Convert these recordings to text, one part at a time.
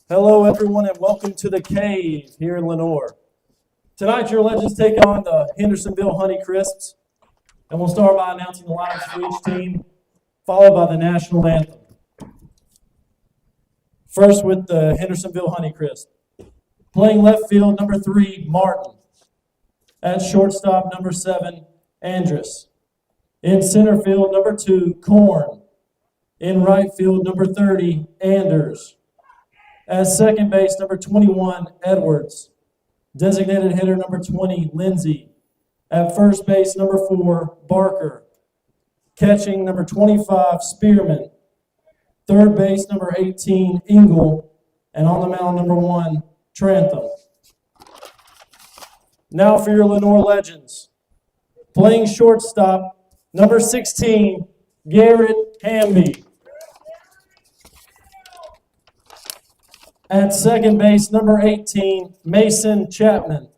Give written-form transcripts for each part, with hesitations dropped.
Hello, everyone, and welcome to the Cave here in Lenoir. Tonight, your Legends take on the Hendersonville Honeycrisps, and we'll start by announcing the lineups for each team, followed by the national anthem. First, with the Hendersonville Honeycrisp. Playing left field, number 3, Martin. At shortstop, number 7, Andrus. In center field, number 2, Korn. In right field, number 30, Anders. At second base, number 21, Edwards. Designated hitter, number 20, Lindsay. At first base, number 4, Barker. Catching, number 25, Spearman. Third base, number 18, Engel. And on the mound, number 1, Trantham. Now for your Lenoir Legends. Playing shortstop, number 16, Garrett Hamby. At second base, number 18, Mason Chapman.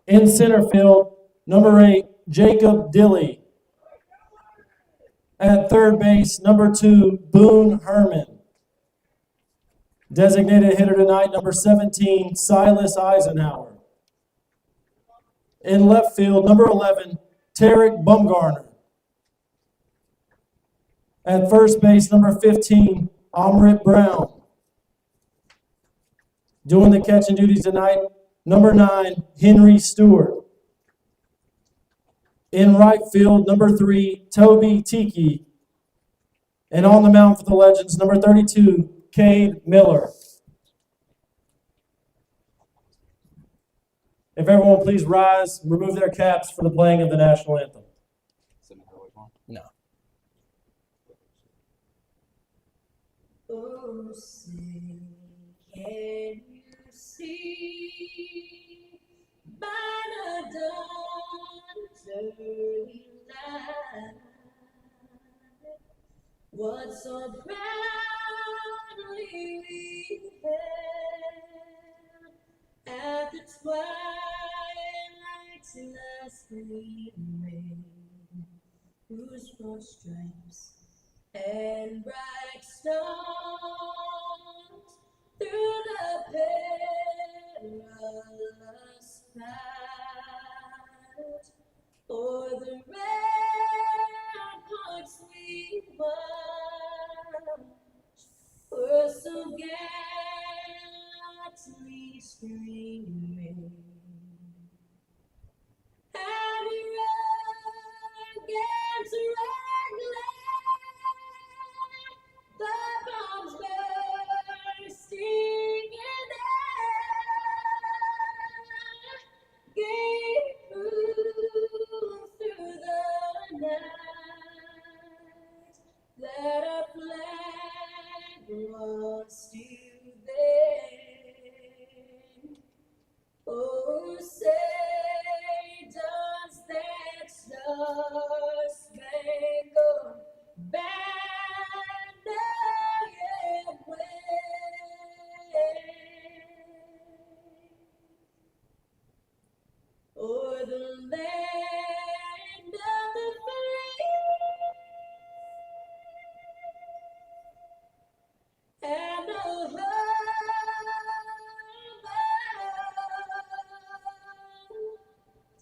In center field, number 8, Jacob Dilly. At third base, number 2, Boone Herman. Designated hitter tonight, number 17, Silas Eisenhower. In left field, number 11, Tarek Bumgarner. At first base, number 15, Amrit Brown. Doing the catching duties tonight, number 9, Henry Stewart. In right field, number 3, Toby Tiki. And on the mound for the Legends, number 32, Cade Miller. If everyone please rise, remove their caps for the playing of the national anthem. No. Oh, say, can you see by the dawn's early light what so proudly we hailed at the twilight's last gleaming, whose broad stripes and bright stars through the perilous fight o'er the ramparts we watched were so gallantly streaming. And against red the bombs bursting in air gave proof through the night that our flag was still there. Oh, say does that star-spangled banner yet wave o'er the land of the free and the home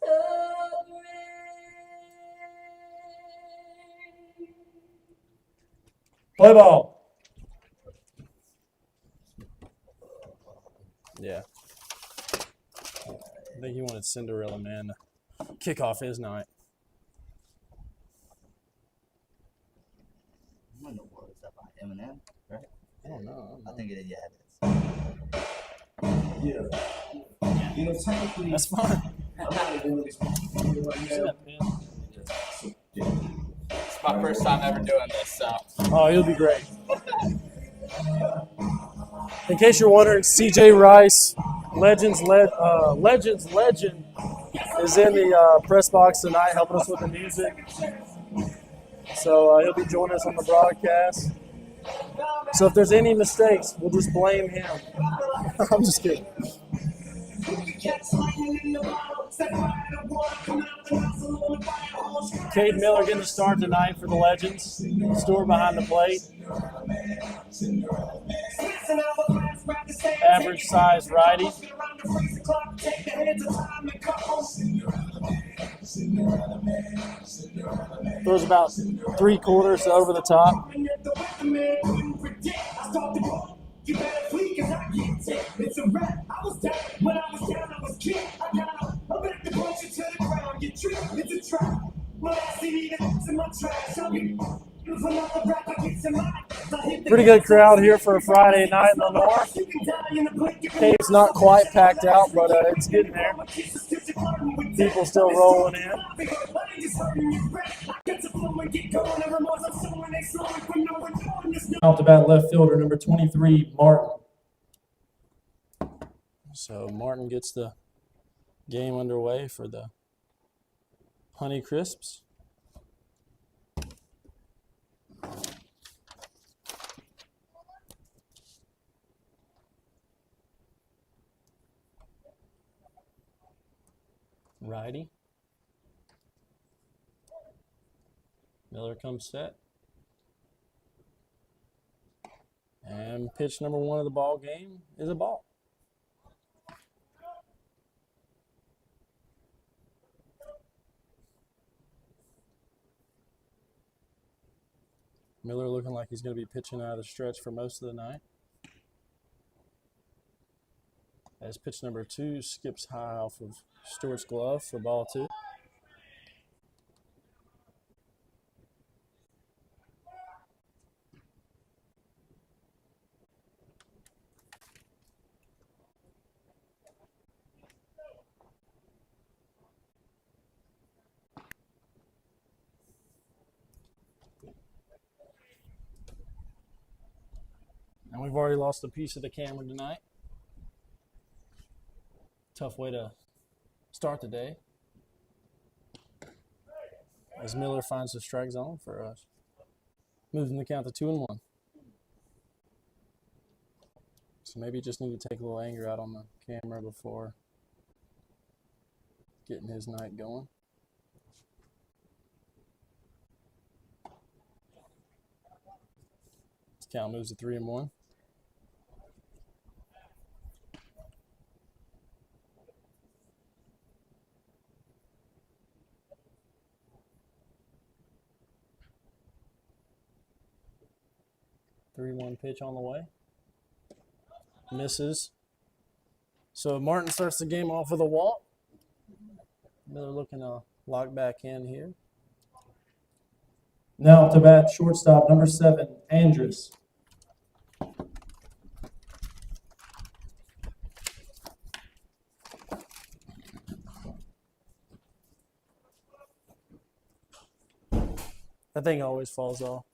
of grace. Play ball. Yeah. I think he wanted Cinderella Man to kick off his night. I don't know what is that by Eminem, right? I don't know. I think it is. Yeah. You know, technically, That's fine. I'm not really responsible right now. It's my first time ever doing this, so. Oh, he'll be great. In case you're wondering, CJ Rice, Legends legend, is in the press box tonight helping us with the music. So he'll be joining us on the broadcast. So if there's any mistakes, we'll just blame him. I'm just kidding. Cade Miller getting the start tonight for the Legends. Stewart behind the plate. Average size righty. Throws about 3/4 over the top. You better flee, cause I can't take it's a rap. I was down when I was down, I was kicked. I got up, I'm back to punch you to the ground. Get tricked, it's a trap. Well, I see it's in my trash. I'll be another rap, I get some mind. Pretty good crowd here for a Friday night in Lenoir. Cave's not quite packed out, but it's getting there. People still rolling in. Off the bat, left fielder, number 23, Martin. So Martin gets the game underway for the Honeycrisps. Righty. Miller comes set. And pitch number 1 of the ball game is a ball. Miller looking like he's going to be pitching out of the stretch for most of the night. As pitch number 2 skips high off of Stewart's glove for ball 2. And we've already lost a piece of the camera tonight. Tough way to start the day. As Miller finds the strike zone for us. Moving the count to 2-1. So maybe just need to take a little anger out on the camera before getting his night going. This count moves to 3-1. Three-one pitch on the way. Misses. So Martin starts the game off with a walk. Miller looking to lock back in here. Now to bat, shortstop, number 7, Andrus. That thing always falls off.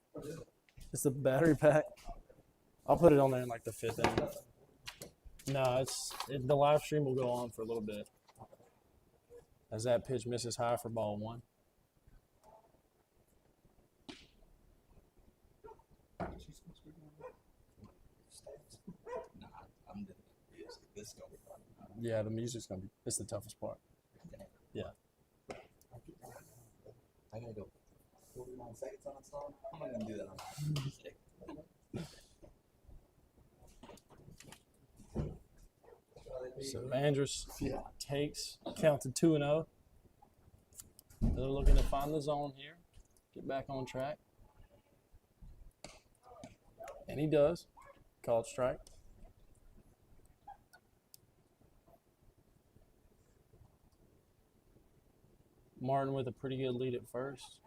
It's the battery pack. I'll put it on there in like the 5th inning. No, the live stream will go on for a little bit. As that pitch misses high for ball 1. Yeah, the music's gonna be. It's the toughest part. Yeah. I gotta go 49 seconds on a song. I'm not gonna do that on music. So Andrus takes, counted 2-0. They're looking to find the zone here, get back on track. And he does. Called strike. Martin with a pretty good lead at first.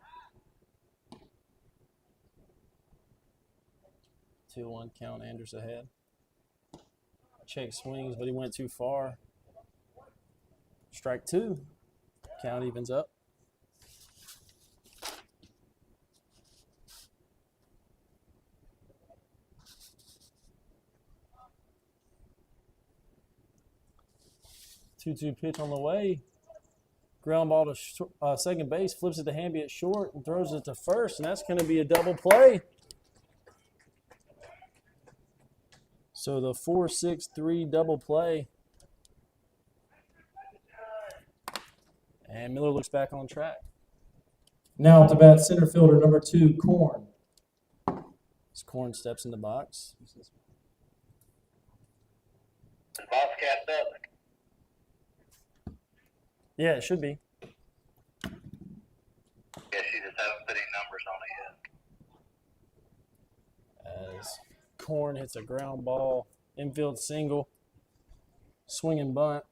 2-1 count, Andrus ahead. Check swings, but he went too far. Strike 2. Count evens up. Two-two pitch on the way. Ground ball to second base, flips it to Hamby at short and throws it to first, and that's going to be a double play. So the 4-6-3 double play. And Miller looks back on track. Now to bat center fielder number 2, Korn. As Corn steps in the box. Is boss cast up? Yeah, it should be. Yeah, she just haven't put any numbers on it yet. As Corn hits a ground ball, infield single, swinging bunt.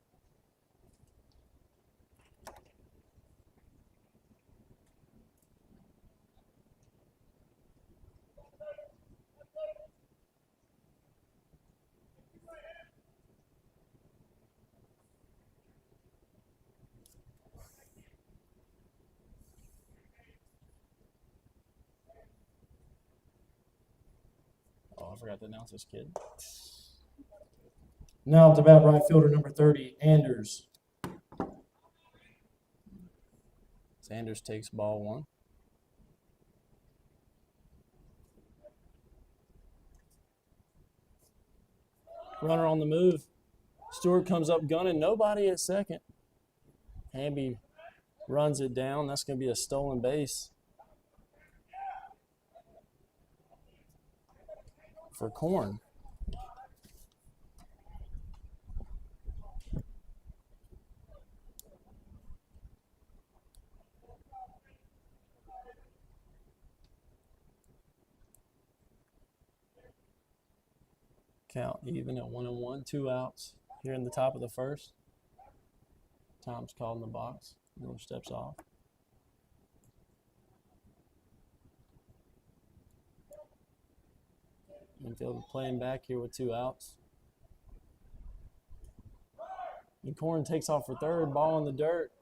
Oh, I forgot to announce this kid. Now to bat right fielder number 30, Anders. Sanders takes ball 1. Runner on the move. Stewart comes up gunning. Nobody at second. Hamby runs it down. That's going to be a stolen base for Corn. Count even at 1-1, 2 outs here in the top of the first. Time's called in the box. Miller steps off. Infield playing back here with 2 outs. And Corn takes off for third, ball in the dirt.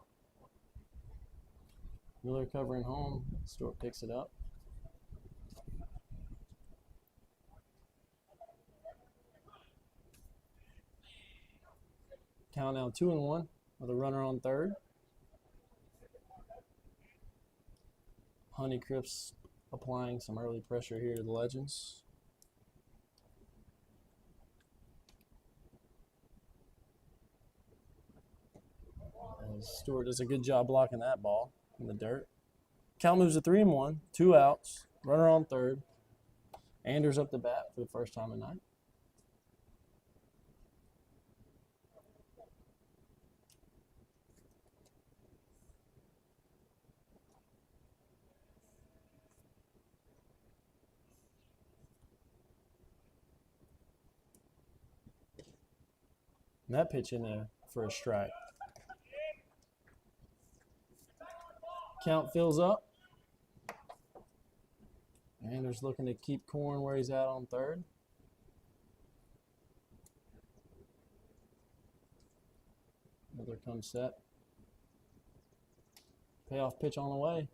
Miller covering home. Stewart picks it up. Count now 2-1 with a runner on third. Honeycrisps applying some early pressure here to the Legends. And Stewart does a good job blocking that ball in the dirt. Count moves to 3-1, 2 outs, runner on third. Anders up the bat for the first time tonight. And that pitch in there for a strike. Count fills up. Anders looking to keep Corn where he's at on third. Miller comes set. Payoff pitch on the way.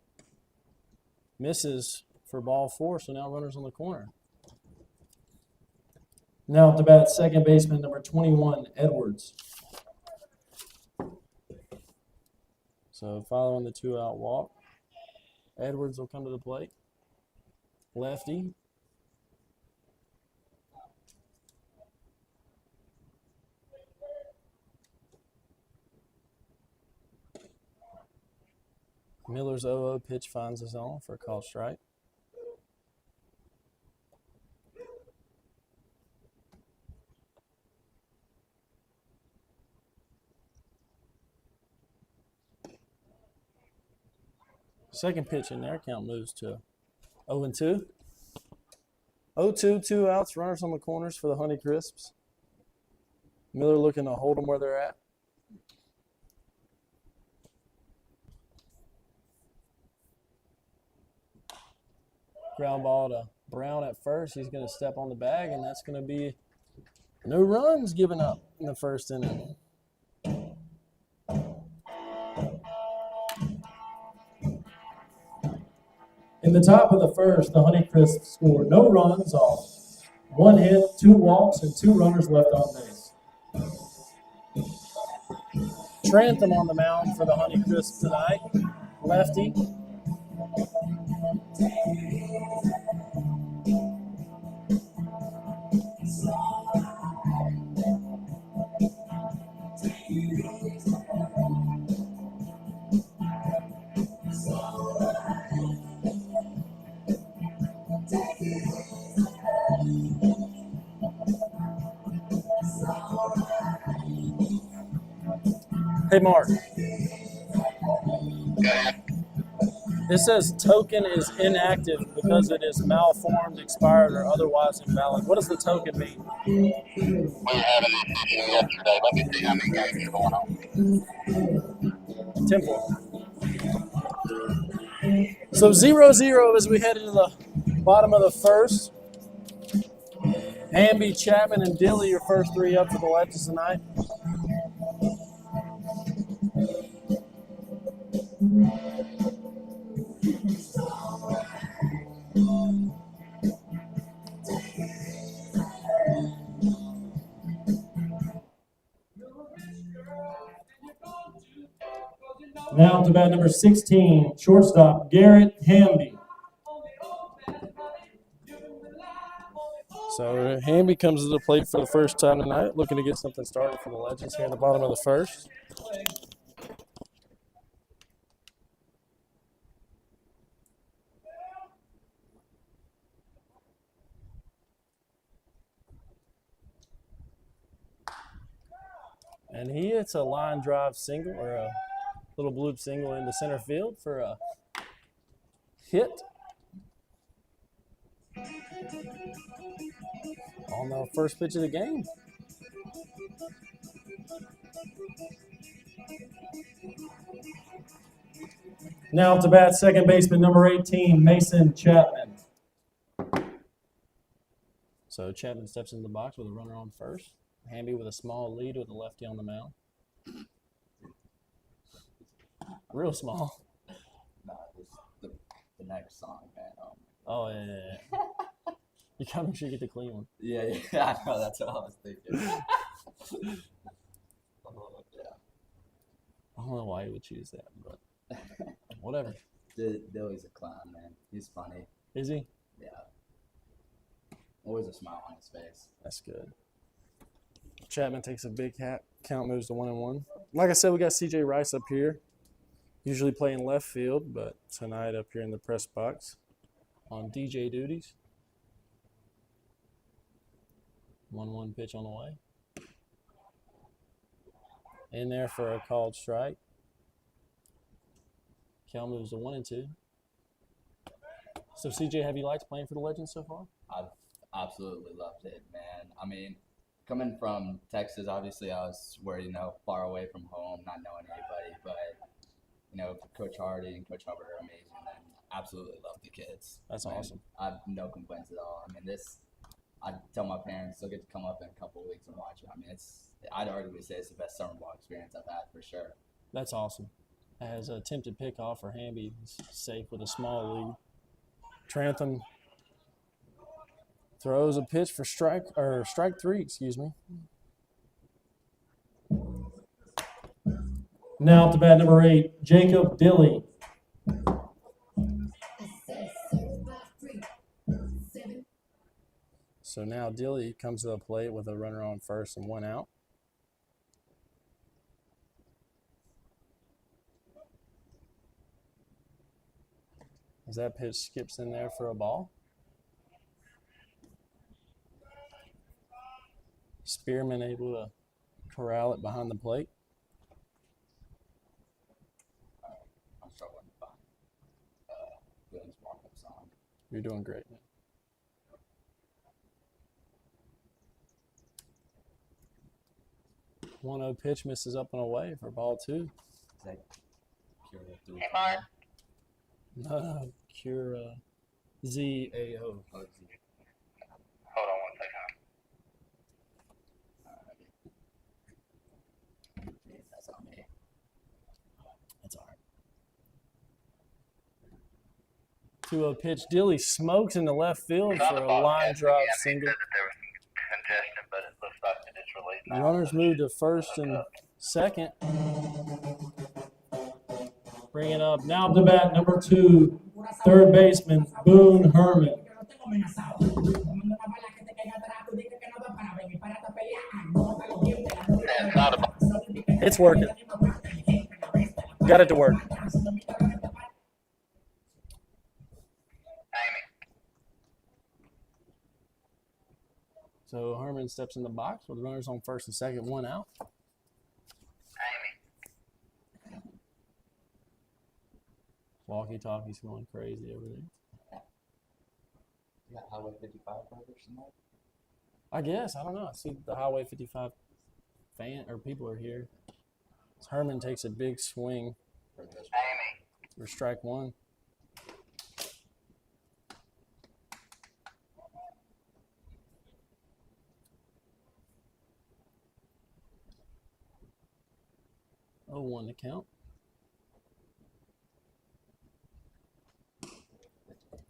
Misses for ball 4, so now runners on the corner. Now to bat second baseman number 21, Edwards. So following the 2-out walk, Edwards will come to the plate. Lefty. Miller's 0-0 pitch finds his own for a called strike. Second pitch in there, count moves to 0-2. 0-2, 2 outs, runners on the corners for the Honeycrisps. Miller looking to hold them where they're at. Ground ball to Brown at first. He's going to step on the bag, and that's going to be no runs given up in the first inning. In the top of the first, the Honeycrisps scored no runs off 1 hit, 2 walks, and 2 runners left on base. Trantham on the mound for the Honeycrisps tonight. Lefty. Hey, Mark. It says token is inactive because it is malformed, expired, or otherwise invalid. What does the token mean? We had an issue yesterday. Let me see how many games are going on. Temple. So 0-0 as we head into the bottom of the first. Hamby, Chapman, and Dilly, your first three up for the Legends tonight. Now to bat number 16, shortstop Garrett Hamby. So Hamby comes to the plate for the first time tonight, looking to get something started for the Legends here in the bottom of the first. And he hits a line drive single or a little bloop single into center field for a hit. On the first pitch of the game. Now to bat second baseman number 18, Mason Chapman. So Chapman steps into the box with a runner on first. Hamby with a small lead with a lefty on the mound. Real small. Nah, it's the next song, man. Oh, yeah. You gotta make sure you get the clean one. Yeah, I know. That's what I was thinking. I don't know why he would choose that, but whatever. Dilly's a clown, man. He's funny. Is he? Yeah. Always a smile on his face. That's good. Chapman takes a big hat. Count moves to 1-1. Like I said, we got CJ Rice up here. Usually playing left field, but tonight up here in the press box on DJ duties. 1-1 pitch on the way. In there for a called strike. Cal moves to 1-2. So CJ, have you liked playing for the Legends so far? I've absolutely loved it, man. I mean, coming from Texas, obviously I was worried, far away from home, not knowing anybody, but Coach Hardy and Coach Hubbard are amazing, and absolutely love the kids. That's Man, awesome. I have no complaints at all. I mean, I tell my parents they'll get to come up in a couple of weeks and watch it. I mean, I'd arguably say it's the best summer ball experience I've had for sure. That's awesome. As a attempted pickoff for Hamby, he's safe with a small lead. Trantham throws a pitch for strike three, excuse me. Now to bat number 8, Jacob Dilly. So now Dilly comes to the plate with a runner on first and 1 out. As that pitch skips in there for a ball. Spearman able to corral it behind the plate. I'm struggling to find Dylan's walk-up song. You're doing great. 1-0 pitch misses up and away for ball 2. Is that Cure through? Hey, Mark. No, Cure Z-A-O. Oh, it's- Hold on 1 second. That's on me. That's all right. 2-0 pitch. Dilly smokes into left field for a line drive single. Said that there was some congestion, but it looks like it is released now. Runners move to first and second. Bringing up now to bat number 2, third baseman Boone Herman. It's not a It's working. Got it to work. Amy. So Herman steps in the box with runners on first and second, 1 out. Amy. walkie-talkie's going crazy over there. You got Highway 55 brothers tonight? I guess. I don't know. I see the Highway 55 people are here. Herman takes a big swing For this for strike one. Oh, 1 to count.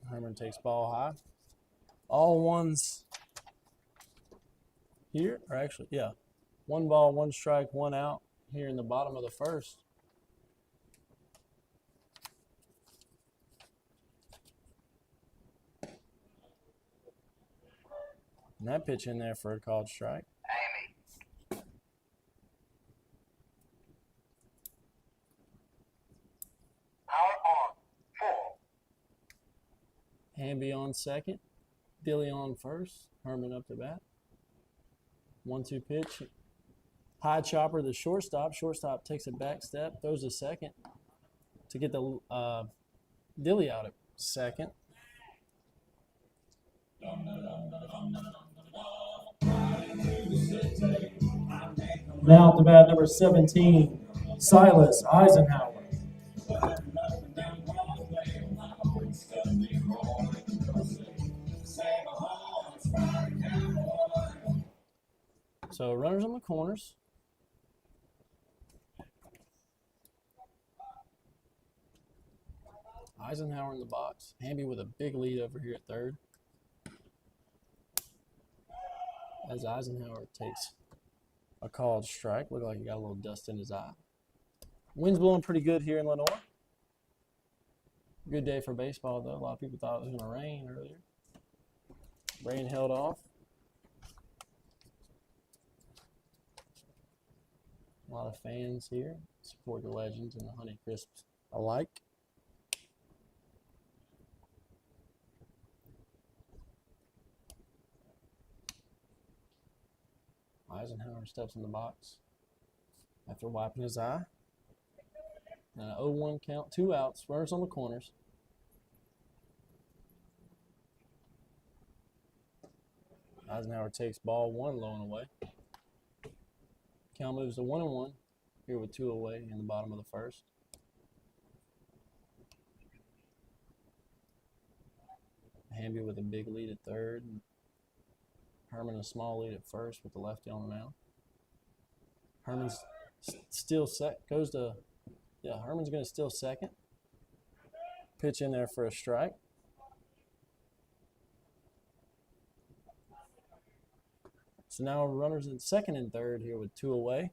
Herman takes ball high. All ones here, or actually, yeah. 1 ball, 1 strike, 1 out here in the bottom of the first. And that pitch in there for a called strike. Hamby on second, Dilly on first, Herman up to bat. 1-2 pitch. High chopper, the shortstop. Shortstop takes a back step, throws a second to get the Dilly out at second. Now at the bat, number 17, Silas Eisenhower. So runners on the corners. Eisenhower in the box. Hamby with a big lead over here at third. As Eisenhower takes a called strike. Looked like he got a little dust in his eye. Wind's blowing pretty good here in Lenoir. Good day for baseball, though. A lot of people thought it was going to rain earlier. Rain held off. A lot of fans here support the Legends and the Honeycrisps alike. Eisenhower steps in the box after wiping his eye. And an 0-1 count, 2 outs, runners on the corners. Eisenhower takes ball 1 low and away. Count moves to 1-1 here with 2 away in the bottom of the first. Hamby with a big lead at third. Herman a small lead at first with the lefty on the mound. Herman's still Herman's going to steal second. Pitch in there for a strike. So now runners in second and third here with 2 away.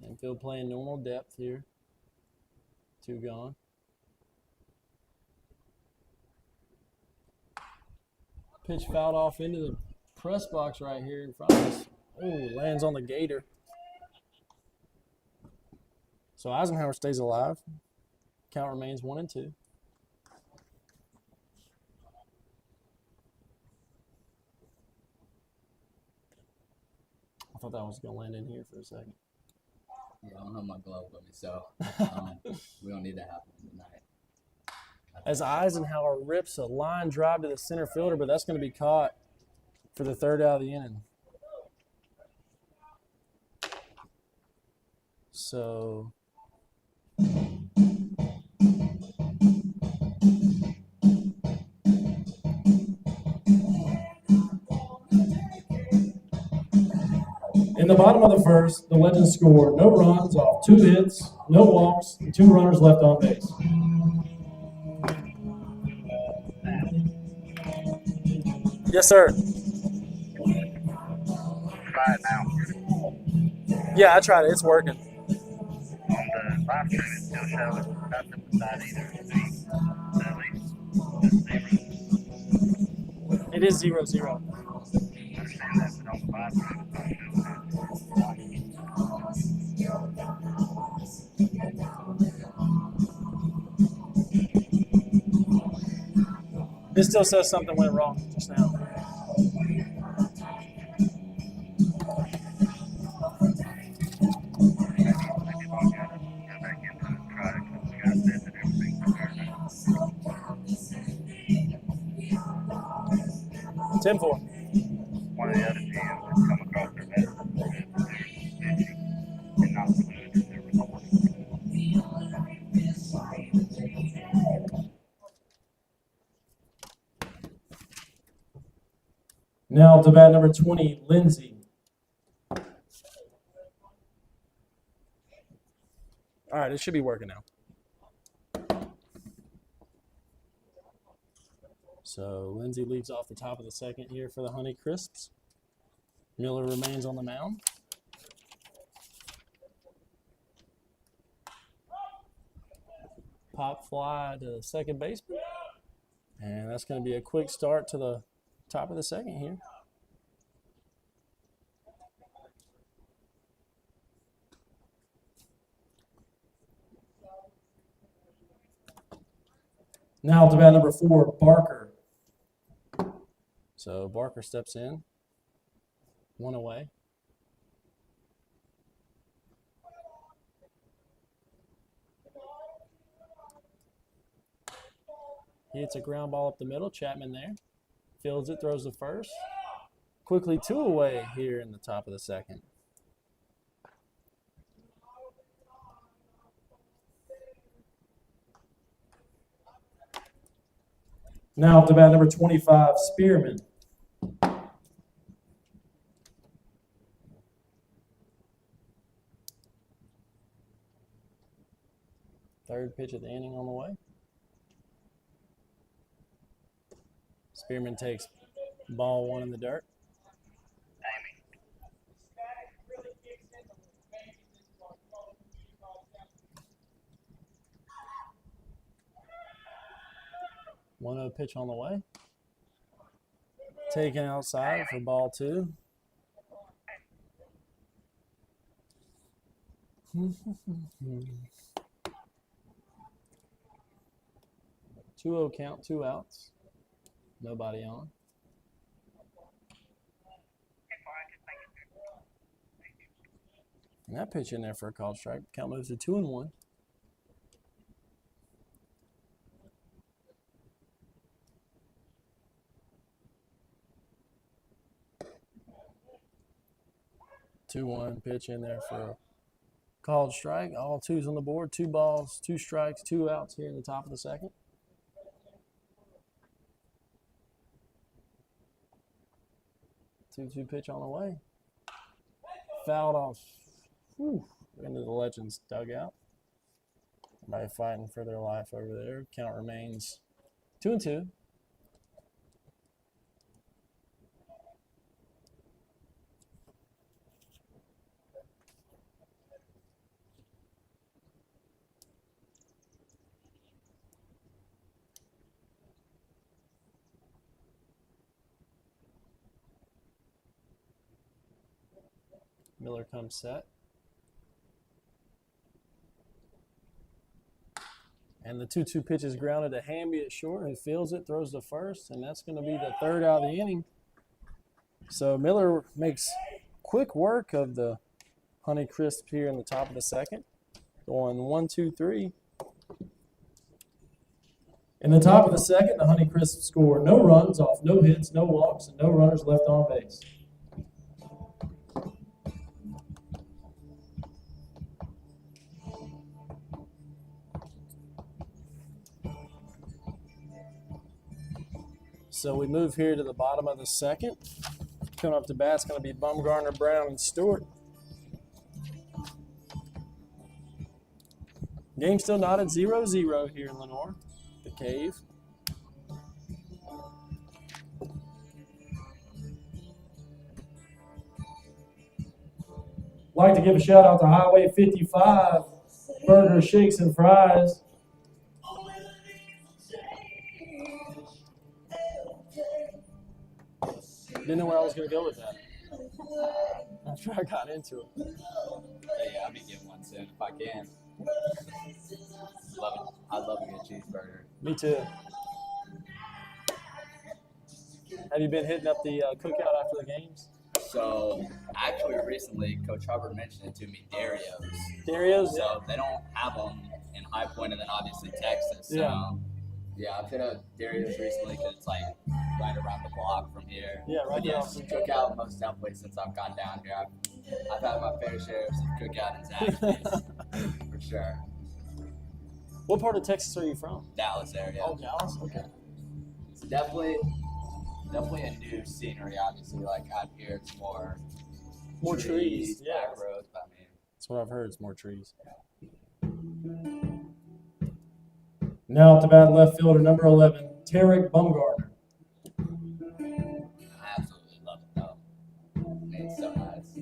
Infield playing normal depth here. 2 gone. Pitch fouled off into the press box right here in front of us. Oh, lands on the gator. So Eisenhower stays alive. Count remains 1-2. I thought that was going to land in here for a second. Yeah, I don't have my glove with me, so we don't need that happening tonight. As Eisenhower rips a line drive to the center fielder, but that's going to be caught for the 3rd out of the inning. So In the bottom of the first, the Legends score no runs off 2 hits, no walks, and 2 runners left on base. yes, sir. Try it now. Yeah, I tried it. It's working. On the live stream, it still shows nothing beside either speed. At least it's 0. It is 0-0. I understand that, but on the live stream, it's not showing It still says something went wrong just now. it. I said that everything's fair now. 10-4. One of the other teams has come across their message that they're pitching and not good in their recording. Now to bat number 20, Lindsay. All right, it should be working now. So Lindsay leads off the top of the second here for the Honeycrisps. Miller remains on the mound. Pop fly to second baseman. And that's going to be a quick start to the top of the second here. Now to bat number 4, Barker. So Barker steps in. One away. He hits a ground ball up the middle. Chapman there. Fields it, throws the first. Quickly 2 away here in the top of the second. Now to bat number 25, Spearman. Third pitch of the inning on the way. Spearman takes ball 1 in the dirt. One 0 pitch on the way. Taken outside for ball 2. Two 0 count, 2 outs. Nobody on. And that pitch in there for a called strike. Count moves to 2-1. Two-one pitch in there for a called strike. All 2s on the board. 2 balls, 2 strikes, 2 outs here in the top of the second. Two pitch on the way. Fouled off. Whew, into the Legends dugout. Everybody fighting for their life over there. Count remains 2-2. Miller comes set. And the 2-2 pitch is grounded to Hamby at short, who fields it, throws the first, and that's going to be the third out of the inning. So Miller makes quick work of the Honeycrisp here in the top of the second. Going 1-2-3. In the top of the second, the Honeycrisp score no runs off no hits, no walks, and no runners left on base. So we move here to the bottom of the second. Coming up to bat is going to be Bumgarner, Brown, and Stewart. Game still not at 0-0 here in Lenoir, the Cave. Like to give a shout out to Highway 55, Burger, Shakes, and Fries. Didn't know where I was going to go with that. After I got into it. Yeah, I'll be getting one soon if I can. I'd love a good cheeseburger. Me too. Have you been hitting up the cookout after the games? So, actually, recently, Coach Hubbard mentioned it to me, Dario's. Dario's? So, they don't have them in High Point and then obviously Texas. So, Yeah. I've hit up Darius recently because it's like right around the block from here. Yeah, right But there. yes, cookout most definitely since I've gone down here. I've had my fair share of some cookout and Zaxby's for sure. What part of Texas are you from? Dallas area. Oh, Dallas. Okay. It's definitely a new scenery. Obviously, like out here, it's more trees. Yeah. back roads. But I mean, That's what I've heard. It's more trees. Now at the bat, left fielder, number 11, Tarek Bumgarner. I absolutely love it though. It's so nice.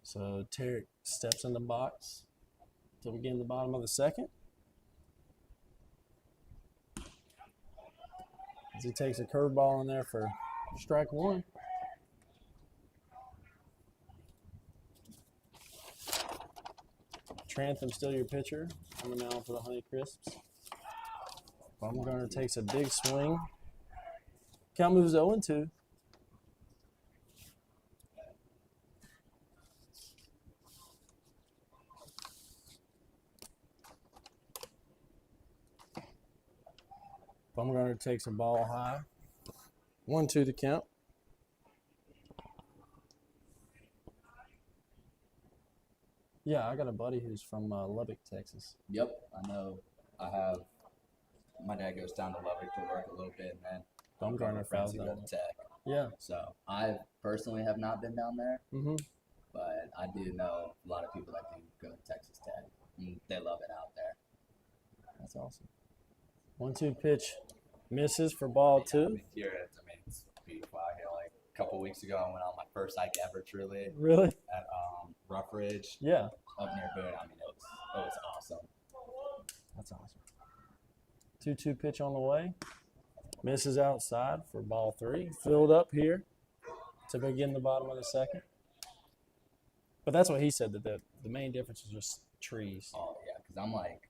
So Tarek steps in the box to begin the bottom of the second. As he takes a curveball in there for strike one. Trantham still your pitcher. Coming down for the Honeycrisps. Bumgarner takes a big swing. Count moves 0-2. Bumgarner takes a ball high. 1-2 to count. Yeah, I got a buddy who's from Lubbock, Texas. Yep, I know. My dad goes down to Lubbock to work a little bit, and then Bumgarner friends fouls who that go one. to Tech. Yeah. So I personally have not been down there, Mm-hmm. but I do know a lot of people that do go to Texas Tech, and they love it out there. That's awesome. 1-2 pitch misses for ball I two. mean, it's beautiful out here. Like a couple weeks ago, I went on my first hike ever, truly, Really? at Rough Ridge Yeah. up near Boone. I mean, it was awesome. That's awesome. 2-2 pitch on the way. Misses outside for ball three. Filled up here to begin the bottom of the second. But that's what he said, that the main difference is just trees. Oh yeah, because I'm like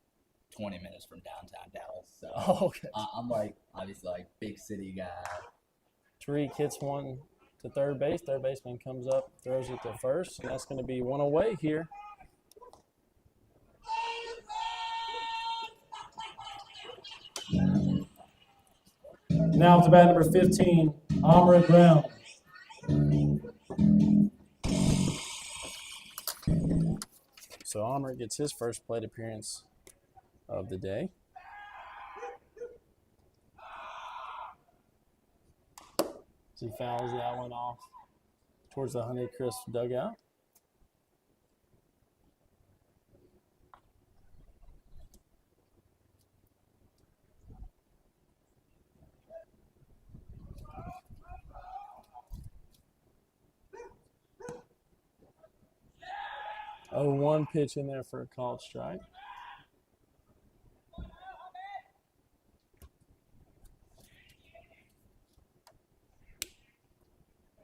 20 minutes from downtown Dallas, so Oh, okay. I'm like obviously like big city guy. Tariq hits one to third base. Third baseman comes up, throws it to first, and that's going to be one away here. Now at the bat, number 15, Amrit Brown. So Amrit gets his first plate appearance of the day. So he fouls that one off towards the Honeycrisp dugout. Oh, one pitch in there for a called strike.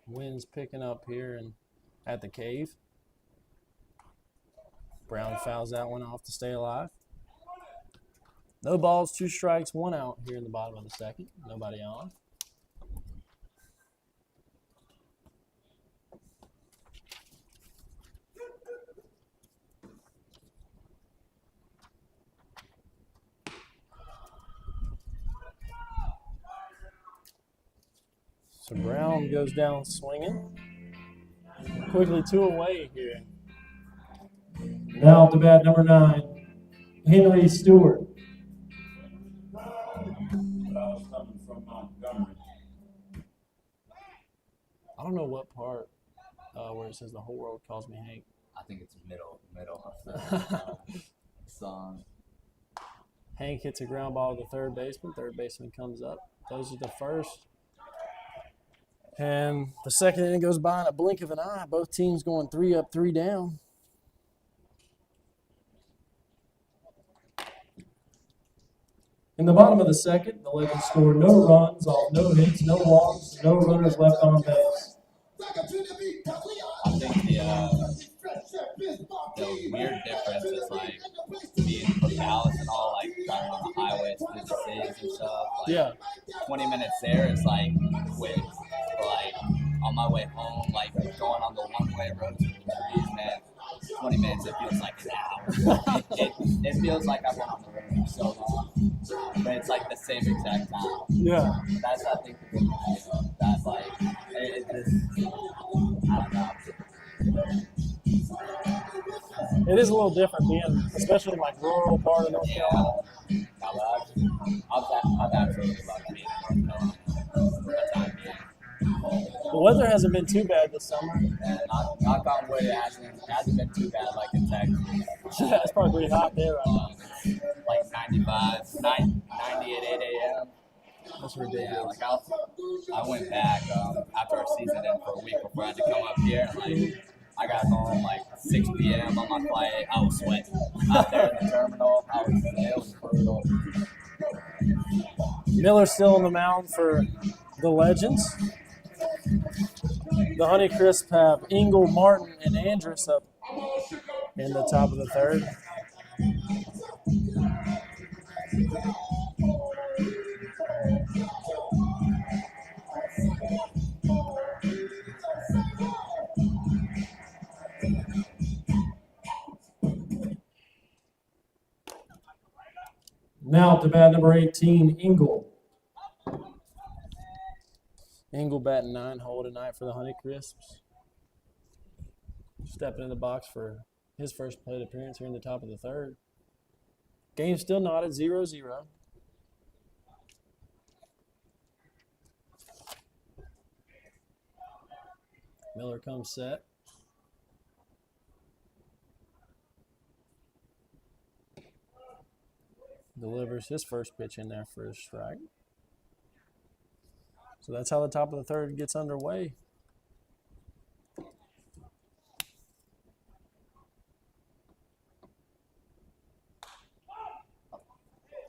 Wind's picking up here and at the cave. Brown fouls that one off to stay alive. No balls, 2 strikes, 1 out here in the bottom of the second. Nobody on. So Brown goes down swinging. Quickly 2 away here. Now at the bat, number 9, Henry Stewart. I don't know what part where it says the whole world calls me Hank. I think it's middle of the song. Hank hits a ground ball to the third baseman. Third baseman comes up. Those are the first. And the second inning goes by in a blink of an eye. Both teams going 3 up, 3 down. In the bottom of the second, the Legends scored no runs off no hits, no walks, no runners left on base. I think the weird difference is like being from Dallas and all, like driving on the highways through the cities and stuff. Like, Yeah. 20 minutes there is like quick. But, like on my way home, like going on the one man, 20 minutes, it feels like an hour. It feels like I've been on the road for so long. But it's like the same exact time. Yeah. That's, I think, the thing, that's like, it just, I don't know. It is a little different being, especially in like rural part of North Carolina. Yeah. No, but I've absolutely loved being in North Carolina for the time being. The weather hasn't been too bad this summer. And knock on wood, it hasn't been too bad like in Texas. Yeah, it's probably pretty hot there right now. It's like 95, 90 at 8 a.m. That's Yeah, ridiculous. like I went back after our season ended for a week before I had to come up here. Like I got home like 6 p.m. on my flight. I was sweating out there in the terminal. It was brutal. Miller's still on the mound for the Legends. The Honeycrisps have Engel, Martin, and Andrus up in the top of the third. Now to bat number 18, Engel. Engel batting 9 hole tonight for the Honeycrisps. Stepping in the box for his first plate appearance here in the top of the third. Game still not at 0-0. Miller comes set. Delivers his first pitch in there for a strike. So that's how the top of the third gets underway.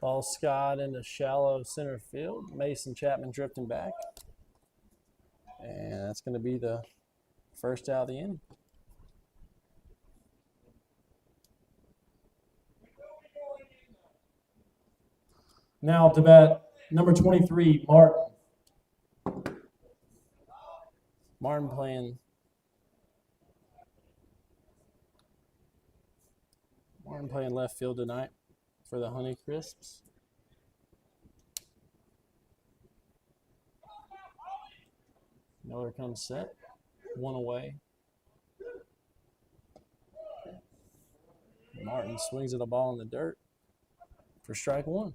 Ball skied into shallow center field. Mason Chapman drifting back. And that's going to be the first out of the inning. Now to bat number 23, Martin. Martin playing left field tonight for the Honeycrisps. Miller comes set. One away. Martin swings at a ball in the dirt for strike one.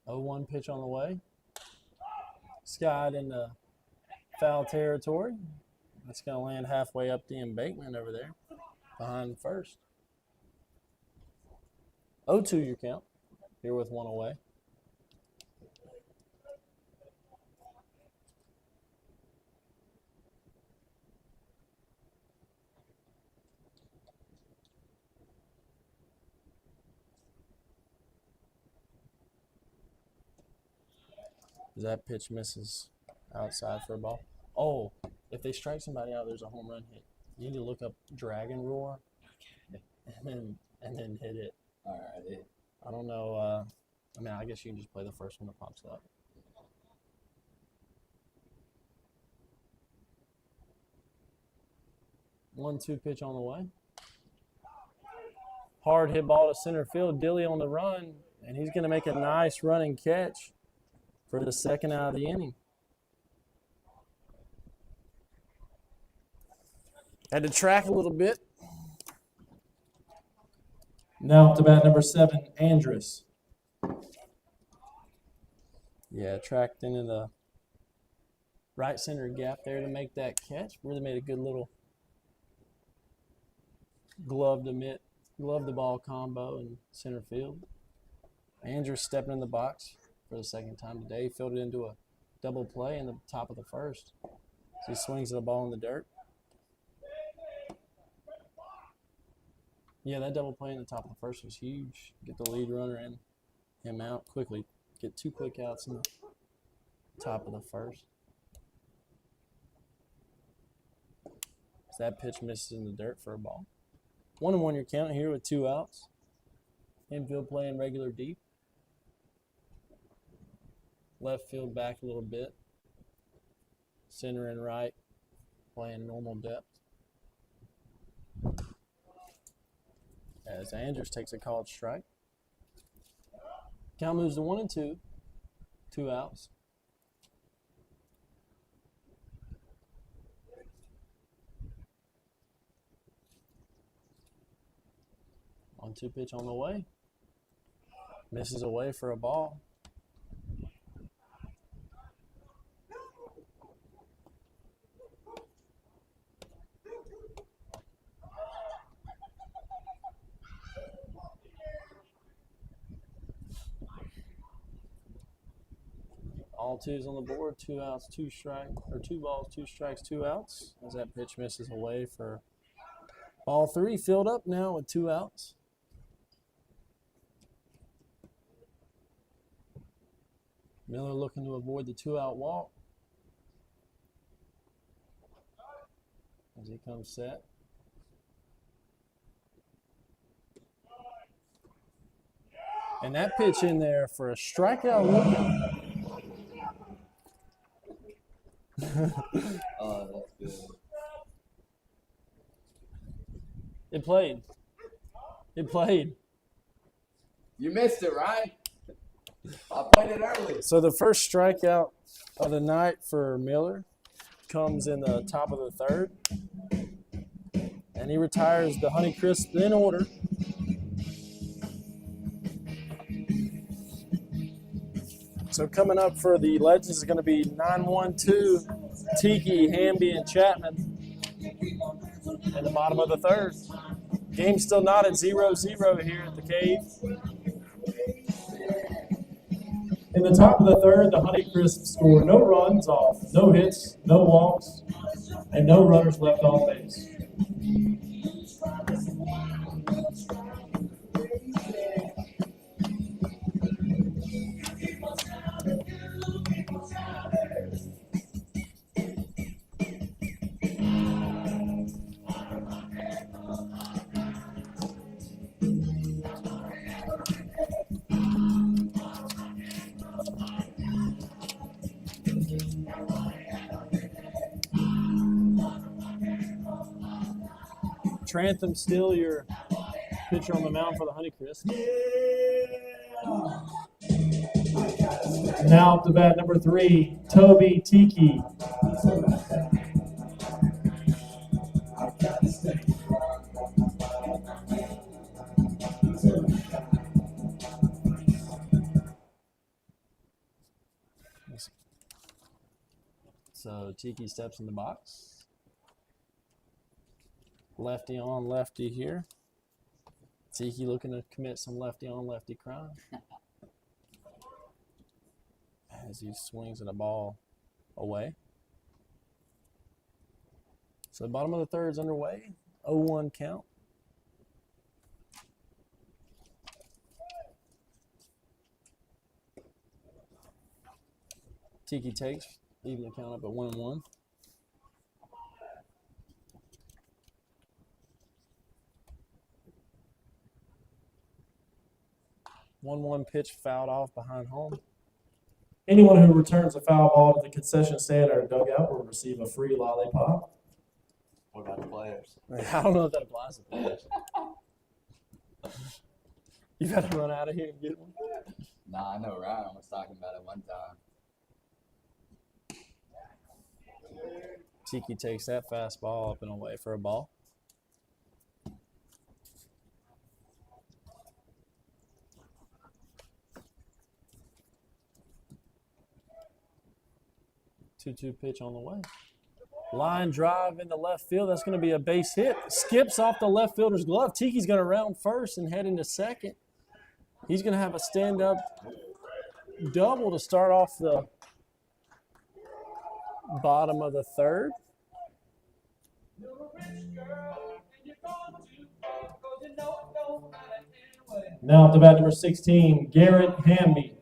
Oh, 1 pitch on the way. Skied into foul territory. That's going to land halfway up the embankment over there behind first. 0-2 your count. Here with 1 away. That pitch misses outside for a ball. Oh, if they strike somebody out, there's a home run hit. You need to look up Dragon Roar and then hit it. All right. I don't know. I mean, I guess you can just play the first one that pops up. One-two pitch on the way. Hard hit ball to center field. Dilly on the run, and he's going to make a nice running catch for the second out of the inning. Had to track a little bit. Now to bat number 7, Andrus. Yeah, tracked into the right center gap there to make that catch. Really made a good little glove the ball combo in center field. Andrus stepping in the box for the second time today. He fielded into a double play in the top of the first. So he swings at the ball in the dirt. Yeah, that double play in the top of the first was huge. Get the lead runner and him out quickly. Get 2 quick outs in the top of the first. So that pitch misses in the dirt for a ball. 1-1 your count here with 2 outs. Infield playing regular deep. Left field back a little bit. Center and right playing normal depth. As Andrews takes a called strike. Count moves to 1-2. 2 outs. On 2 pitch on the way. Misses away for a ball. All 2s on the board, 2 outs, 2 strikes, or 2 balls, 2 strikes, 2 outs. As that pitch misses away for ball 3, filled up now with 2 outs. Miller looking to avoid the 2-out walk. As he comes set. And that pitch in there for a strikeout looking. Oh, that's good. It played. It played. You missed it, Ryan. I played it early. So the first strikeout of the night for Miller comes in the top of the 3rd. And he retires the Honeycrisp in order. So coming up for the Legends is going to be 9-1-2, Tiki, Hamby, and Chapman in the bottom of the 3rd. Game still not at 0-0 here at the Cave. In the top of the 3rd, the Honeycrisp score no runs off, no hits, no walks, and no runners left on base. Trantham still your pitcher on the mound for the Honeycrisp. Now up to bat number 3, Toby Tiki. So Tiki steps in the box. Lefty on, lefty here. Tiki looking to commit some lefty on, lefty crime. As he swings at a ball away. So the bottom of the 3rd's underway. 0-1 count. Tiki takes, even the count up at 1-1. One pitch fouled off behind home. Anyone who returns a foul ball to the concession stand or dugout will receive a free lollipop. What about the players? I don't know if that applies to players. You got to run out of here and get one. Nah, I know Ryan was talking about it one time. Tiki takes that fastball up and away for a ball. Two pitch on the way. Line drive into left field. That's going to be a base hit. Skips off the left fielder's glove. Tiki's going to round first and head into second. He's going to have a stand-up double to start off the bottom of the 3rd. Now up to bat number 16, Garrett Hamby.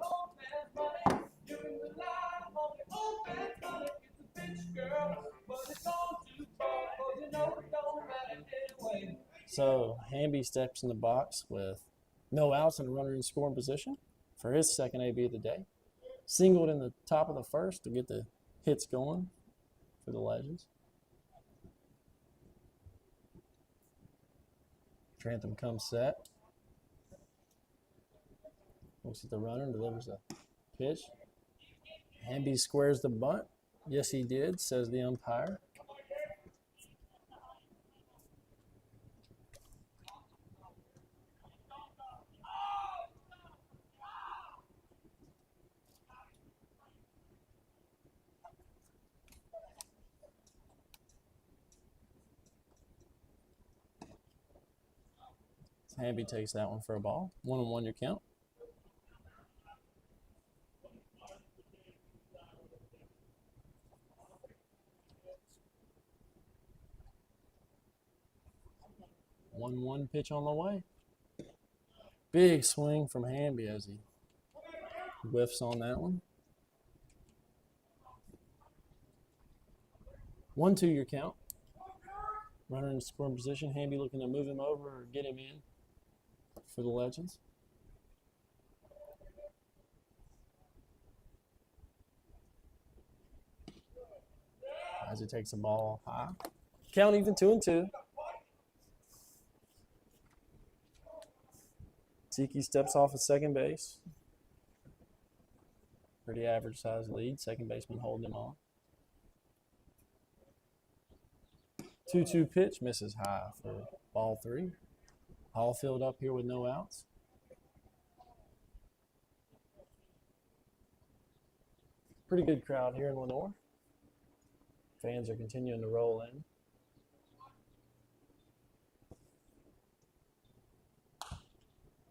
So Hamby steps in the box with no outs and a runner in scoring position for his second AB of the day. Singled in the top of the first to get the hits going for the Legends. Trantham comes set. Looks at the runner and delivers a pitch. Hamby squares the bunt. Yes, he did, says the umpire. Hamby takes that one for a ball. 1-1 your count. One pitch on the way. Big swing from Hamby as he whiffs on that one. 1-2 your count. Runner in scoring position. Hamby looking to move him over or get him in for the Legends. As he takes the ball high. Count even 2-2. Tiki steps off at second base. Pretty average size lead. Second baseman holding him on. 2-2 pitch misses high for ball 3. All filled up here with no outs. Pretty good crowd here in Lenoir. Fans are continuing to roll in.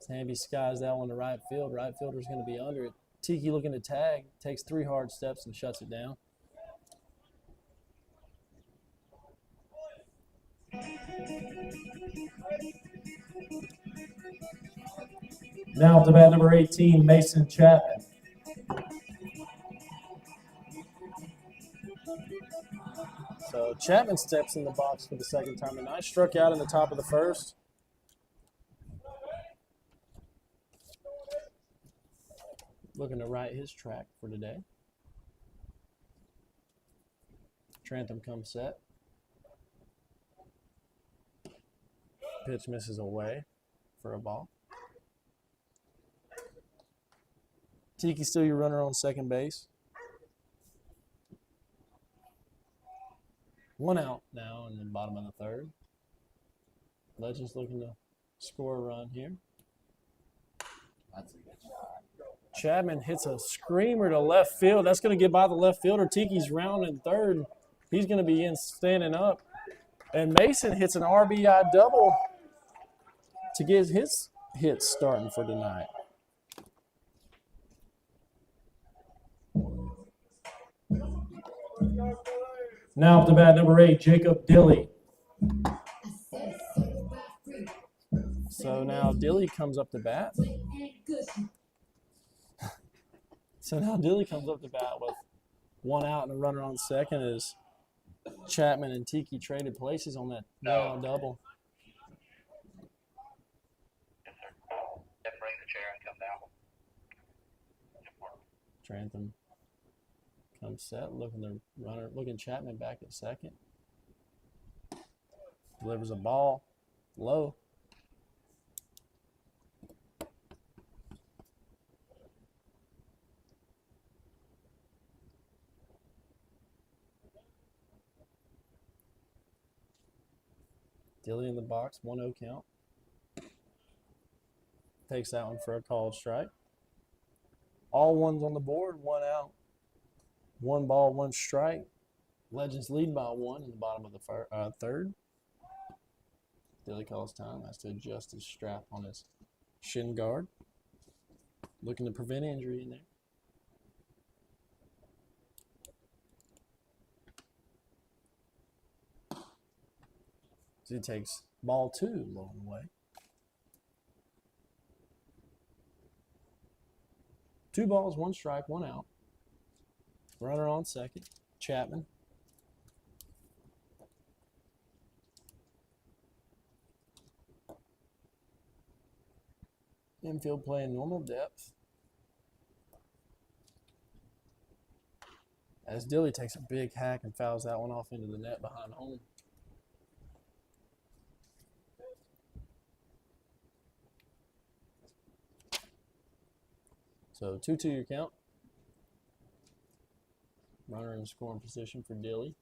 Hamby skies that one to right field. Right fielder's going to be under it. Tiki looking to tag. Takes 3 hard steps and shuts it down. Now up to bat number 18, Mason Chapman. So Chapman steps in the box for the second time tonight. Struck out in the top of the first. Looking to right his track for today. Trantham comes set. Pitch misses away for a ball. Tiki still your runner on second base. 1 out now in the bottom of the third. Legends looking to score a run here. That's a good shot. Chapman hits a screamer to left field. That's going to get by the left fielder. Tiki's rounding third. He's going to be in standing up. And Mason hits an RBI double to get his hits starting for tonight. Now up to bat number 8, Jacob Dilly. So now Dilly comes up to bat. With 1 out and a runner on second as Chapman and Tiki traded places on that one-out double. Yes, sir. Then bring the chair and come down. Trantham comes set, looking Chapman back at second. Delivers a ball low. Dilly in the box, 1-0 count. Takes that one for a called strike. All ones on the board, 1 out. 1 ball, 1 strike. Legends lead by 1 in the bottom of the third. Dilly calls time, has to adjust his strap on his shin guard. Looking to prevent injury in there. So he takes ball 2 long way. 2 balls, 1 strike, 1 out. Runner on second, Chapman. Infield play in normal depth. As Dilly takes a big hack and fouls that one off into the net behind home. So 2-2 your count. Runner in scoring position for Dilly.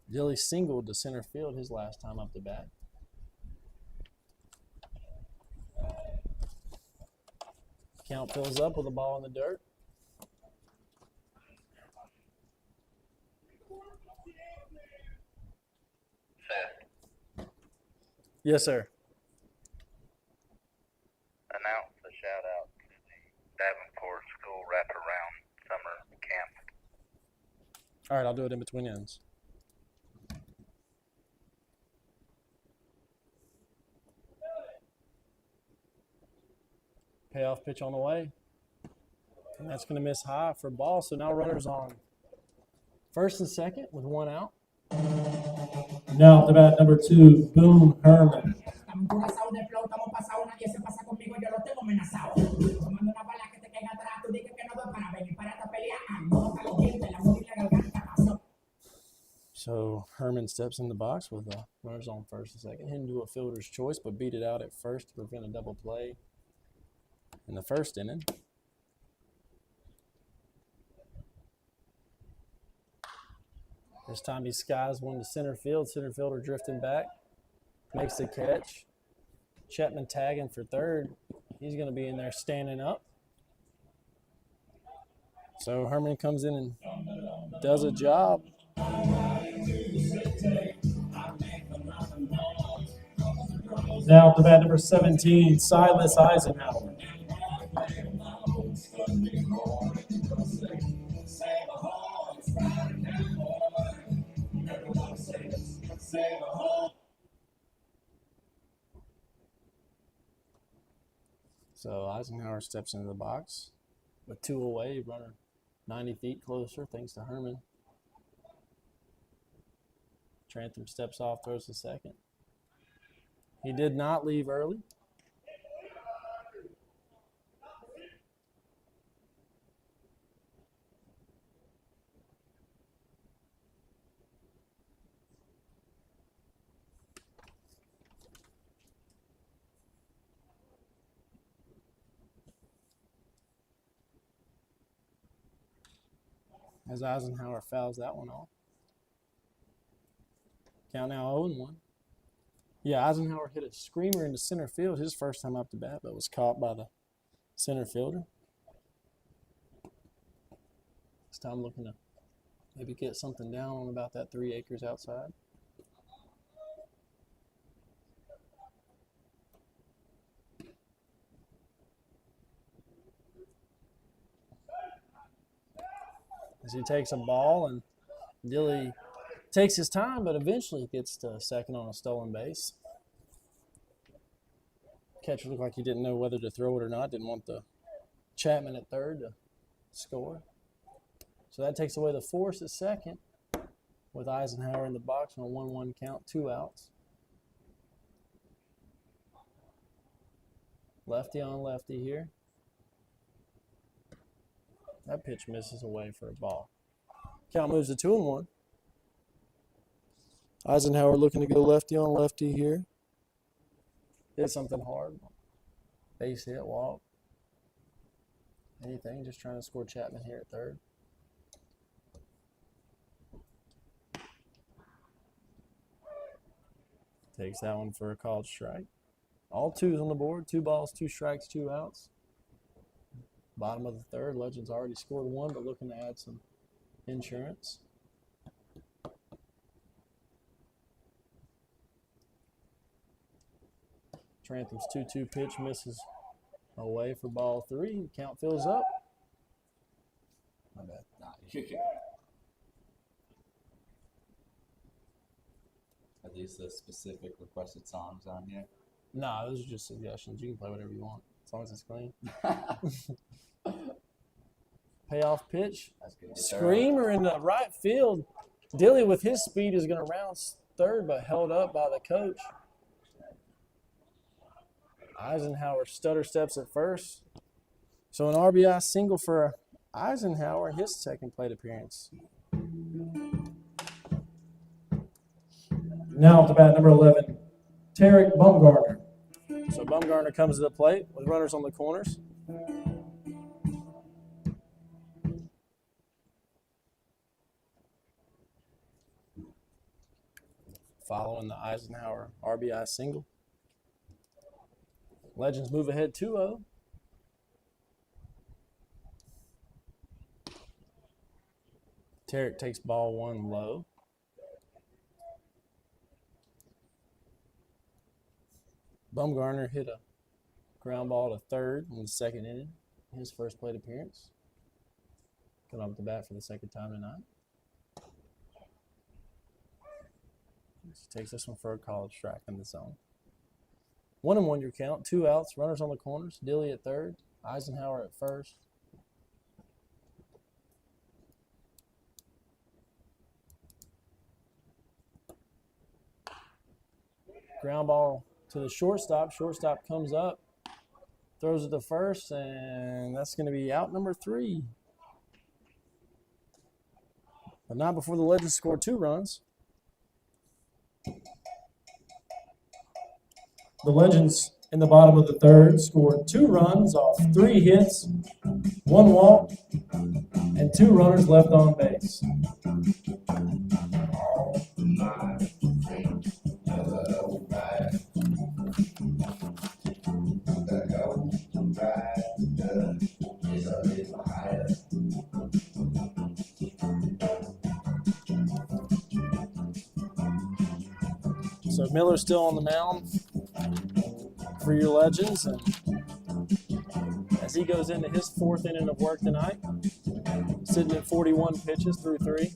Dilly singled to center field his last time up the bat. Count fills up with a ball in the dirt. Seth, Yes, sir. announce a shout out to the Davenport School Wraparound Summer Camp. All right, I'll do it in between ends. Payoff pitch on the way. And that's going to miss high for ball. So now runners on first and second with one out. Now at the bat, number 2, Boone Herman. Estamos curazados de flow, estamos pasados, nadie se pasa conmigo, yo lo tengo amenazado. Tomando una bala que te caiga atrás, tú dices que no doy para venir para esta pelea. Bota los dientes, la mujer y la garganta pasó. So Herman steps in the box with runners on first and second. He didn't do a fielder's choice, but beat it out at first to prevent a double play in the first inning. This time he skies one to center field. Center fielder drifting back. Makes the catch. Chapman tagging for third. He's going to be in there standing up. So Herman comes in and does a job. Now at the bat, number 17, Silas Eisenhower. So Eisenhower steps into the box with 2 away, runner 90 feet closer thanks to Herman. Trantham steps off, throws to second. He did not leave early. As Eisenhower fouls that one off. Count now 0-1. Yeah, Eisenhower hit a screamer into center field his first time up the bat, but was caught by the center fielder. This time looking to maybe get something down on about that 3 acres outside. As he takes a ball, and Dilly takes his time, but eventually gets to second on a stolen base. Catcher looked like he didn't know whether to throw it or not. Didn't want the Chapman at third to score. So that takes away the force at second with Eisenhower in the box on a 1-1 count, 2 outs. Lefty on lefty here. That pitch misses away for a ball. Count moves to 2-1. Eisenhower looking to go lefty on lefty here. Hit something hard. Base hit, walk. Anything, just trying to score Chapman here at third. Takes that one for a called strike. All 2s on the board. 2 balls, 2 strikes, 2 outs. Bottom of the third. Legends already scored 1, but looking to add some insurance. Trantham's 2-2 pitch misses away for ball 3. Count fills up. My bad. Nah, you're good. Are these the specific requested songs on here? Nah, those are just suggestions. You can play whatever you want, as long as it's clean. Payoff pitch. That's good. Screamer in the right field. Dilly with his speed is going to third, but held up by the coach. Eisenhower stutter steps at first. So an RBI single for Eisenhower, his second plate appearance. Now up to bat number 11, Tarek Bumgarner. So Bumgarner comes to the plate with runners on the corners. Following the Eisenhower RBI single. Legends move ahead 2-0. Tarek takes ball one low. Bumgarner hit a ground ball to third in the second inning, his first plate appearance. Coming up to bat for the second time tonight. He takes this one for a called strike in the zone. 1-1 your count, 2 outs, runners on the corners, Dilly at third, Eisenhower at first. Ground ball to the shortstop. Shortstop comes up, throws it to first, and that's going to be out number 3. But not before the Legends score 2 runs. The Legends in the bottom of the third scored 2 runs off 3 hits, 1 walk, and 2 runners left on base. So Miller's still on the mound for your Legends, and as he goes into his 4th inning of work tonight, sitting at 41 pitches through 3.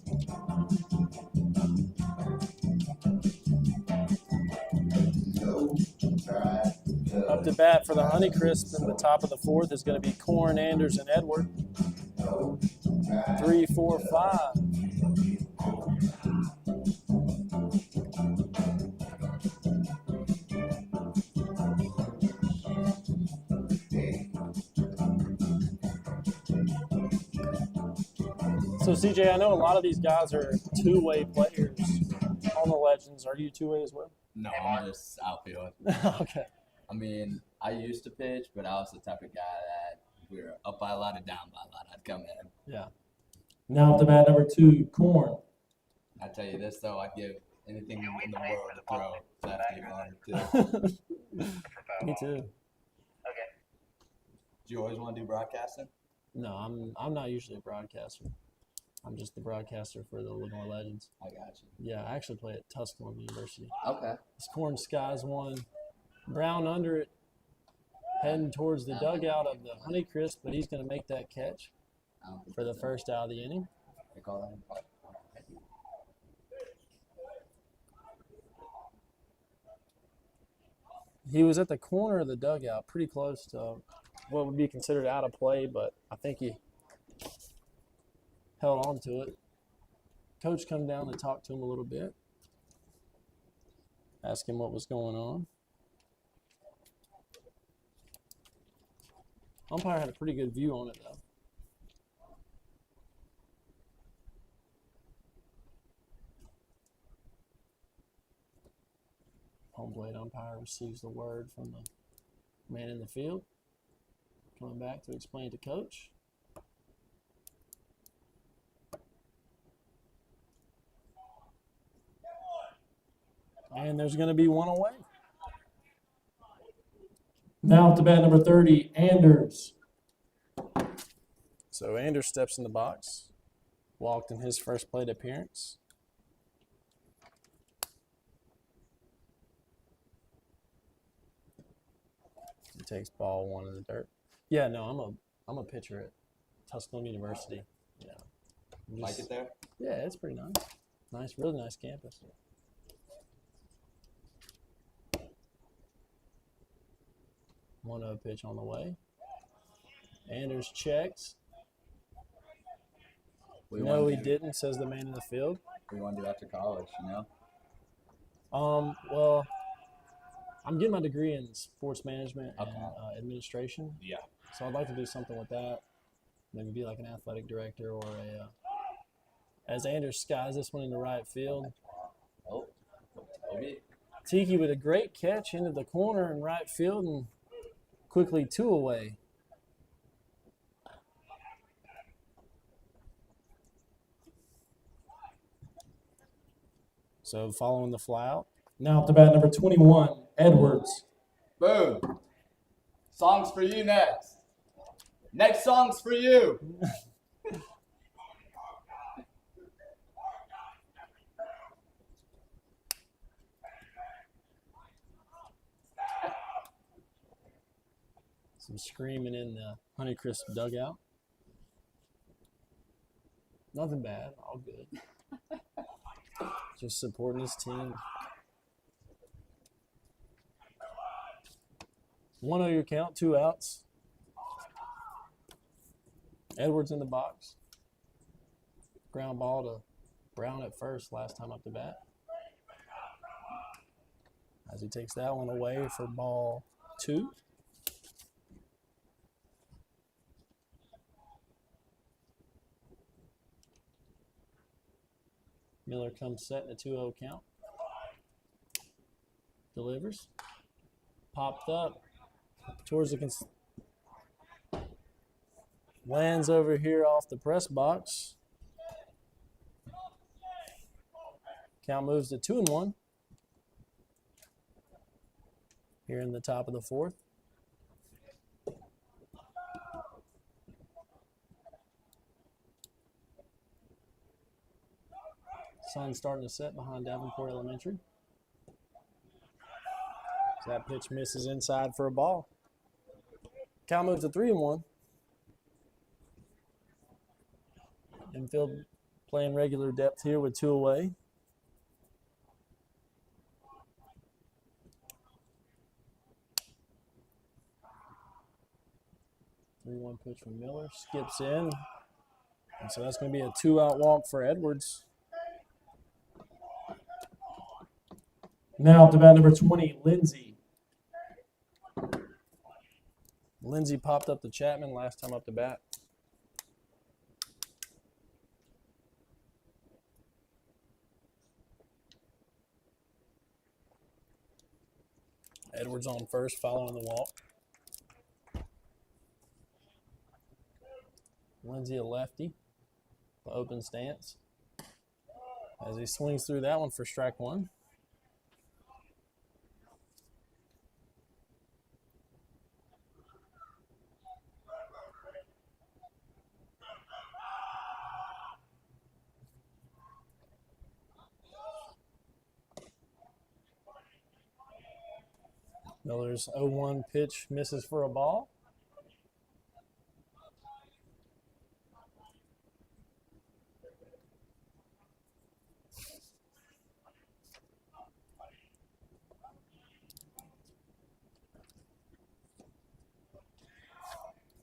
Up to bat for the Honeycrisps in the top of the 4th is going to be Corn, Anders, and Edward. 3, 4, 5. So, CJ, I know a lot of these guys are two-way players on the Legends. Are you two-way as well? No, I'm just outfield. Okay. I mean, I used to pitch, but I was the type of guy that we were up by a lot or down by a lot. I'd come in. Yeah. Now up to bat number 2, Corn. I tell you this, though, I'd give anything in the world to throw lefty one, too. Me too. Okay. Do you always want to do broadcasting? No, I'm not usually a broadcaster. I'm just the broadcaster for the Lenoir Legends. I got you. Yeah, I actually play at Tusculum University. Okay. This Corn Skies one. Brown under it, heading towards the dugout of the Honeycrisp, but he's going to make that catch for the first out of the inning. They call that. He was at the corner of the dugout, pretty close to what would be considered out of play, but I think he held on to it. Coach come down and talked to him a little bit, ask him what was going on. Umpire had a pretty good view on it, though. Home plate umpire receives the word from the man in the field. Coming back to explain to coach. And there's going to be one away. Now up to bat number 30, Anders. So Anders steps in the box. Walked in his first plate appearance. He takes ball 1 in the dirt. Yeah, no, I'm a pitcher at Tusculum University. Yeah. Like it there? Yeah, it's pretty nice. Nice, really nice campus. 1-0 pitch on the way. Anders checks. No, he didn't, says the man in the field. What do you want to do after college, you know? Well, I'm getting my degree in sports management and Okay. administration. Yeah. So I'd like to do something with that. Maybe be like an athletic director or as Anders skies this one in the right field. Oh, Toby. Tiki with a great catch into the corner in right field and quickly 2 away. So following the fly out. Now up to bat number 21, Edwards. Boom. Songs for you next. Next song's for you. Some screaming in the Honeycrisp dugout. Nothing bad, all good. Just supporting his team. 1-0 your count, 2 outs. Edwards in the box. Ground ball to Brown at first last time up the bat. As he takes that one away for ball 2. Miller comes set in a 2-0 count. Delivers. Popped up towards the lands over here off the press box. Count moves to 2-1. Here in the top of the 4th. Sun starting to set behind Davenport Elementary. So that pitch misses inside for a ball. Count moves to 3-1. Infield playing regular depth here with 2 away. Three-one pitch from Miller. Skips in. And so that's going to be a 2-out walk for Edwards. Now up to bat number 20, Lindsay. Lindsay popped up to Chapman last time up to bat. Edwards on first, following the walk. Lindsay a lefty, the open stance. As he swings through that one for strike 1. Miller's 0-1 pitch misses for a ball.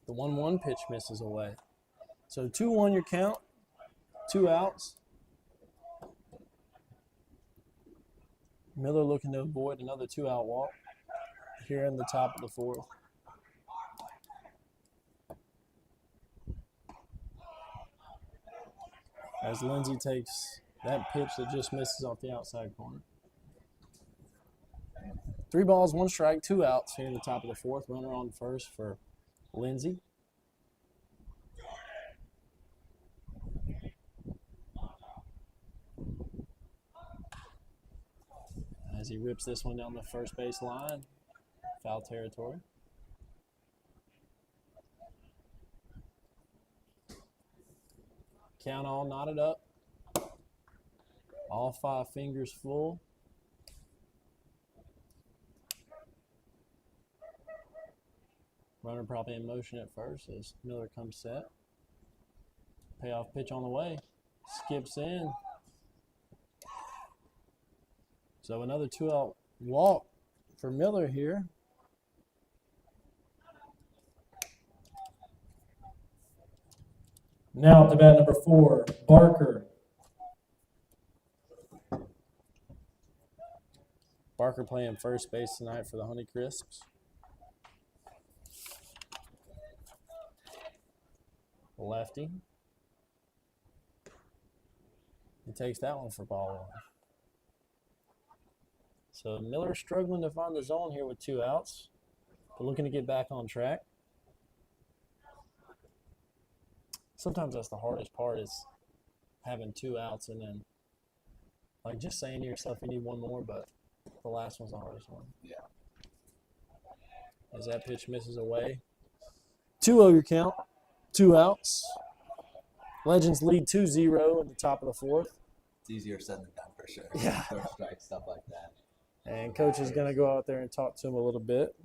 The 1-1 pitch misses away. So 2-1 your count, 2 outs. Miller looking to avoid another 2-out walk here in the top of the 4th. As Lindsay takes that pitch that just misses off the outside corner. 3 balls, 1 strike, 2 outs here in the top of the 4th. Runner on first for Lindsay. As he rips this one down the first base line, foul territory. Count all knotted up. All 5 fingers full. Runner probably in motion at first as Miller comes set. Payoff pitch on the way. Skips in. So another 2-out walk for Miller here. Now up to bat number 4, Barker. Barker playing first base tonight for the Honeycrisps. Lefty. He takes that one for ball one. So Miller struggling to find the zone here with 2 outs, but looking to get back on track. Sometimes that's the hardest part, is having 2 outs and then like just saying to yourself you need one more, but the last one's the hardest one. Yeah. As that pitch misses away. 2-0 your count. 2 outs. Legends lead 2-0 in the top of the 4th. It's easier said than done for sure. Yeah. First strike, stuff like that. And coach is going to go out there and talk to him a little bit.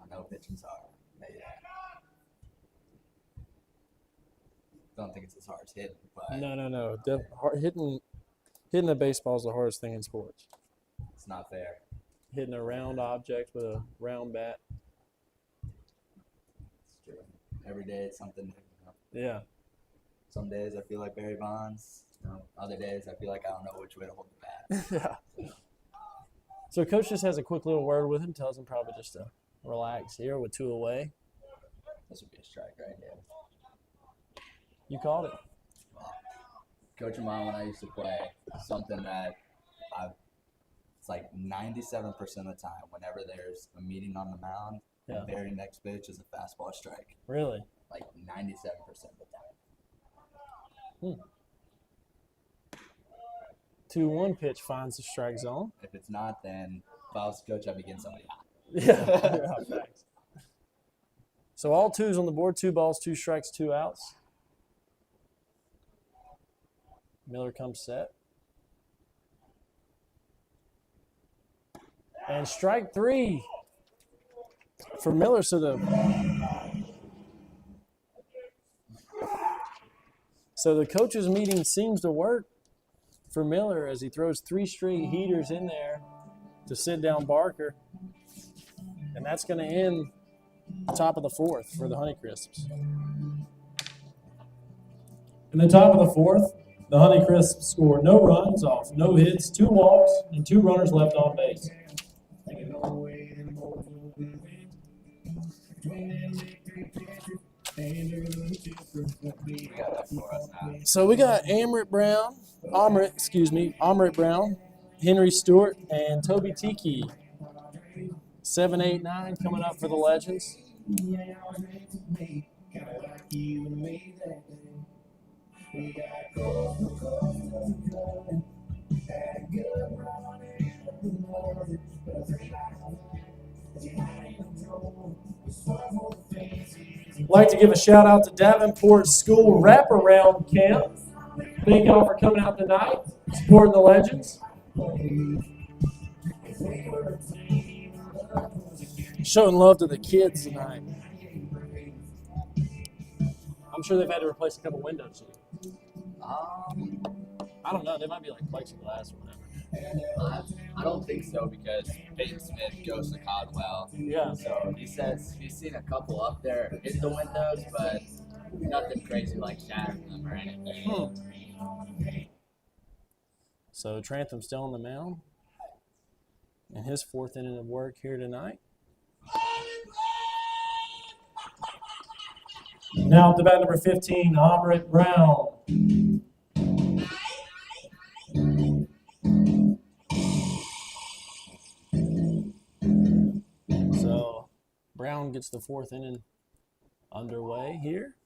I know pitching's hard. But yeah. Don't think it's as hard as hitting, but No. Hitting a baseball is the hardest thing in sports. it's not fair. Hitting a round object with a round bat. It's true. Every day it's something new. Yeah. Some days I feel like Barry Bonds. Other days I feel like I don't know which way to hold the bat. Yeah. So coach just has a quick little word with him, tells him probably just to relax here with 2 away. This would be a strike right here. You called it. Coach of mine when I used to play, something that it's like 97% of the time, whenever there's a meeting on the mound, Yeah. the very next pitch is a fastball strike. Really? Like 97% of the time. 2-1 pitch finds the strike zone. If it's not, then if I was coach, I'd be getting somebody hot. Yeah. Facts. So all 2s on the board, 2 balls, 2 strikes, 2 outs. Miller comes set. And strike 3 for Miller. So the coaches' meeting seems to work for Miller as he throws 3 straight heaters in there to sit down Barker. And that's going to end the top of the 4th for the Honeycrisps. In the top of the 4th, the Honeycrisps score no runs off no hits, 2 walks, and 2 runners left on base. So we got Amrit Brown, Henry Stewart, and Toby Tiki. 7, 8, 9 coming up for the Legends. I'd like to give a shout out to Davenport School Wraparound Camp. Thank y'all for coming out tonight, supporting the Legends. Showing love to the kids tonight. I'm sure they've had to replace a couple windows. I don't know. They might be like plexiglass or whatever. I don't think so because Peyton Smith goes to Codwell. Yeah. So he says he's seen a couple up there hit the windows, but nothing crazy like shattering them or anything. So Trantham still on the mound. And his 4th inning of work here tonight. Now at the bat number 15, Amrit Brown. So Brown gets the 4th inning underway here.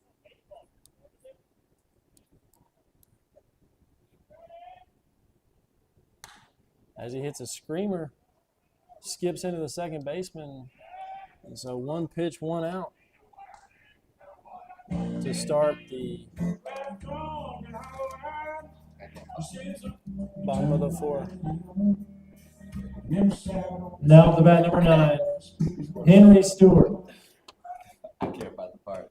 As he hits a screamer, skips into the second baseman. And so 1 pitch, 1 out to start the bottom of the 4th. Now at the bat number 9, Henry Stewart. I care about the part.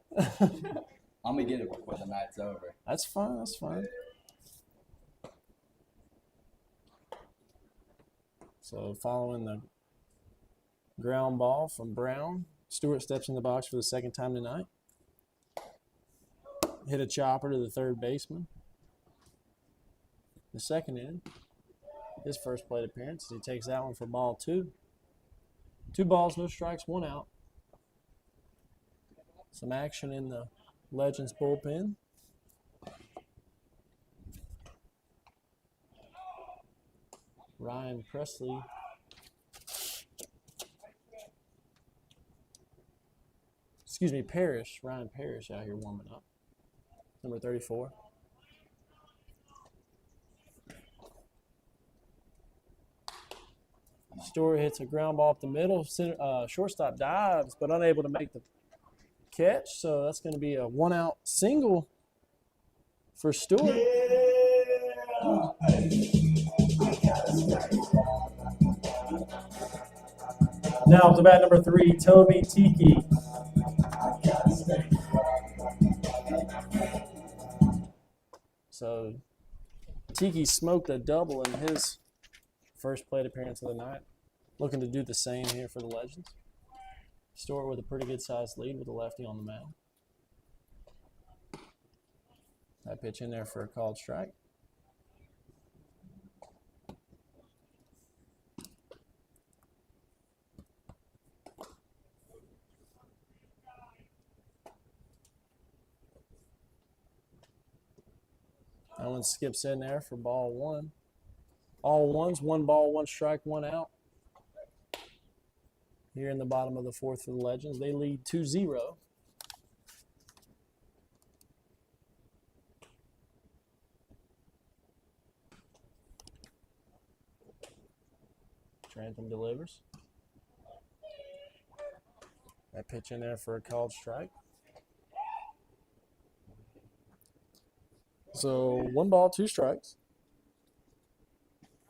I'm gonna get it before the night's over. That's fine. That's fine. So following the ground ball from Brown, Stewart steps in the box for the 2nd time tonight. Hit a chopper to the 3rd baseman. The 2nd inning. his first plate appearance. He takes that one for ball 2. 2 balls, no strikes, 1 out. Some action in the Legends bullpen. Ryan Presley. Excuse me, Parrish. Ryan Parrish out here warming up. Number 34. Story hits a ground ball up the middle. Shortstop dives, but unable to make the catch. So that's going to be a 1-out single for Stewart. Now to bat number 3, Toby Tiki. So Tiki smoked a double in his first plate appearance of the night. Looking to do the same here for the Legends. Stewart with a pretty good sized lead with a lefty on the mound. That pitch in there for a called strike. That one skips in there for ball 1. All ones, 1 ball, 1 strike, 1 out. Here in the bottom of the 4th for the Legends. They lead 2-0. Trantham delivers. That pitch in there for a called strike. So 1 ball, 2 strikes.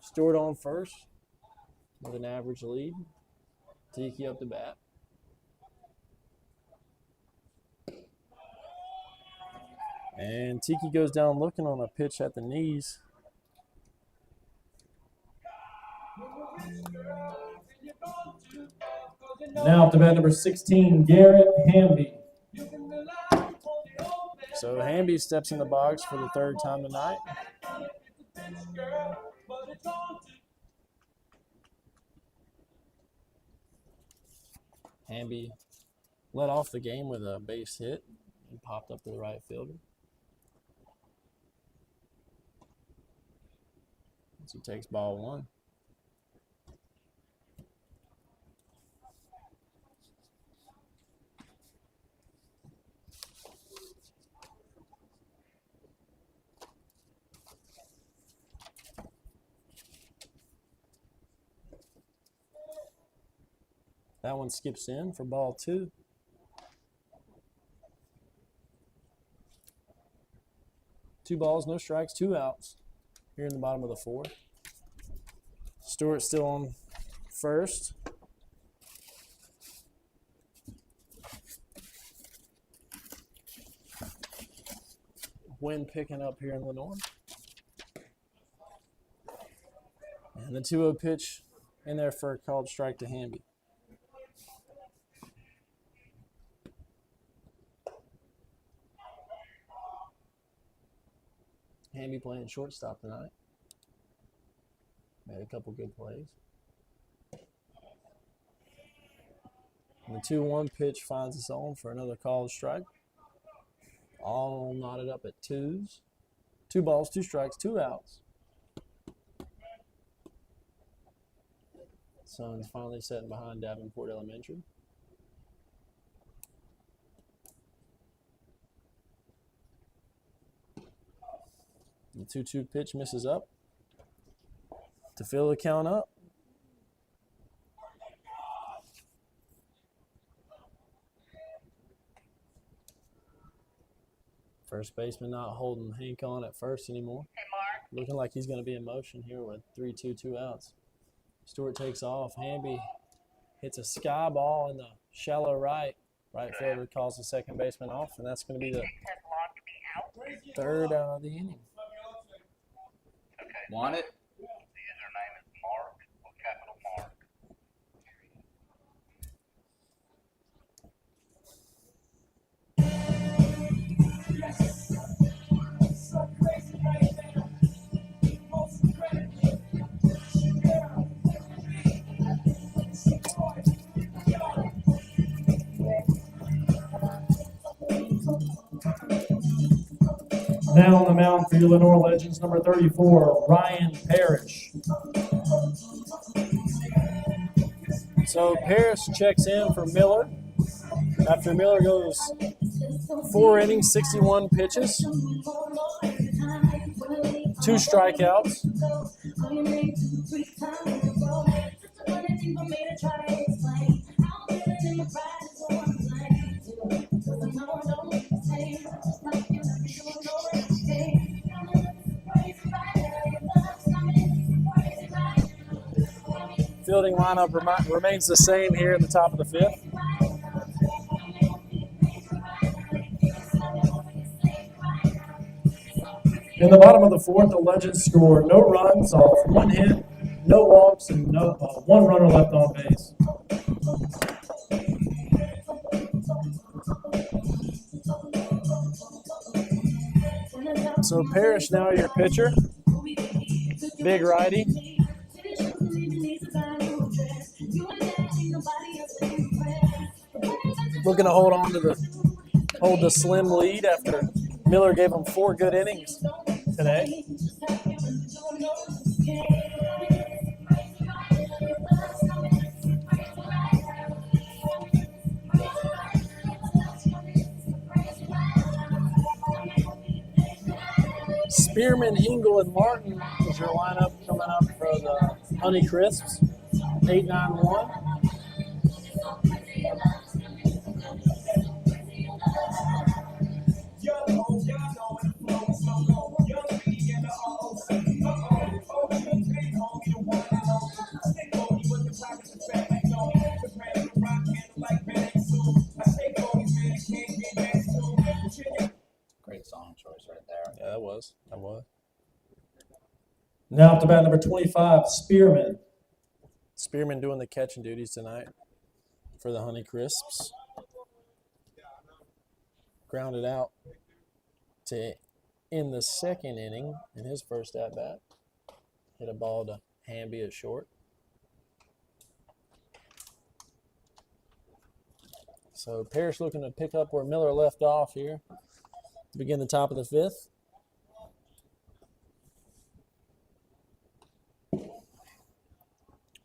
Stewart on first with an average lead. Tiki up to bat. And Tiki goes down looking on a pitch at the knees. Now to bat number 16, Garrett Hamby. So Hamby steps in the box for the 3rd time tonight. Hamby led off the game with a base hit and popped up to the right fielder. So he takes ball 1. That one skips in for ball 2. Two balls, no strikes, 2 outs here in the bottom of the 4th. Stewart still on first. Wind picking up here in Lenoir. And the 2-0 pitch in there for a called strike to Hamby. Hamby playing shortstop tonight. Made a couple good plays. And the 2-1 pitch finds its own for another called strike. All knotted up at 2s. 2 balls, 2 strikes, 2 outs. Sun's finally setting behind Davenport Elementary. The 2-2 pitch misses up to fill the count up. First baseman not holding Hank on at first anymore. Hey, Mark. Looking like he's going to be in motion here with 3-2, 2 outs. Stewart takes off. Hamby hits a sky ball in the shallow right. Right fielder calls the second baseman off, and that's going to be the Has logged me out. 3rd out of the inning. Okay. Want it? The username is Mark with capital Mark. Now on the mound for your Lenoir Legends, number 34, Ryan Parrish. So Parrish checks in for Miller. After Miller goes 4 innings, 61 pitches, 2 strikeouts. Fielding lineup remains the same here in the top of the 5th. In the bottom of the 4th, the Legends score no runs off 1 hit, no walks, and 1 runner left on base. So Parrish now your pitcher. Big righty. Looking to hold the slim lead after Miller gave him 4 good innings today. Spearman, Hingle, and Martin is your lineup coming up for the Honeycrisps. 8-9-1. Great song choice right there. Yeah, that was. Now up to bat number 25, Spearman. Spearman doing the catching duties tonight for the Honeycrisps. Grounded out to end the 2nd inning in his first at-bat. Hit a ball to Hamby at short. So Parrish looking to pick up where Miller left off here to begin the top of the 5th.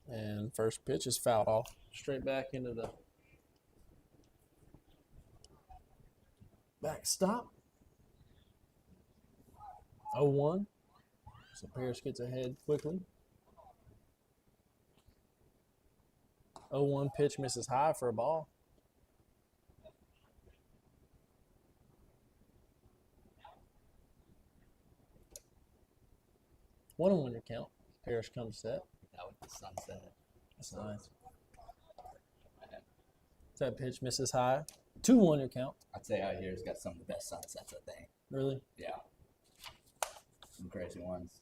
And first pitch is fouled off. Straight back into the backstop. 0-1. So Parrish gets ahead quickly. 0-1 pitch misses high for a ball. One on 1 your count. Parrish comes set. That with the sunset. That's nice. That pitch misses high. 2-1 your count. I'd say out here's got some of the best sunsets, I think. Really? Yeah. Some crazy ones.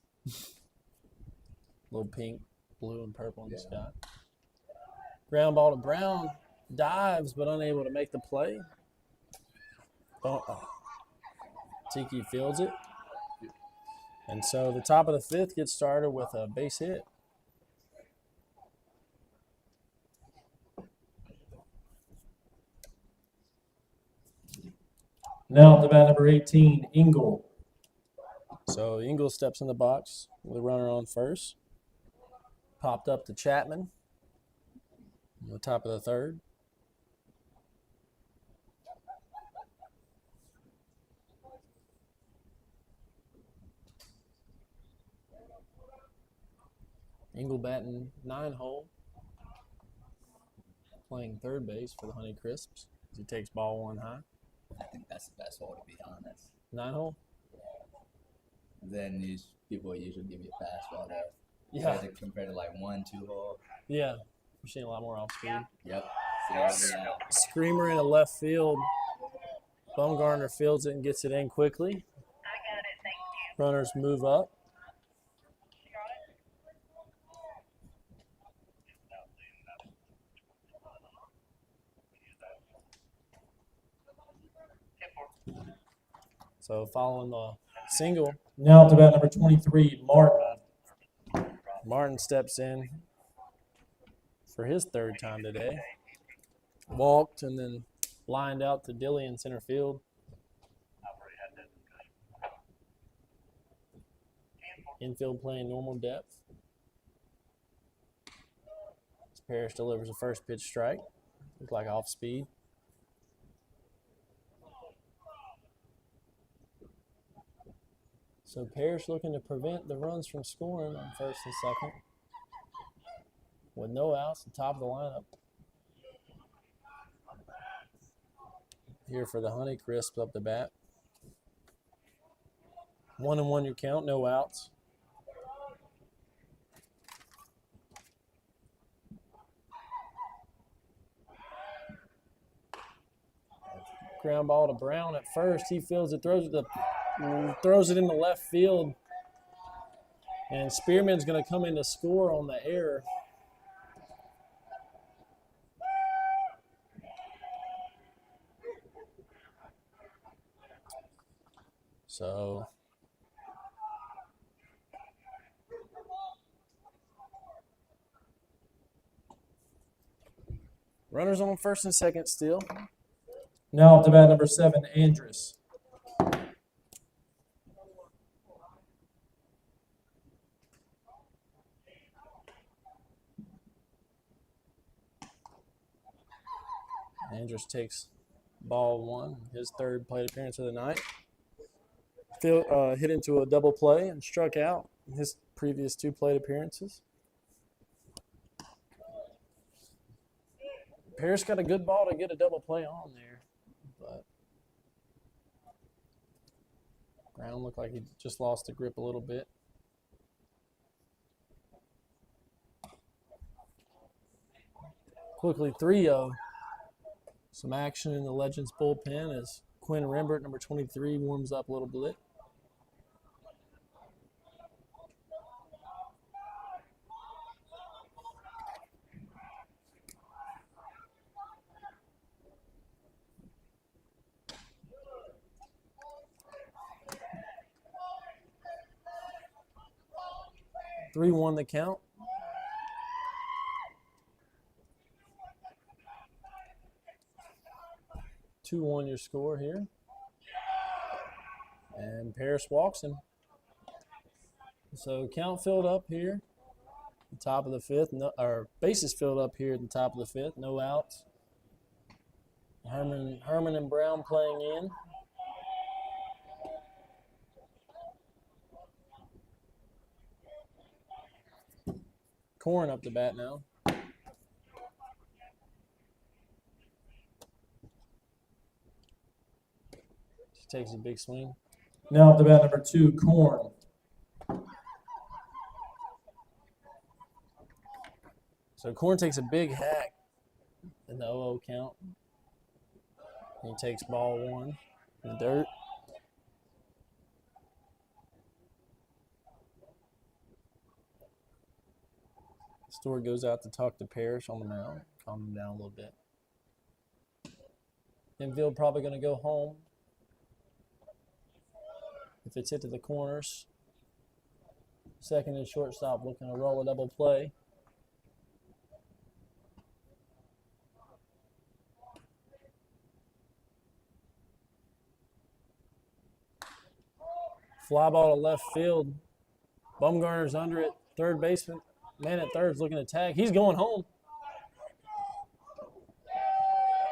Little pink, blue, and purple in the sky. Ground ball to Brown. Dives, but unable to make the play. Tiki fields it. And so the top of the 5th gets started with a base hit. Now up to bat number 18, Engel. So Engel steps in the box with a runner on first. Popped up to Chapman on the top of the 3rd. Engel batting 9-hole. Playing third base for the Honeycrisps as he takes ball 1 high. I think that's the best hole, to be honest. 9-hole? Then these people usually give you a fastball there. Yeah. Compared to like 1-2 hole. Yeah. We're seeing a lot more off speed. Yep. Screamer in the left field. Bumgarner fields it and gets it in quickly. I got it, thank you. Runners move up. So following the single, Now up to bat number 23, Martin. Martin steps in for his 3rd time today. Walked and then lined out to Dilly in center field. Infield playing normal depth. Parrish delivers a first pitch strike. Looks like off speed. So Parrish looking to prevent the runs from scoring on first and second. With no outs, the top of the lineup. Here for the Honeycrisps up the bat. 1-1 your count, no outs. Ground ball to Brown at first. He fields it, throws it in the left field. And Spearman's going to come in to score on the error. So runners on first and second still. Now up to bat number 7, Andrus. Andrus takes ball 1, his third plate appearance of the night. Hit into a double play and struck out in his previous 2 plate appearances. Parrish got a good ball to get a double play on there, but Brown looked like he just lost the grip a little bit. Quickly 3-0. Some action in the Legends bullpen as Quinn Rembert, number 23, warms up a little bit. Three-1 the count. Two-1 your score here. And Parrish walks him. So count filled up here. The top of the 5th. No, or bases filled up here at the top of the 5th. No outs. Herman and Brown playing in. Corn up the bat now. She takes a big swing. Now up to bat number 2, Corn. So Corn takes a big hack in the 0-0 count. He takes ball 1 in the dirt. Stewart goes out to talk to Parrish on the mound, calm him down a little bit. Infield probably going to go home if it's hit to the corners. Second and shortstop looking to roll a double play. Fly ball to left field. Bumgarner's under it. Third baseman. Man at third's looking to tag. He's going home.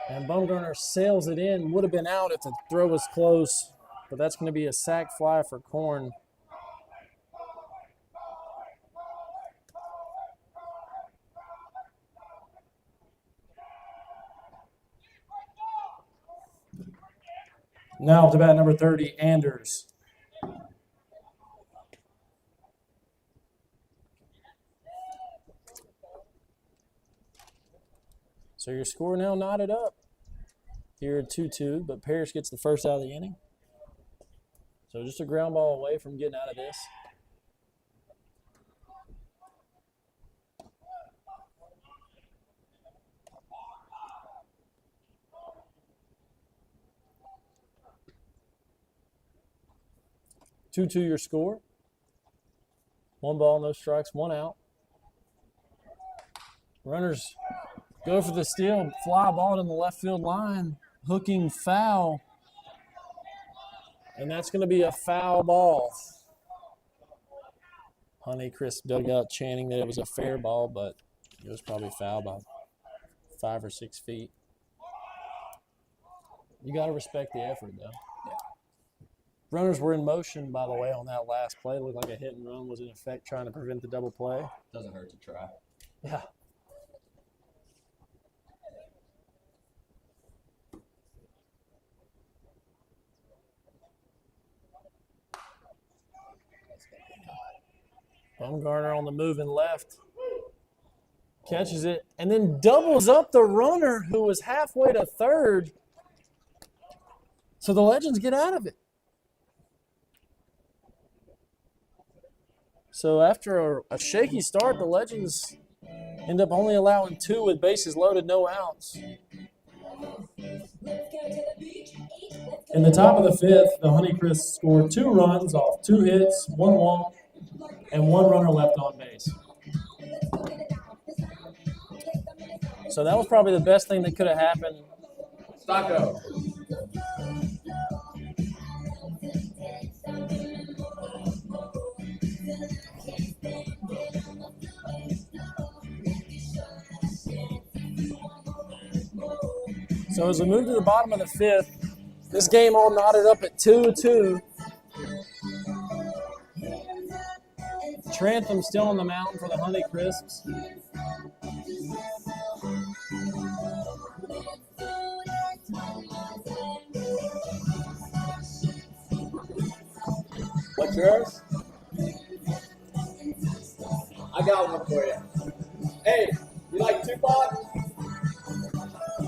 And Bumgarner sails it in. Would have been out if the throw was close. But that's going to be a sac fly for Corn. Now up to bat number 30, Anders. So your score now knotted up here at 2-2, but Parrish gets the first out of the inning. So just a ground ball away from getting out of this. Two your score. 1 ball, no strikes, 1 out. Runners go for the steal, fly ball in the left field line, hooking foul. And that's going to be a foul ball. Honeycrisp dugout chanting that it was a fair ball, but it was probably foul by 5 or 6 feet. You got to respect the effort, though. Yeah. Runners were in motion, by the way, on that last play. It looked like a hit and run was in effect trying to prevent the double play. Doesn't hurt to try. Yeah. Bumgarner on the move and left. Catches it and then doubles up the runner who was halfway to third. So the Legends get out of it. So after a shaky start, the Legends end up only allowing 2 with bases loaded, no outs. In the top of the 5th, the Honeycrisps scored 2 runs off 2 hits, 1 walk, and 1 runner left on base. So that was probably the best thing that could have happened. Stocko. So as we move to the bottom of the 5th, this game all knotted up at 2-2. Trantham still on the mound for the Honeycrisps. What's yours? I got one for you. Hey, you like Tupac?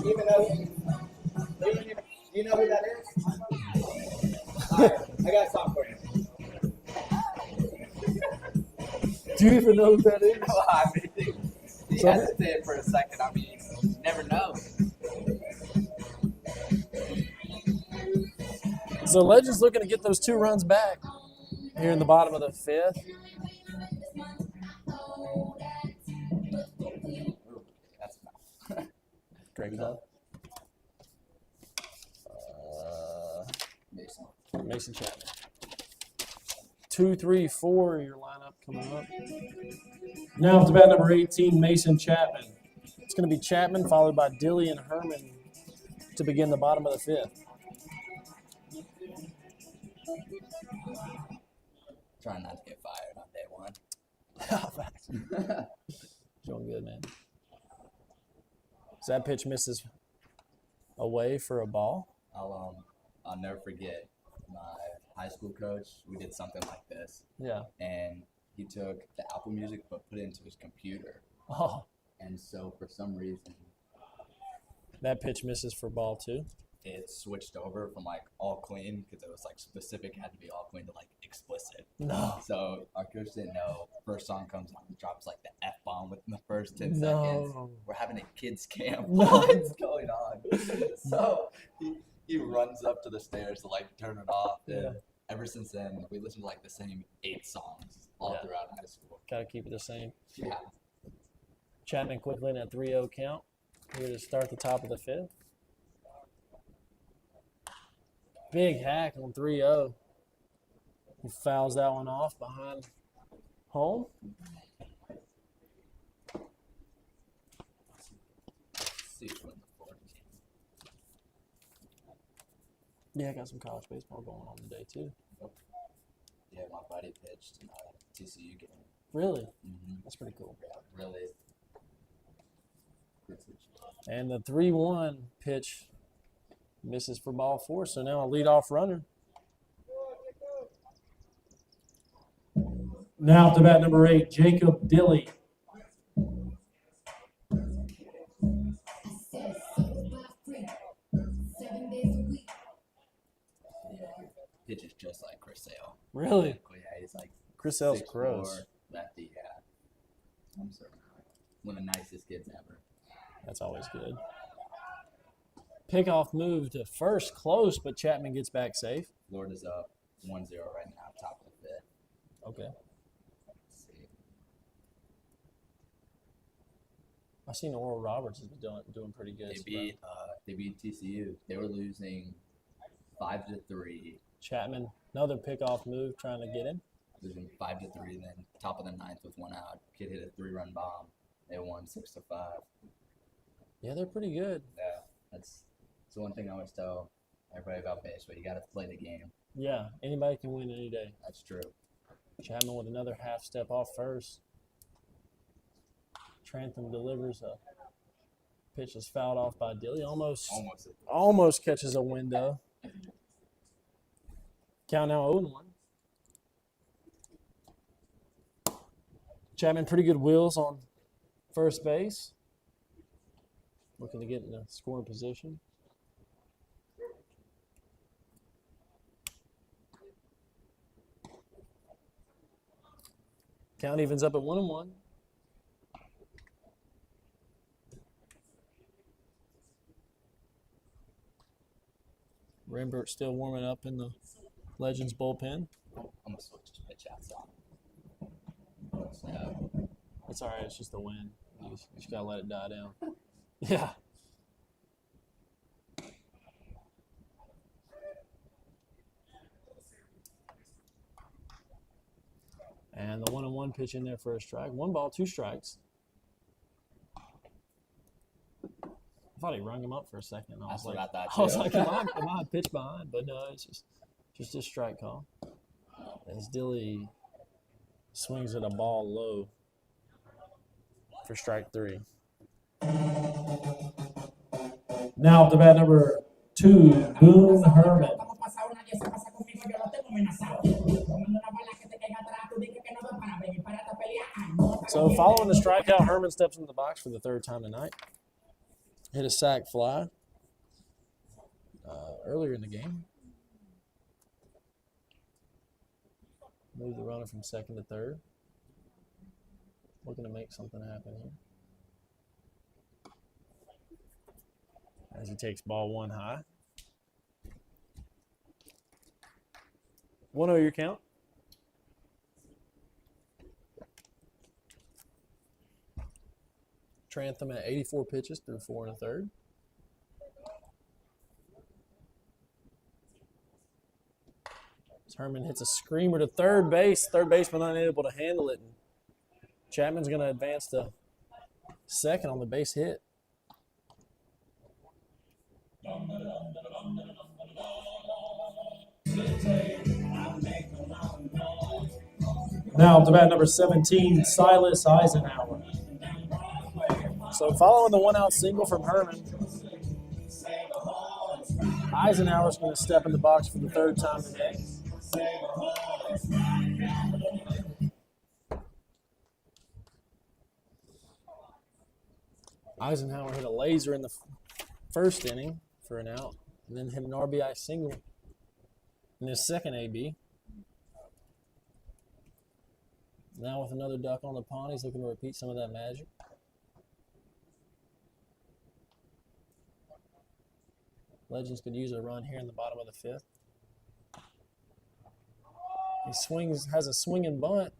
Even though, you know who that is? Alright, I got a song for you. Do you even know who that is? Well, I mean, he hesitated for a second. I mean, you never know. So Legends looking to get those 2 runs back here in the bottom of the 5th. That's nice. Great job. Mason Chapman. 2, 3, 4, your lineup coming up. Now up to bat number 18, Mason Chapman. It's going to be Chapman followed by Dilly and Herman to begin the bottom of the 5th. Trying not to get fired on day 1. Doing good, man. So that pitch misses away for a ball. I'll never forget my high school coach. We did something like this, Yeah. and he took the Apple Music but put it into his computer. Oh, And so for some reason, that pitch misses for ball 2. it switched over from like all clean, because it was like specific, had to be all clean, to like explicit. No. So our coach didn't know. First song comes on, drops like the F-bomb within the first 10 seconds. No. We're having a kids camp. No. What's going on? So he runs up to the stairs to like turn it off. And Yeah. ever since then, we listened to like the same 8 songs all Yeah. throughout high school. Got to keep it the same. Yeah. Chapman quickly in a 3-0 count. Here to start the top of the 5th. Big hack on 3-0. He fouls that one off behind home. Let's see who won the 4th game. Yeah, I got some college baseball going on today, too. Yeah, my buddy pitched in a TCU game. Really? Mm-hmm. That's pretty cool. Yeah, really. Good situation. And the 3-1 pitch misses for ball 4, so now a leadoff runner. Now up to bat number 8, Jacob Dilly. Pitches just like Chris Sale. Really? Yeah, he's like Chris L's 6'4", gross. lefty, yeah. I'm sorry. One of the nicest kids ever. That's always good. Pickoff move to first, close, but Chapman gets back safe. Florida's up 1-0 right now, top of the 5th. Okay. Let's see. I've seen Oral Roberts has been doing pretty good. They beat TCU. They were losing 5-3. Chapman, another pickoff move trying to get him. losing 5-3. Then top of the ninth with 1 out, kid hit a 3-run bomb. They won 6-5. Yeah, they're pretty good. Yeah, that's the one thing I always tell everybody about baseball. You got to play the game. Yeah, anybody can win any day. That's true. Chapman with another half step off first. Trantham delivers a pitch is fouled off by Dilly. Almost catches a window. Count now 0-1. Chapman pretty good wheels on first base. Looking to get in a scoring position. Count evens up at 1-1. Rembert still warming up in the Legends bullpen. I'm going to switch to pitch outside. It's all right. It's just the wind. You just got to let it die down. Yeah. And the 1-1 pitch in there for a strike. 1 ball, 2 strikes. I thought he rung him up for a second. I was like, am I a pitch behind? But no, it's just a strike call. As Dilly swings at a ball low for strike 3. Now to bat number 2, Boone Herman. So following the strikeout, Herman steps into the box for the 3rd time tonight. Hit a sac fly earlier in the game. Move the runner from 2nd to 3rd. Looking to make something happen here. As he takes ball 1 high. 1-0 your count. Trantham at 84 pitches through 4 1/3. Herman hits a screamer to third base. Third baseman unable to handle it. And Chapman's going to advance to second on the base hit. Now to bat number 17, Silas Eisenhower. So following the 1-out single from Herman, Eisenhower's going to step in the box for the 3rd time today. Eisenhower hit a laser in the first inning for an out, and then hit an RBI single in his second AB. Now with another duck on the pond, he's looking to repeat some of that magic. Legends could use a run here in the bottom of the 5th. He swings, has a swinging bunt.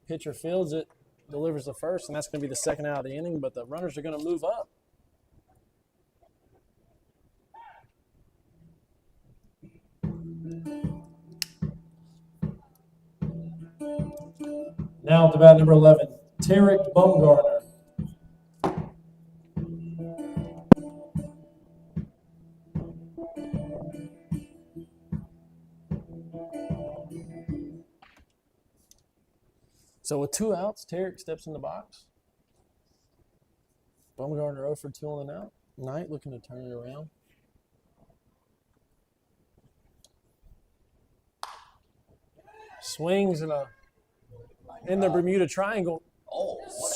Pitcher fields it, delivers the first, and that's going to be the 2nd out of the inning, but the runners are going to move up. Now to bat number 11, Tarek Bumgarner. So with 2 outs, Tarek steps in the box. Bumgarner 0 for 2 on the night, looking to turn it around. Swings in the Bermuda Triangle.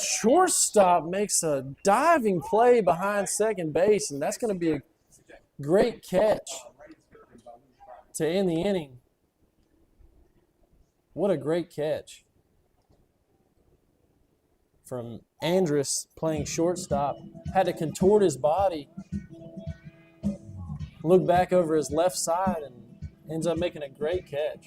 Shortstop makes a diving play behind second base, and that's going to be a great catch to end the inning. What a great catch from Andrus, playing shortstop. Had to contort his body, look back over his left side, and ends up making a great catch.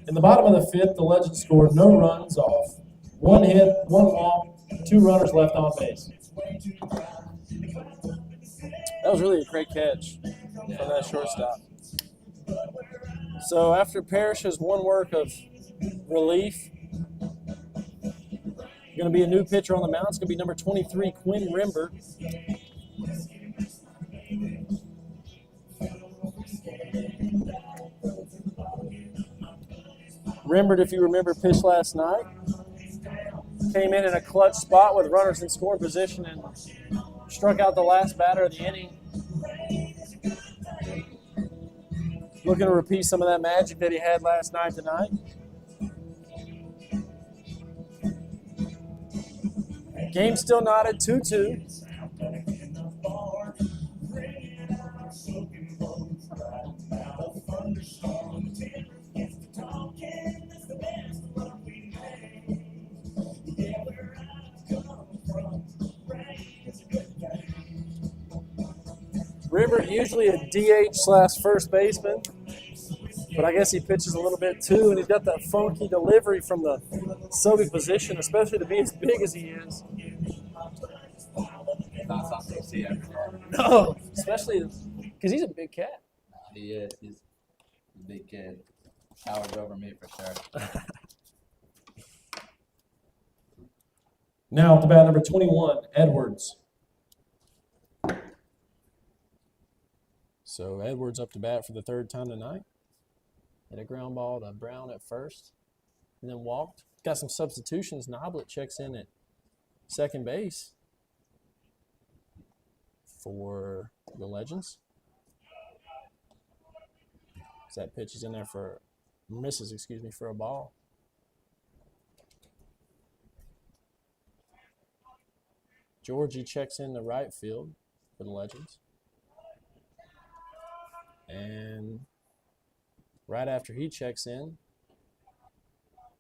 In the bottom of the 5th, the Legends scored no runs off 1 hit, 1 walk, 2 runners left on base. That was really a great catch from that shortstop. So after Parrish's one work of relief, going to be a new pitcher on the mound. It's going to be number 23, Quinn Rimbert. Rimbert, if you remember, pitched last night. Came in a clutch spot with runners in scoring position and struck out the last batter of the inning. Looking to repeat some of that magic that he had last night tonight. Game still knotted 2-2. Rimbert usually a DH/first baseman, but I guess he pitches a little bit too, and he's got that funky delivery from the subject position, especially to be as big as he is. Not something you see every day. No, especially because he's a big cat. He is. He's a big kid. Towers over me for sure. Now at the bat, number 21, Edwards. So Edwards up to bat for the third time tonight. Hit a ground ball to Brown at first, and then walked. Got some substitutions. Noblet checks in at second base for the Legends. So that pitch is in there for for a ball. Georgie checks in the right field for the Legends. And right after he checks in,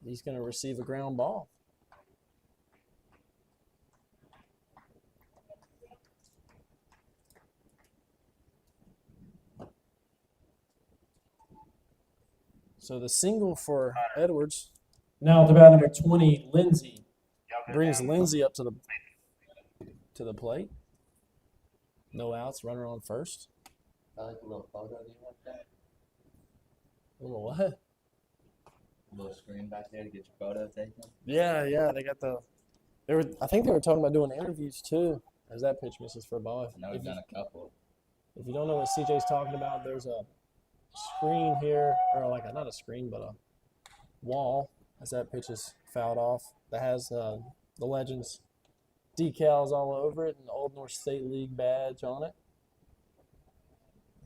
he's going to receive a ground ball. So the single for Edwards Now at the bat, number 20, Lindsay. brings Lindsay up to the plate. No outs, runner on first. I like a little photo of you up there. A little what? A little screen back there to get your photo taken. Yeah, they got I think they were talking about doing interviews too, as that pitch misses for a ball. I know we've done a couple. If you don't know what CJ's talking about, there's a screen here, or not a screen, but a wall, as that pitch is fouled off, that has the Legends decals all over it and the Old North State League badge on it.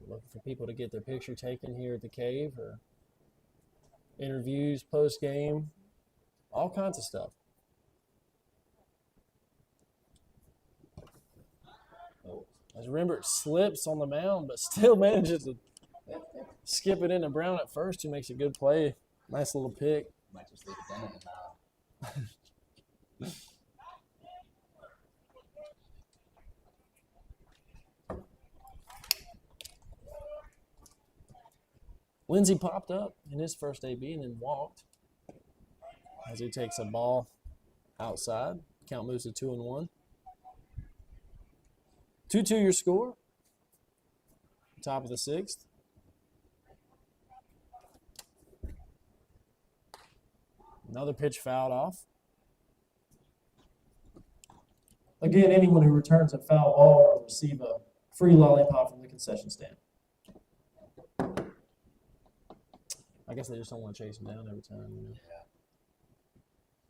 Looking for people to get their picture taken here at the cave, or interviews, post-game, all kinds of stuff. As Rimbert slips on the mound, but still manages to skip it into Brown at first, who makes a good play. Nice little pick. Might just leave it in the mouth. Lindsey popped up in his first AB and then walked as he takes a ball outside. Count moves to 2-1. 2-2 your score. Top of the sixth. Another pitch fouled off. Again, anyone who returns a foul ball will receive a free lollipop from the concession stand. I guess they just don't want to chase him down every time. Yeah.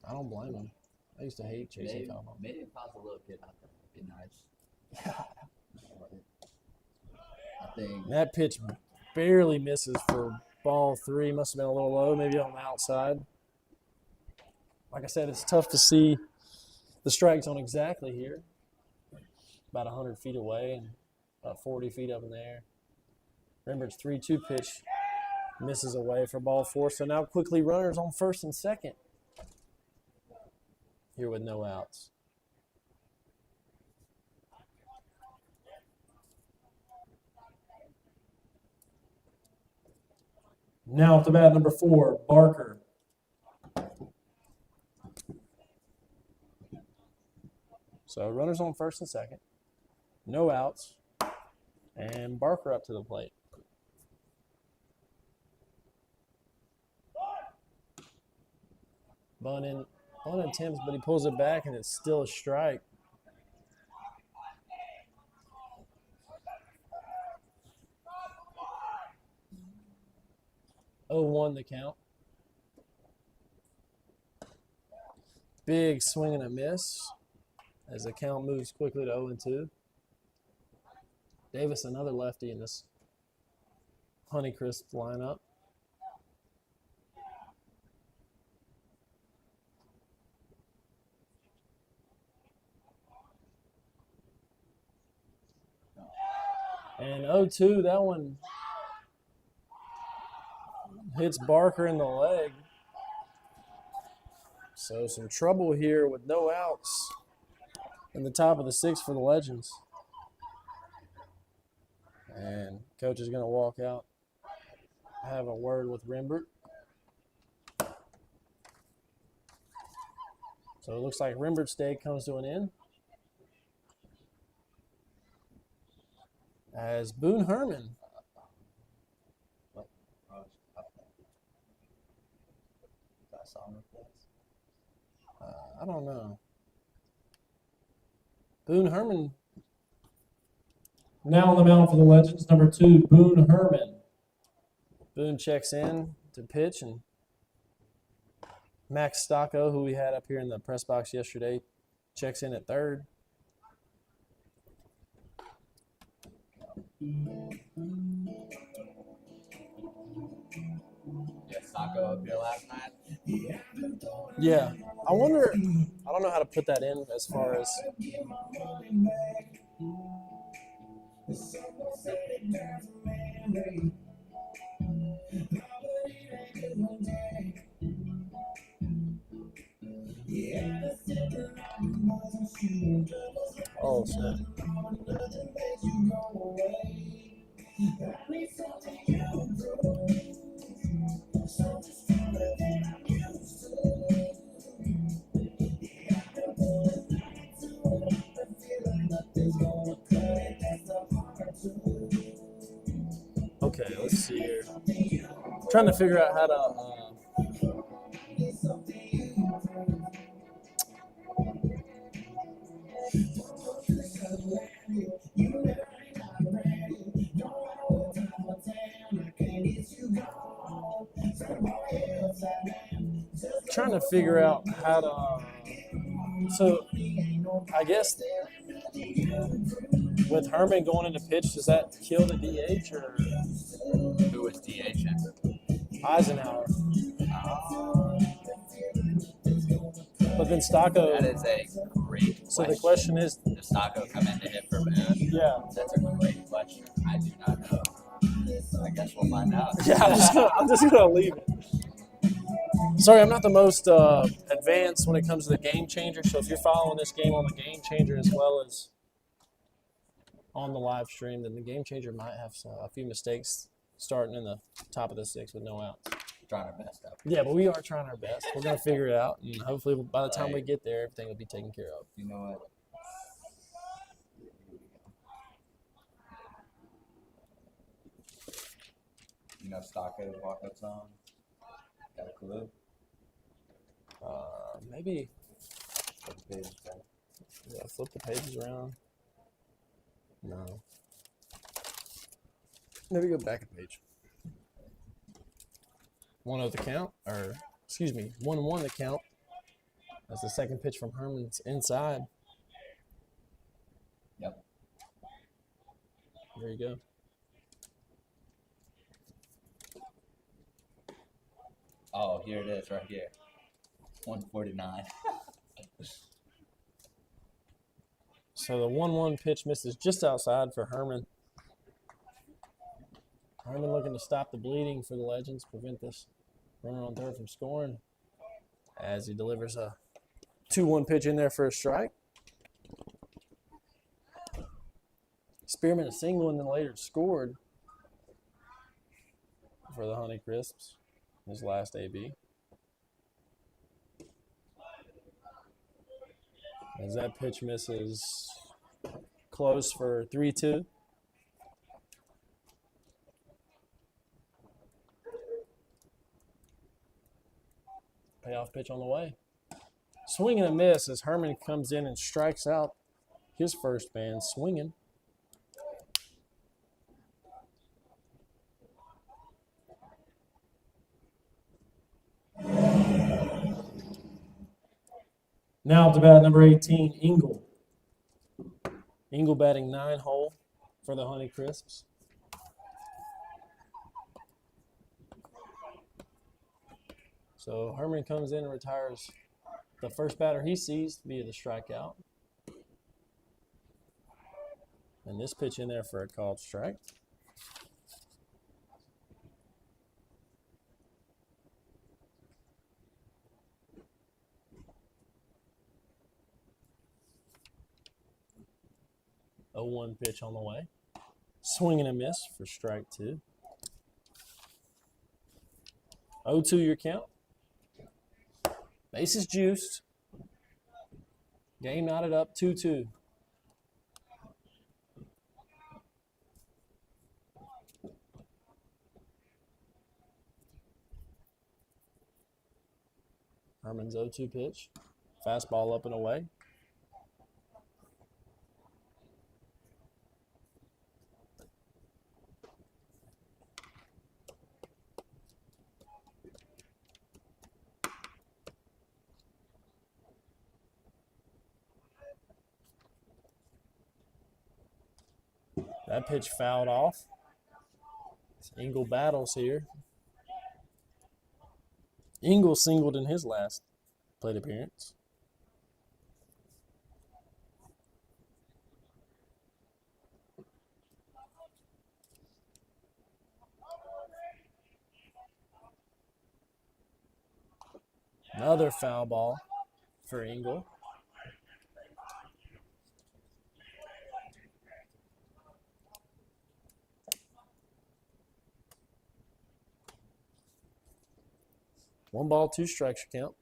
I don't blame them. I used to hate chasing foul balls. Maybe if I was a little kid out there, it'd be nice. I think That pitch barely misses for ball 3. Must have been a little low, maybe on the outside. Like I said, it's tough to see the strike zone exactly here. About 100 feet away and about 40 feet up in the air. Remember, it's 3-2 pitch. Misses away for ball 4. So now quickly runners on first and second. Here with no outs. Now at the bat, number 4, Barker. So runners on first and second. No outs. And Barker up to the plate. Bunt attempts, but he pulls it back, and it's still a strike. Oh, 1 the count. Big swing and a miss as the count moves quickly to 0-2. Davis, another lefty in this Honeycrisp lineup. And 0-2, that one hits Barker in the leg. So some trouble here with no outs in the top of the 6th for the Legends. And coach is going to walk out, have a word with Rembert. So it looks like Rembert's day comes to an end. As Boone Herman I don't know. Boone Herman. Now on the mound for the Legends, number 2, Boone Herman. Boone checks in to pitch, and Max Stocco, who we had up here in the press box yesterday, checks in at third. Yeah, Sacco up here last night. Yeah, I wonder. I don't know how to put that in as far as. Oh, snap. Okay, let's see here. Trying to figure out how to. Trying to figure out how to. So, I guess with Herman going into pitch, does that kill the DH or Who was DH? Eisenhower? But then Stocco. That is a great question. So the question is, does Stocco come in to hit for Boone? yeah. That's a great question. I do not know. I guess we'll find out. Yeah, I'm just gonna leave it. Sorry, I'm not the most advanced when it comes to the Game Changer. So if you're following this game on the Game Changer as well as on the live stream, then the Game Changer might have a few mistakes starting in the top of the 6th with no outs. Trying our best up. Yeah, but we are trying our best. We're gonna figure it out, and hopefully by the time we Right. get there, everything will be taken care of. You know what? You know Stocco's walk-up song? Got a clue? Maybe What the page said? flip the pages around. No. Maybe go back a page. 1-0 the count, or excuse me, 1-1 the count. That's the second pitch from Herman's inside. Yep. There you go. Oh, here it is, right here. 149. So the 1-1 pitch misses just outside for Herman. Herman looking to stop the bleeding for the Legends, prevent this runner on third from scoring as he delivers a 2-1 pitch in there for a strike. Spearman a single and then later scored for the Honeycrisps, his last AB. As that pitch misses close for 3-2. Payoff pitch on the way. Swing and a miss as Herman comes in and strikes out his first man swinging. Now to bat number 18, Engel. Engel batting 9-hole for the Honeycrisps. So Herman comes in and retires the first batter he sees via the strikeout. And this pitch in there for a called strike. A 0-1 pitch on the way. Swing and a miss for strike 2. 0-2 your count. Bases juiced. Game knotted up 2-2. Herman's 0-2 pitch. Fastball up and away. That pitch fouled off. Engel battles here. Engel singled in his last plate appearance. Another foul ball for Engel. One ball, 2 strikes your count.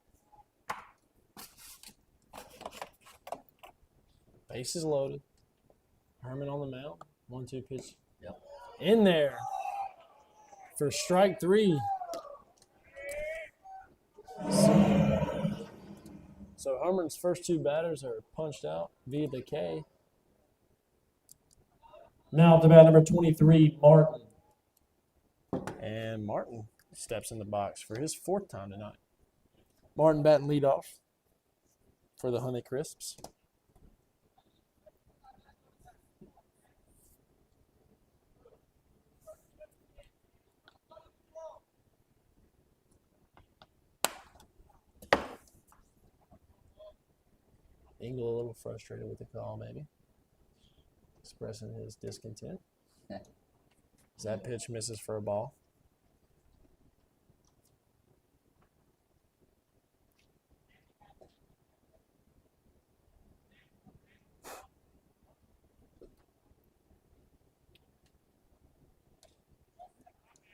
Bases loaded. Herman on the mound. 1-2 pitch. Yep. In there for strike 3. So Herman's first 2 batters are punched out via the K. Now to bat number 23, Martin. And Martin steps in the box for his 4th time tonight. Martin batting leadoff for the Honeycrisps. Engel a little frustrated with the call, maybe. Expressing his discontent. As that pitch misses for a ball.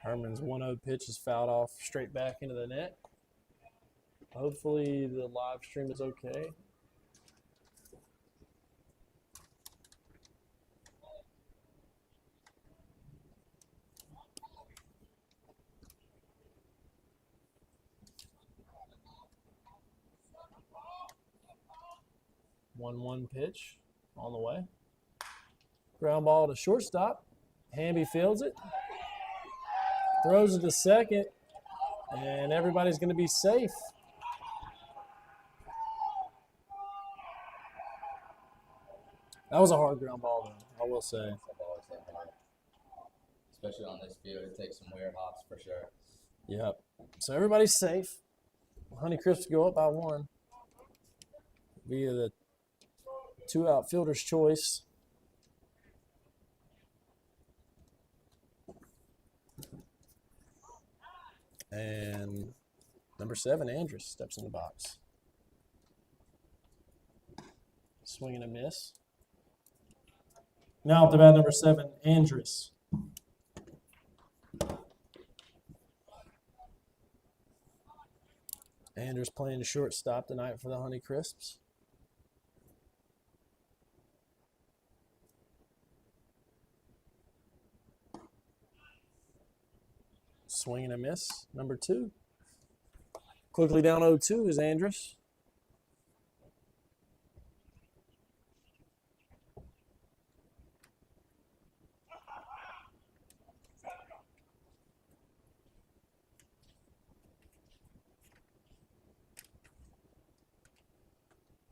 Herman's 1-0 pitch is fouled off straight back into the net. Hopefully the live stream is okay. One pitch on the way. Ground ball to shortstop. Hamby fields it. Throws it to second. And everybody's going to be safe. That was a hard ground ball, though, I will say. I've always said hard. Especially on this field, it takes some weird hops for sure. Yep. So everybody's safe. Honeycrisps go up by 1 via the 2 outfielders' choice. And number 7, Andrus, steps in the box. Swing and a miss. Now to bat number 7, Andrus. Andrus playing shortstop tonight for the Honeycrisps. Swing and a miss. Number 2. Quickly down 0-2 is Andrus.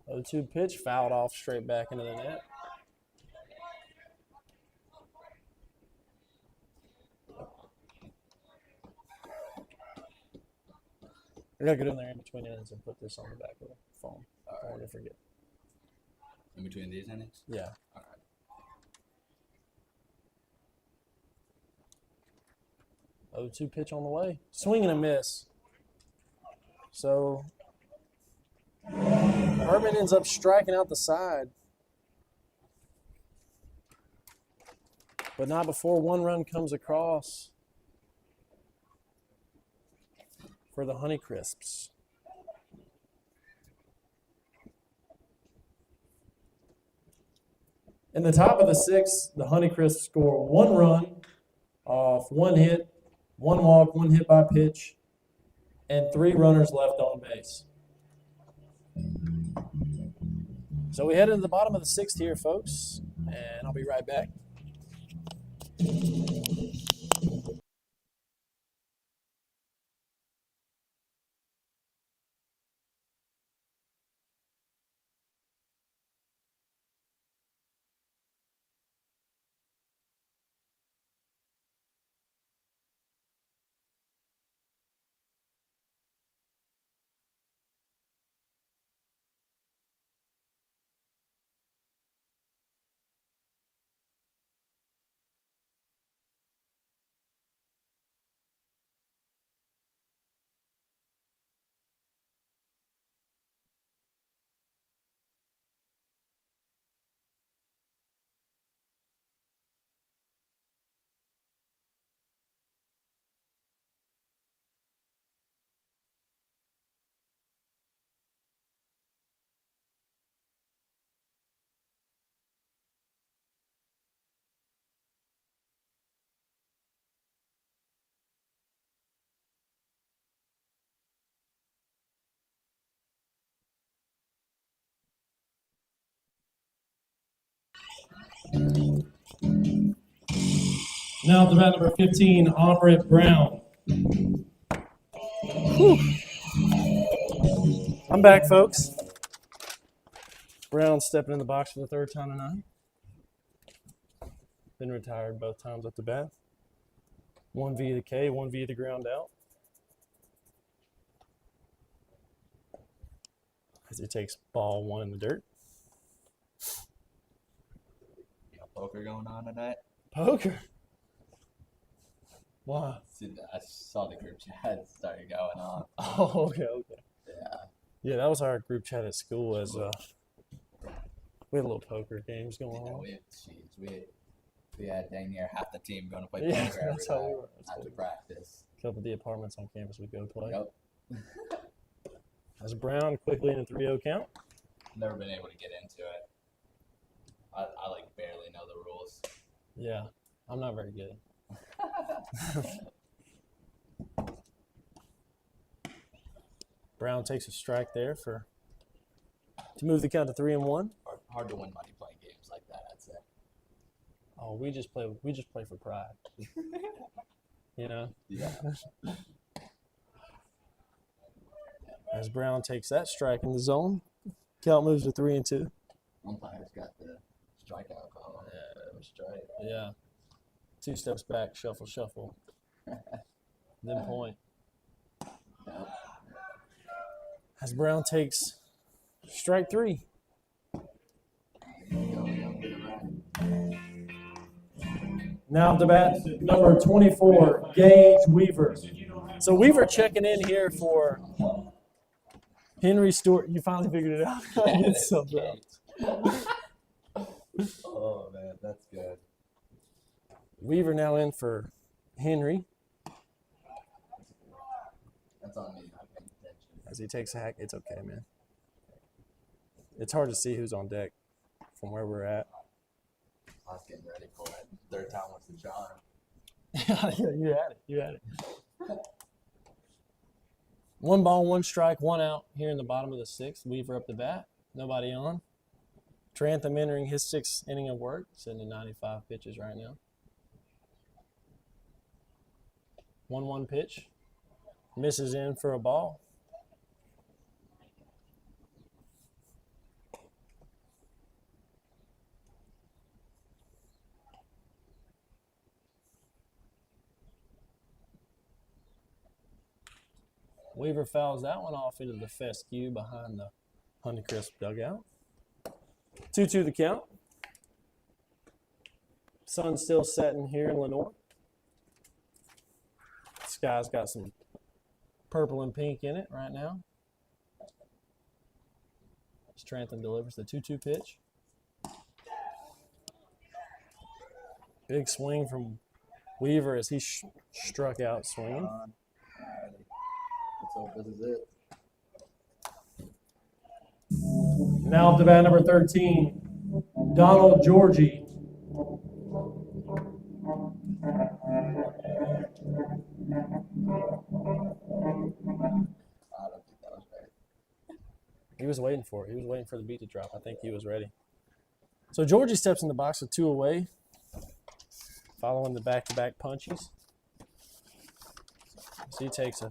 Oh, 2 pitch, fouled off straight back into the net. I gotta get in there in between innings and put this on the back of the phone. I want to forget. In between these innings? Yeah. All right. 0-2 pitch on the way. Swing and a miss. So Herman ends up striking out the side. But not before one run comes across for the Honeycrisps. In the top of the 6th, the Honeycrisps score 1 run off 1 hit, 1 walk, 1 hit by pitch, and 3 runners left on base. So we head into the bottom of the 6th here, folks, and I'll be right back. Now at the bat number 15, Omrit Brown. I'm back, folks. Brown stepping in the box for the 3rd time tonight. Been retired both times at the bat. 1 via the K, 1 via the ground out. As he takes ball 1 in the dirt. Got poker going on tonight? Poker. Wow. See, I saw the group chat started going on. Oh, okay. Yeah. Yeah, that was our group chat at school as we had little poker games going Yeah, on. we had dang near half the team going to play Yeah, poker every that's how we day were. That's how after we were. practice. A couple of the apartments on campus we go play. Yep. As Brown quickly in a 3-0 count. Never been able to get into it. I like barely know the rules. Yeah, I'm not very good. Brown takes a strike there to move the count to 3-1. Hard to win money playing games like that, I'd say. Oh, we just play for pride. You know? Yeah. As Brown takes that strike in the zone, count moves to 3-2. Umpires got the strikeout call. Yeah, it was strike. Yeah. 2 steps back, shuffle. Then point. Yep. As Brown takes strike 3. Now at the bat number 24, Gage Weaver. So Weaver checking in here for Henry Stewart. You finally figured it out. It's so bad. Oh, man, that's good. Weaver now in for Henry That's on me not paying attention. as he takes a hack. It's okay, man. It's hard to see who's on deck from where we're at. I was getting ready for it. 3rd time was the charm. Yeah, you had it. 1 ball, 1 strike, 1 out here in the bottom of the 6th. Weaver up the bat. Nobody on. Trantham entering his 6th inning of work. Sitting at 95 pitches right now. 1-1 pitch. Misses in for a ball. Weaver fouls that one off into the fescue behind the Honeycrisp dugout. 2-2 the count. Sun's still setting here in Lenoir. Sky's got some purple and pink in it right now. Trantham delivers the 2-2 pitch. Big swing from Weaver as he struck out swinging. Let's hope this is it. Now up to bat number 13, Donald Georgie. I don't think that was right. He was waiting for it. He was waiting for the beat to drop. I think he was ready. So Georgie steps in the box with 2 away, following the back-to-back punches. So he takes a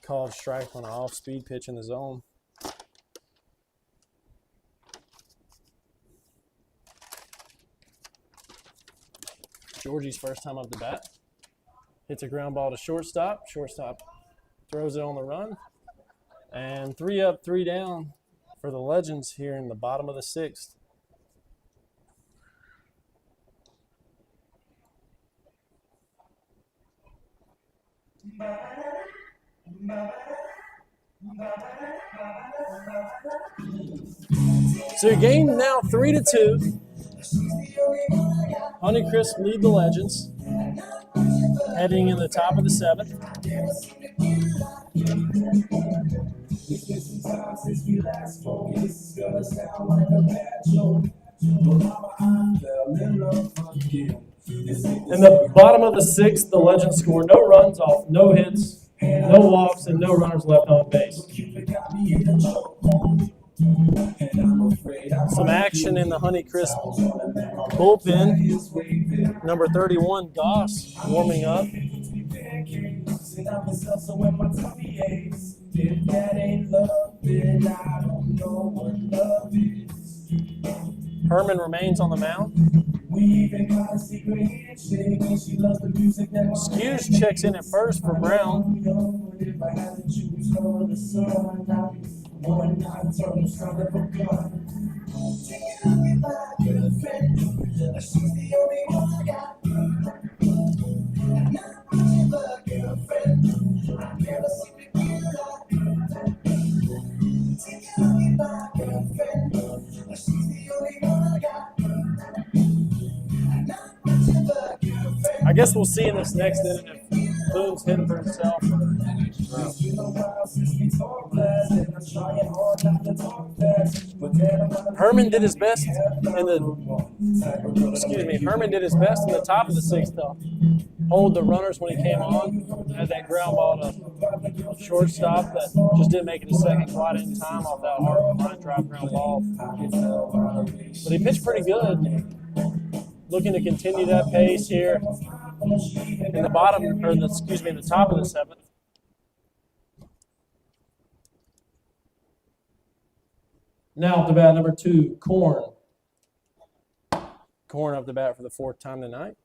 called strike on an off-speed pitch in the zone. Georgie's first time up the bat. Hits a ground ball to shortstop. Shortstop throws it on the run. And 3 up, 3 down for the Legends here in the bottom of the 6th. So your game now 3-2. Honeycrisp lead the Legends. Heading in the top of the 7th. In the bottom of the 6th, the Legends score no runs off no hits, no walks, and no runners left on base. Some action in the Honeycrisp bullpen. Number 31, Goss, warming up. Herman remains on the mound. Skews checks in at first for Brown. I guess we'll see in this next inning if Boone's hitting for himself. Herman did his best in the Herman did his best in the top of the 6th to hold the runners when he came on. Had that ground ball to shortstop that just didn't make it a second quite in time off that hard line drive ground ball. But he pitched pretty good. Looking to continue that pace here in the bottom, or in the top of the 7th. Now up to bat number 2, Korn. Korn up the bat for the 4th time tonight.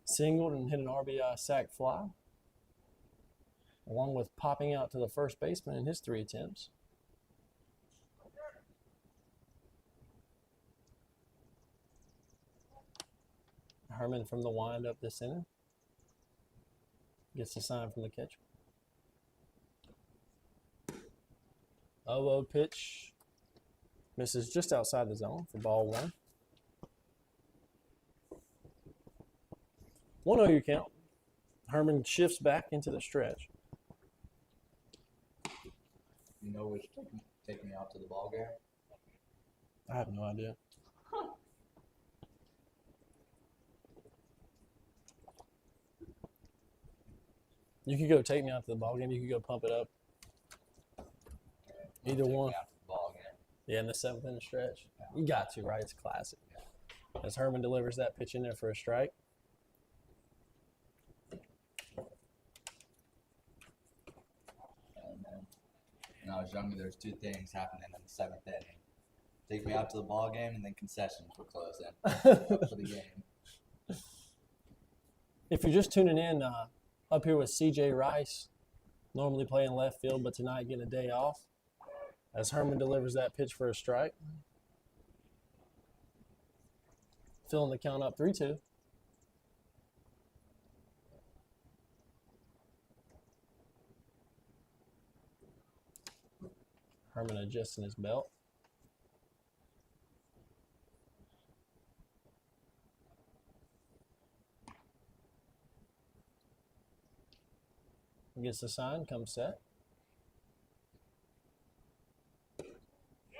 Singled and hit an RBI sac fly, along with popping out to the first baseman in his 3 attempts. Herman from the windup this inning. Gets the sign from the catcher. 0-0 pitch. Misses just outside the zone for ball 1. 1-0 your count. Herman shifts back into the stretch. You know which take me out to the ball game? I have no idea. You could go take me out to the ball game. You could go pump it up. Either one. After the ball game. Yeah, in the 7th inning stretch. You got to, right? It's classic. As Herman delivers that pitch in there for a strike. When I was younger, there was 2 things happening in the 7th inning. Take me out to the ball game, and then concessions were closing up for the game. If you're just tuning in, up here with CJ Rice, normally playing left field, but tonight getting a day off, as Herman delivers that pitch for a strike. Filling the count up 3-2. Herman adjusting his belt. Gets the sign, comes set.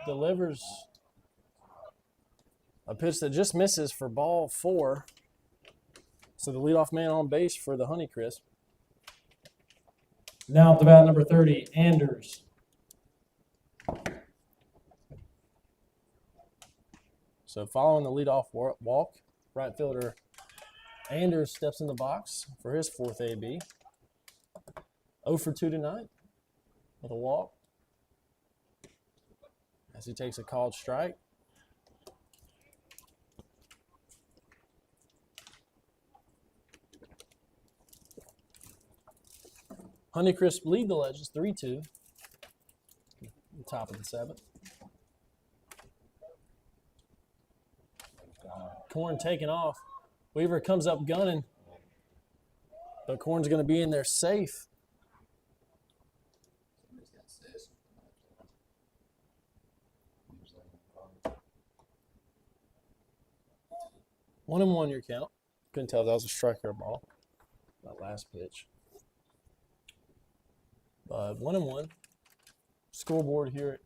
Delivers a pitch that just misses for ball 4. So the leadoff man on base for the Honeycrisp. Now at the bat, number 30, Anders. So following the leadoff walk, right fielder Anders steps in the box for his 4th AB. 0 for 2 tonight with a walk. As he takes a called strike. Honeycrisp lead the Legends 3-2. Top of the 7th. Corn taking off. Weaver comes up gunning. But Corn's going to be in there safe. One and one your count. Couldn't tell if that was a strike or a ball. That last pitch. But 1-1. Scoreboard here at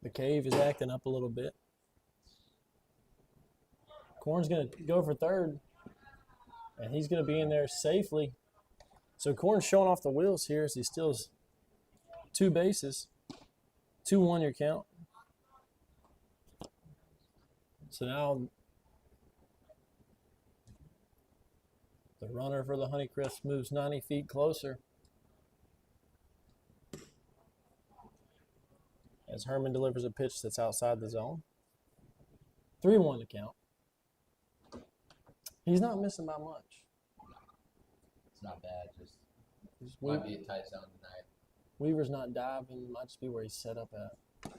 the Cave is acting up a little bit. Corn's going to go for third. And he's going to be in there safely. So Corn's showing off the wheels here as he steals 2 bases. 2-1 your count. So now the runner for the Honeycrisp moves 90 feet closer. As Herman delivers a pitch that's outside the zone. 3-1 to count. He's not missing by much. It's not bad. Just Weaver, might be a tight zone tonight. Weaver's not diving. Might just be where he's set up at.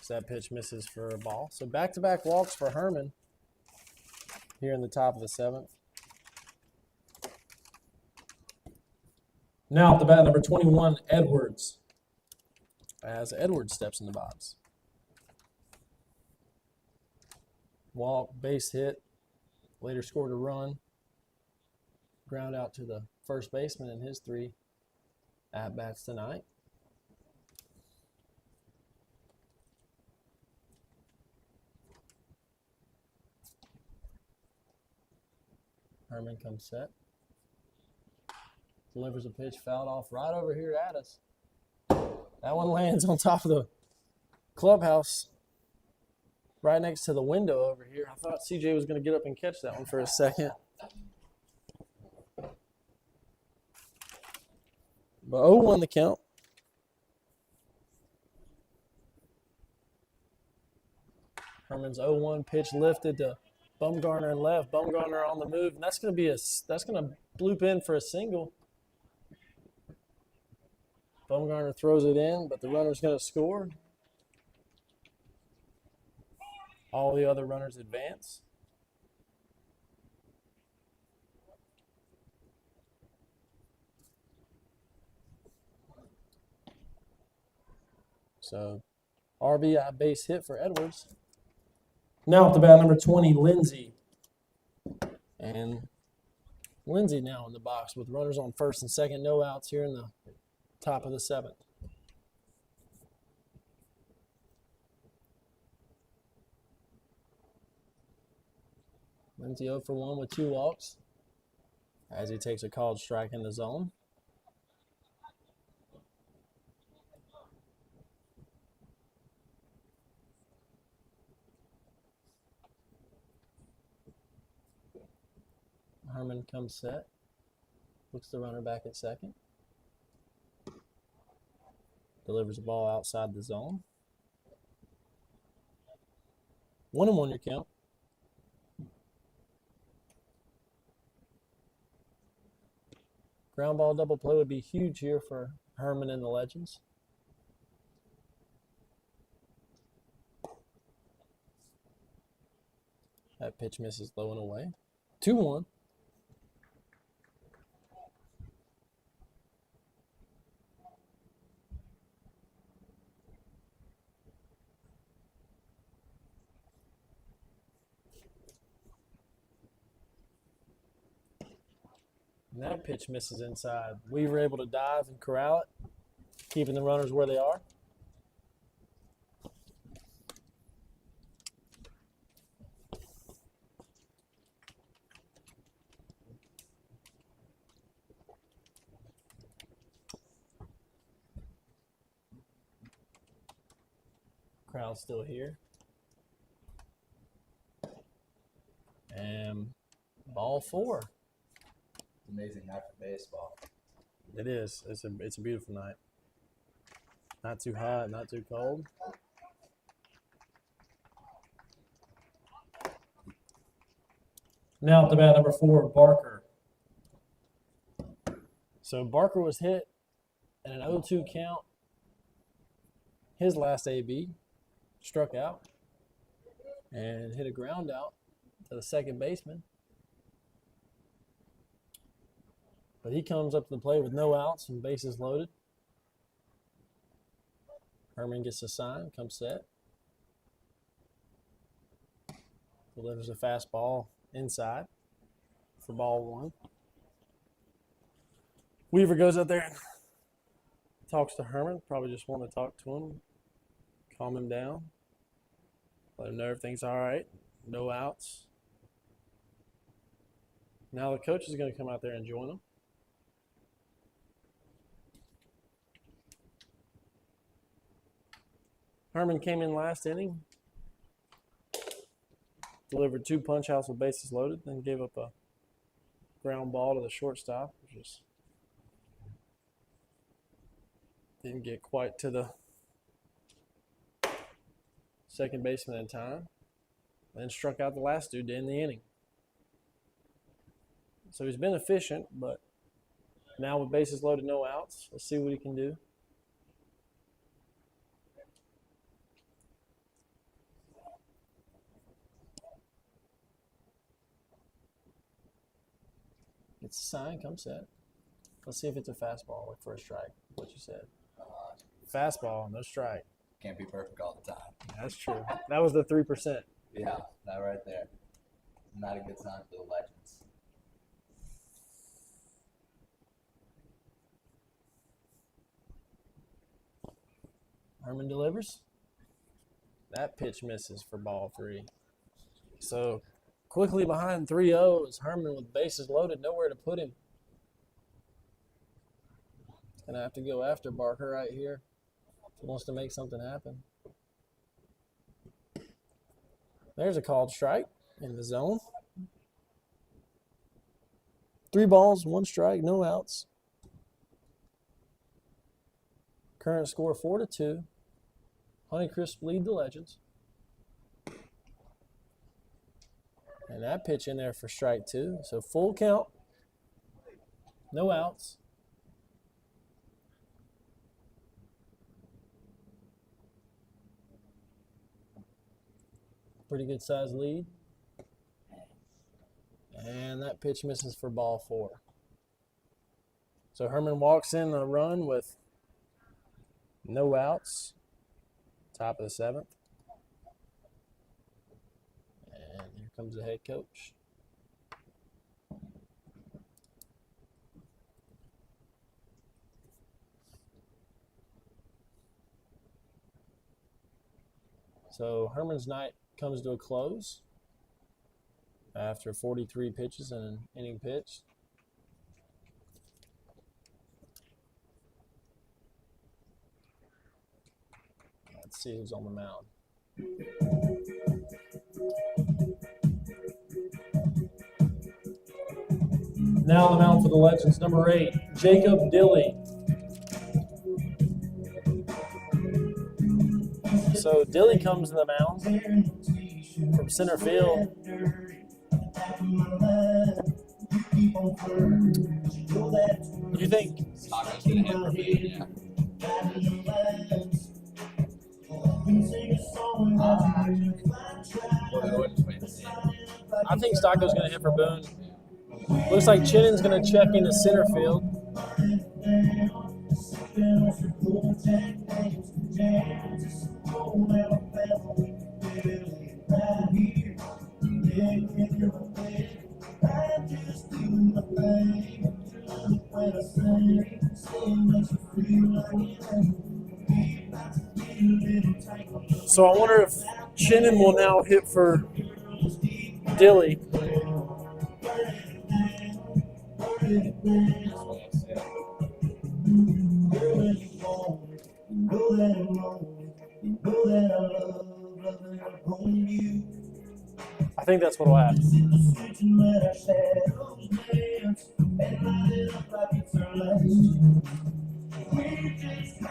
So that pitch misses for a ball. So back-to-back walks for Herman here in the top of the 7th. Now at the bat, number 21, Edwards. As Edwards steps in the box. Walk, base hit. Later scored a run. Ground out to the first baseman in his 3 at-bats tonight. Herman comes set. Delivers a pitch fouled off right over here at us. That one lands on top of the clubhouse right next to the window over here. I thought CJ was going to get up and catch that one for a second. But 0-1 the count. Herman's 0-1 pitch lifted to Bumgarner and left. Bumgarner on the move, and that's going to bloop in for a single. Bumgarner throws it in, but the runner's going to score. All the other runners advance. So, RBI base hit for Edwards. Now at the bat, number 20, Lindsay. And Lindsay now in the box with runners on first and second, no outs here in the top of the 7th. Lindsay 0 for 1 with 2 walks as he takes a called strike in the zone. comes set. Looks the runner back at second. Delivers the ball outside the zone. 1-1 your count. Ground ball double play would be huge here for Herman and the Legends. That pitch misses low and away. 2-1. And that pitch misses inside. We were able to dive and corral it, keeping the runners where they are. Crowd's still here. And ball 4. Amazing night for baseball. It is. It's a beautiful night. Not too hot, not too cold. Now at the bat, number 4, Barker. So Barker was hit in an 0-2 count. His last AB struck out and hit a ground out to the second baseman. But he comes up to the plate with no outs and bases loaded. Herman gets a sign, comes set. Delivers a fastball inside for ball 1. Weaver goes out there and talks to Herman. Probably just want to talk to him, calm him down, let him know everything's all right, no outs. Now the coach is going to come out there and join him. Herman came in last inning, delivered 2 punch-outs with bases loaded, then gave up a ground ball to the shortstop, which just didn't get quite to the second baseman in time. Then struck out the last dude to end the inning. So he's been efficient, but now with bases loaded, no outs, let's see what he can do. It's a sign, come set. Let's see if it's a fastball, like for a strike, what you said. Fastball, no strike. Can't be perfect all the time. That's true. That was the 3%. Yeah, that right there. Not a good sign for the Legends. Herman delivers. That pitch misses for ball 3. So quickly behind 3-0 is Herman with bases loaded, nowhere to put him. He's going to have to go after Barker right here if he wants to make something happen. There's a called strike in the zone. 3 balls, 1 strike, no outs. Current score 4-2. Honeycrisps lead the Legends. And that pitch in there for strike 2. So full count. No outs. Pretty good size lead. And that pitch misses for ball 4. So Herman walks in a run with no outs. Top of the 7th. And here comes the head coach. So Herman's night comes to a close after 43 pitches and an inning pitched. Let's see who's on the mound. Now on the mound for the Legends, number 8, Jacob Dilly. So Dilly comes to the mound from center field. You think Taco's gonna hit for Boone, yeah. We'll just wait and see. I think Stocko's going to hit for Boone. Looks like Chinnon's going to check into center field. So I wonder if Chinnon will now hit for Dilly. I think that's what will happen.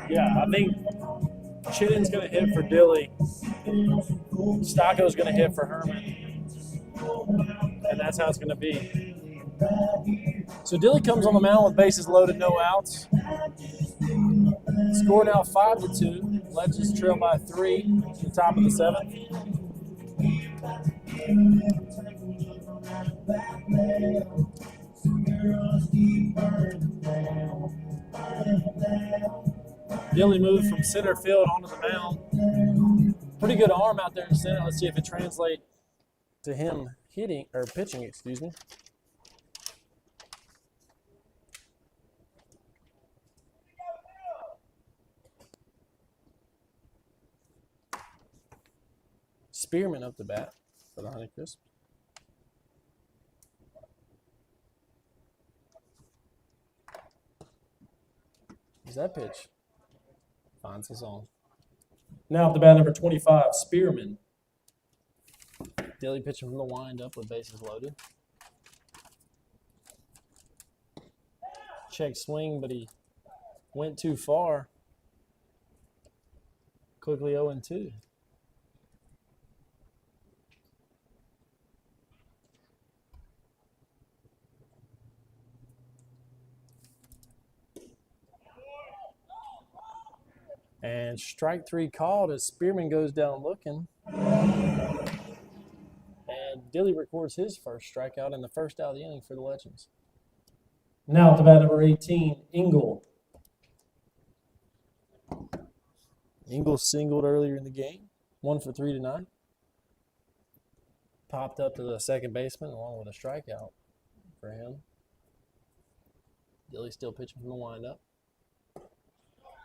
Yeah, I think Chinnon's going to hit for Dilly. Stocko's going to hit for Herman. And that's how it's going to be. So Dilly comes on the mound with bases loaded, no outs. Score now 5-2. Legends trail by 3 to the top of the 7th. Dilly moved from center field onto the mound. Pretty good arm out there in center. Let's see if it translates to him hitting or pitching, excuse me. Spearman up the bat for the Honeycrisps. Is that pitch? Finds his own. Now at the bat, number 25, Spearman. Dilly pitching from the windup with bases loaded. Check swing, but he went too far. Quickly 0-2. And strike 3 called as Spearman goes down looking. And Dilly records his first strikeout and the first out of the inning for the Legends. Now at the bat, number 18, Engel. Engel singled earlier in the game. 1 for 3 tonight. Popped up to the second baseman along with a strikeout for him. Dilly still pitching from the windup.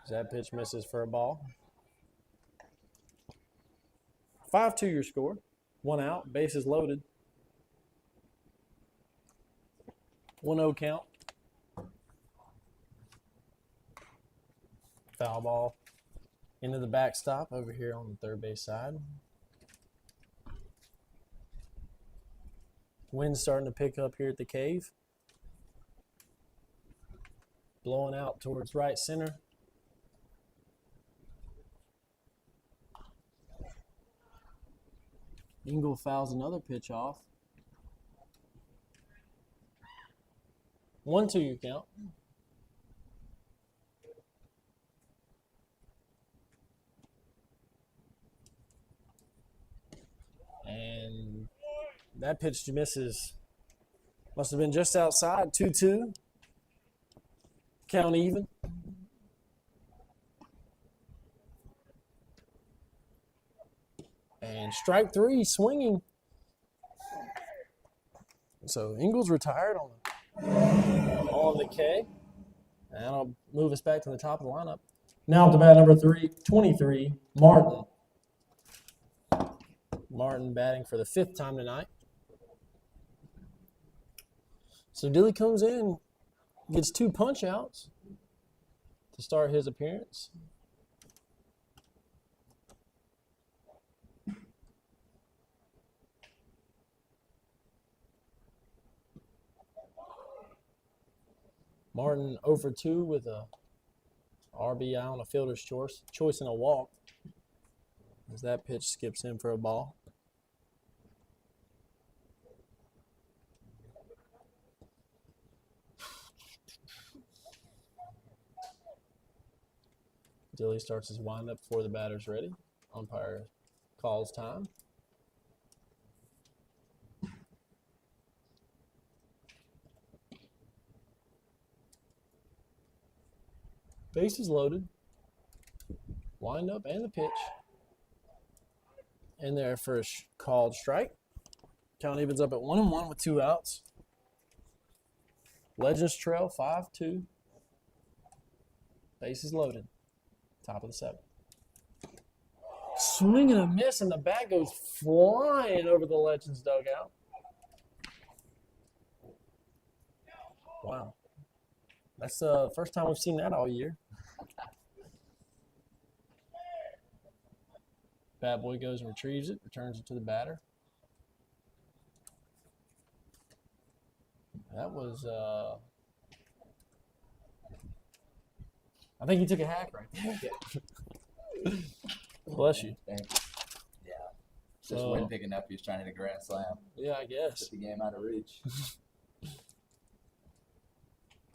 That pitch misses for a ball. 5-2 your score. 1 out, bases loaded. 1-0 count. Foul ball into the backstop over here on the third base side. Wind's starting to pick up here at the cave. Blowing out towards right center. Engel fouls another pitch off. 1-2 your count. And that pitch misses. Must have been just outside. 2-2. Count even. And strike 3, swinging. So Engel's retired on the K. And I'll move us back to the top of the lineup. Now at the bat, number 23, Martin. Martin batting for the 5th time tonight. So Dilly comes in, gets 2 punch outs to start his appearance. Martin 0 for 2 with a RBI on a fielder's choice and a walk. As that pitch skips in for a ball. Dilly starts his windup before the batter's ready. Umpire calls time. Bases loaded. Windup and the pitch. In there for a called strike. Count evens up at 1-1 with 2 outs. Legends trail 5-2. Bases loaded. Top of the 7th. Swing and a miss, and the bat goes flying over the Legends dugout. Wow. That's the first time we've seen that all year. Bad boy goes and retrieves it, returns it to the batter. That was, I think he took a hack right there. Bless you. Thank you. Yeah. Just So- wind picking up. He's trying to hit a grand slam. Yeah, I guess. Put the game out of reach.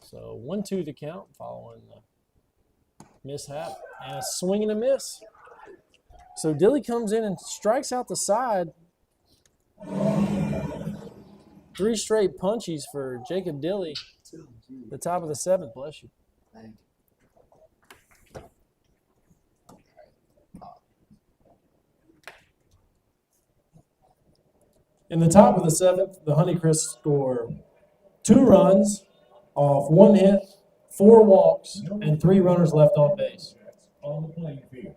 So 1-2 the count following the mishap and a swing and a miss. So Dilly comes in and strikes out the side. 3 straight punchies for Jacob Dilly. The top of the 7th, bless you. Thank you. In the top of the 7th, the Honeycrisps score 2 runs off 1 hit, 4 walks, and 3 runners left on base. On the playing field.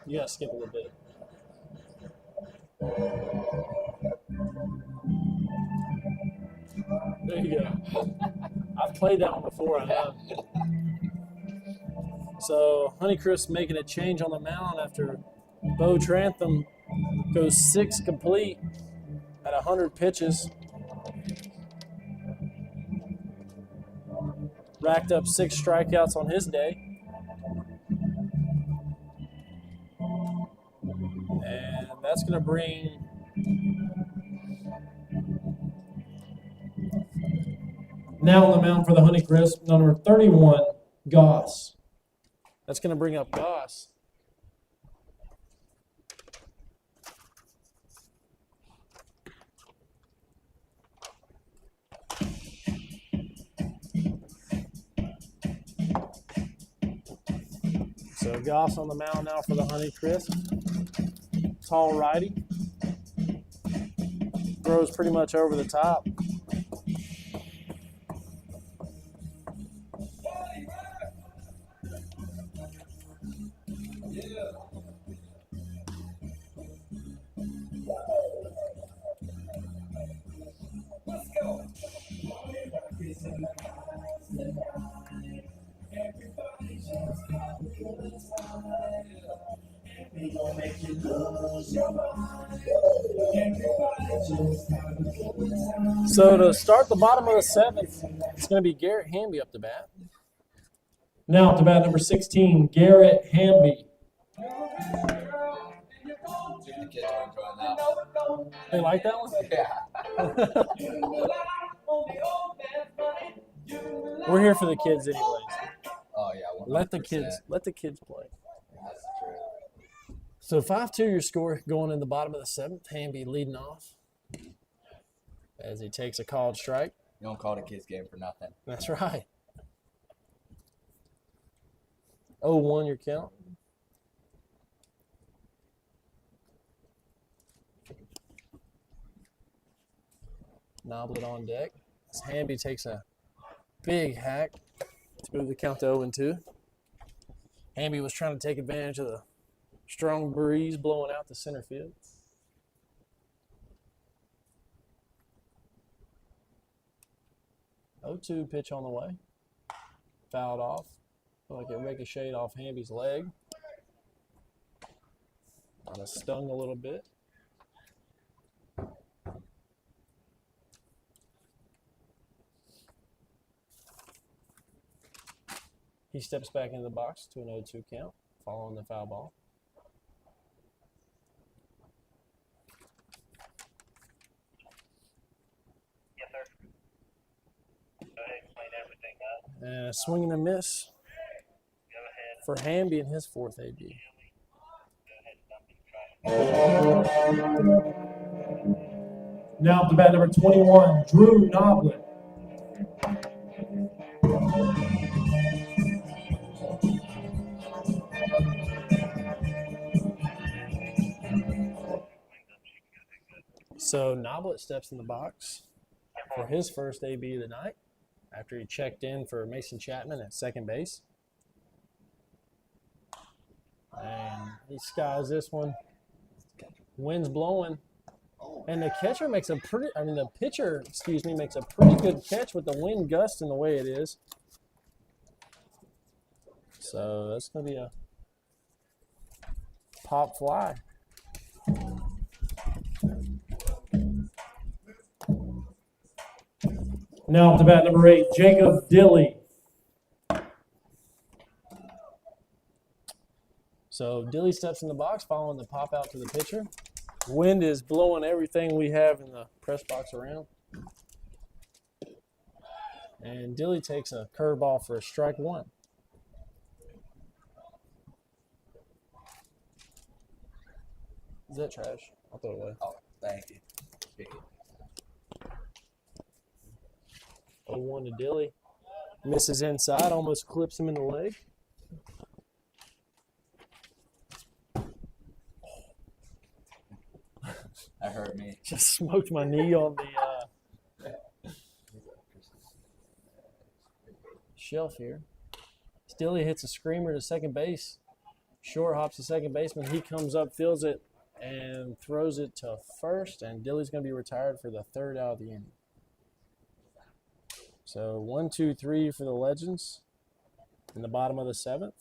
You gotta skip a little bit. There you go. I've played that one before, I have. So Honeycrisp making a change on the mound after Bo Trantham goes 6 complete at 100 pitches. Racked up 6 strikeouts on his day. And that's going to bring Now on the mound for the Honeycrisp, number 31, Goss. That's going to bring up Goss. So Goss on the mound now for the Honeycrisp. Tall righty. Throws pretty much over the top. So to start the bottom of the 7th, it's going to be Garrett Hamby up to bat. Now up to bat number 16, Garrett Hamby. The kids are enjoying that one. They like that one? Yeah. We're here for the kids anyways. Oh, yeah. 100%. Let the kids play. That's true. So 5-2 your score going in the bottom of the 7th. Hamby leading off as he takes a called strike. You don't call it a kids game for nothing. That's right. 0-1 your count. Noblet on deck. As Hamby takes a big hack to move the count to 0-2. Hamby was trying to take advantage of the strong breeze blowing out to center field. 0-2 pitch on the way. Fouled off. Like it ricocheted off Hamby's leg. Kind of stung a little bit. He steps back into the box to an 0-2 count, following the foul ball. Yes, sir. Go ahead and clean everything up. And a swing and a miss Go ahead. for Hamby in his fourth AB. Go ahead and dump it in trash. Now up to bat number 21, Drew Noblet. So Noblet steps in the box for his first AB of the night after he checked in for Mason Chapman at second base. And he skies this one. Wind's blowing. And the pitcher, makes a pretty good catch with the wind gusting the way it is. So that's going to be a pop fly. Now up to bat number 8, Jacob Dilly. So Dilly steps in the box following the pop out to the pitcher. Wind is blowing everything we have in the press box around. And Dilly takes a curveball for a strike one. Is that trash? I'll throw it away. Oh, thank you. Big. 0-1 to Dilly. Misses inside, almost clips him in the leg. That hurt me. Just smoked my knee on the shelf here. Dilly hits a screamer to second base. Short hops to second baseman. He comes up, fields it, and throws it to first. And Dilly's going to be retired for the third out of the inning. So 1, 2, 3 for the Legends in the bottom of the seventh.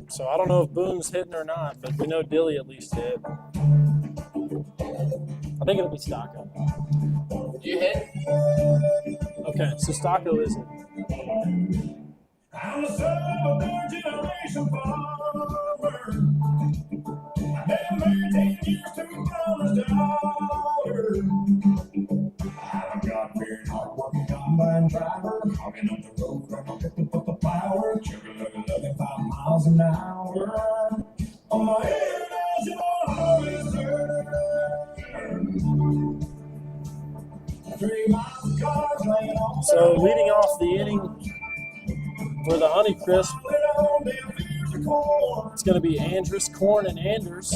So I don't know if Boone's hitting or not, but we know Dilly at least hit. I think it'll be Stocco. You hit? Okay, so Stocco isn't. I'm a son of a third generation farmer. I've been married 10 years to a farmer's daughter. I've got very hard working combine driver, hogging up the road, running picking up the power, chugging 5 miles an hour. On my international harvester. 3 miles of cars laying on. So leading off the inning for the Honeycrisp, it's going to be Andrus, Korn, and Anders.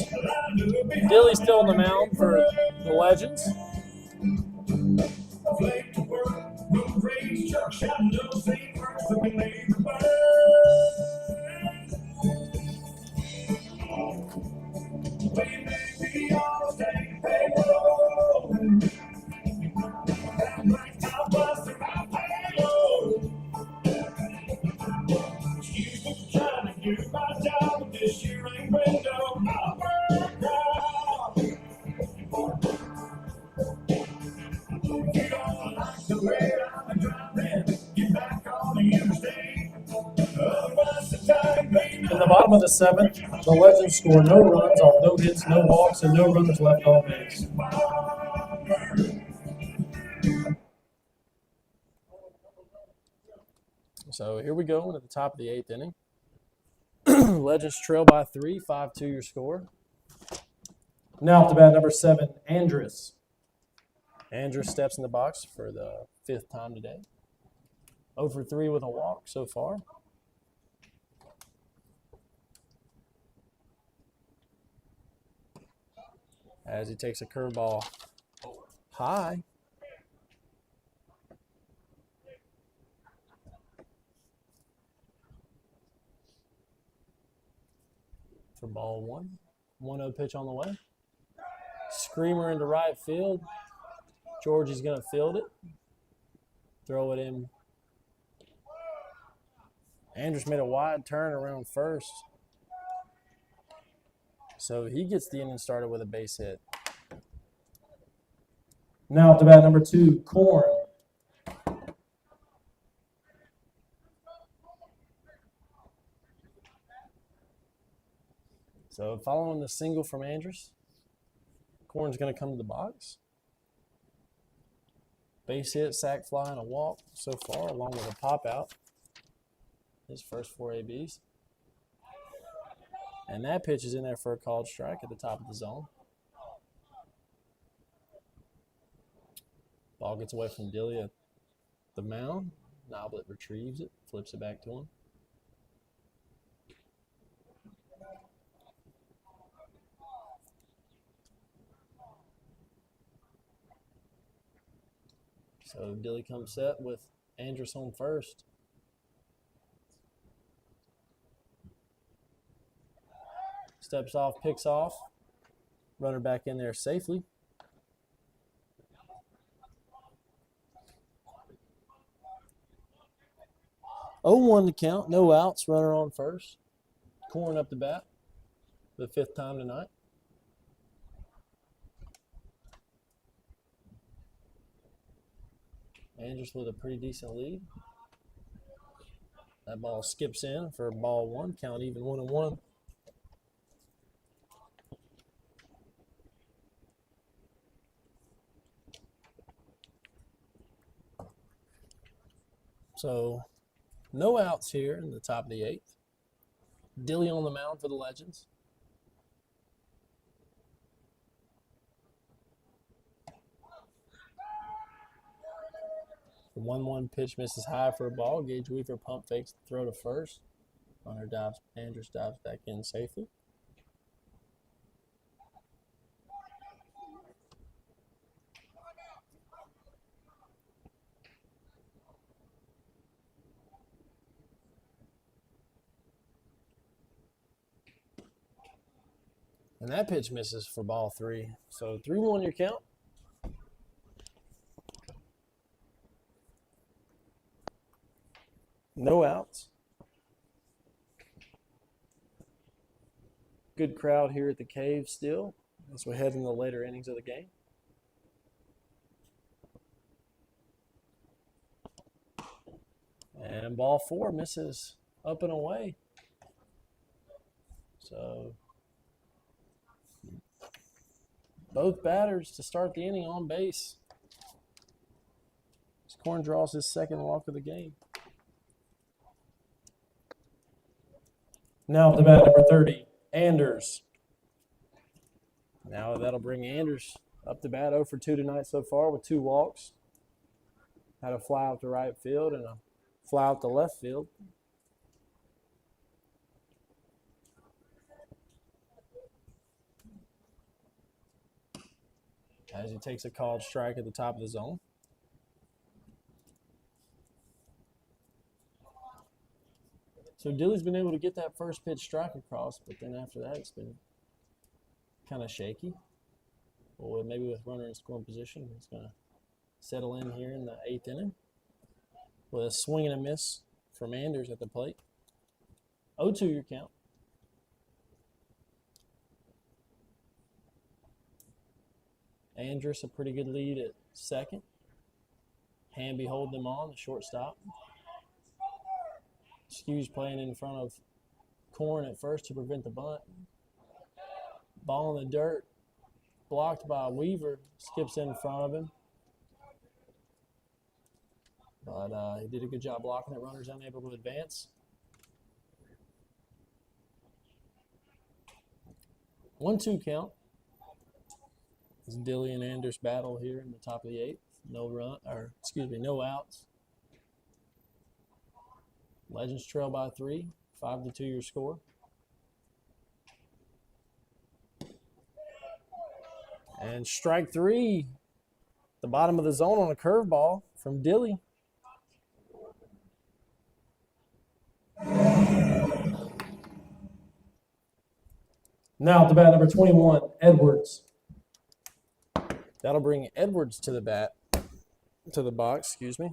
Dilly's still on the mound for the Legends. In the bottom of the seventh, the Legends score no runs off no hits, no walks, and no runners left on base. So here we go at the top of the eighth inning. Legends trail by 3, 5-2 your score. Now up to bat number 7, Andrus. Andrews steps in the box for the 5th time today. 0 for 3 with a walk so far. As he takes a curveball high. For ball 1. 1-0 pitch on the way. Screamer into right field. Georgie's going to field it. Throw it in. Andrews made a wide turn around first. So he gets the inning started with a base hit. Now up to bat number 2, Corn. So following the single from Andrus, Corn's going to come to the box. Base hit, sac fly, and a walk so far, along with a pop out. His first 4 ABs. And that pitch is in there for a called strike at the top of the zone. Ball gets away from Dilly at the mound. Noblet retrieves it, flips it back to him. So Dilly comes set with Andrus on first. Steps off, picks off. Runner back in there safely. Oh, 1 to count, no outs, runner on first. Corn up the bat for the 5th time tonight. Andrus with a pretty decent lead. That ball skips in for ball 1, count even 1-1. So, no outs here in the top of the 8th. Dilly on the mound for the Legends. The 1-1 pitch misses high for a ball. Gage Weaver pump fakes the throw to first. Runner dives, Andrus dives back in safely. And that pitch misses for ball 3. So 3-1 your count. No outs. Good crowd here at the Cave still as we head in the later innings of the game. And ball 4 misses up and away. So both batters to start the inning on base. Corn draws his 2nd walk of the game. Now up to bat number 30, Anders. Now that'll bring Andrus up to bat 0 for 2 tonight so far with 2 walks. Had a fly out to right field and a fly out to left field. As he takes a called strike at the top of the zone. So Dilly's been able to get that first pitch strike across, but then after that it's been kind of shaky. Well, maybe with runner in scoring position, he's going to settle in here in the 8th inning with a swing and a miss from Anders at the plate. 0-2 your count. Andrus a pretty good lead at 2nd. Hamby holding him on, the shortstop. Skew's playing in front of Corn at first to prevent the bunt. Ball in the dirt, blocked by Weaver, skips in front of him. But he did a good job blocking it. Runner's unable to advance. 1-2 count. It's Dilly and Anders battle here in the top of the 8th. No outs. Legends trail by 3, 5-2 your score. And strike 3, the bottom of the zone on a curveball from Dilly. Now at the bat number 21, Edwards. That'll bring Edwards to the box, excuse me.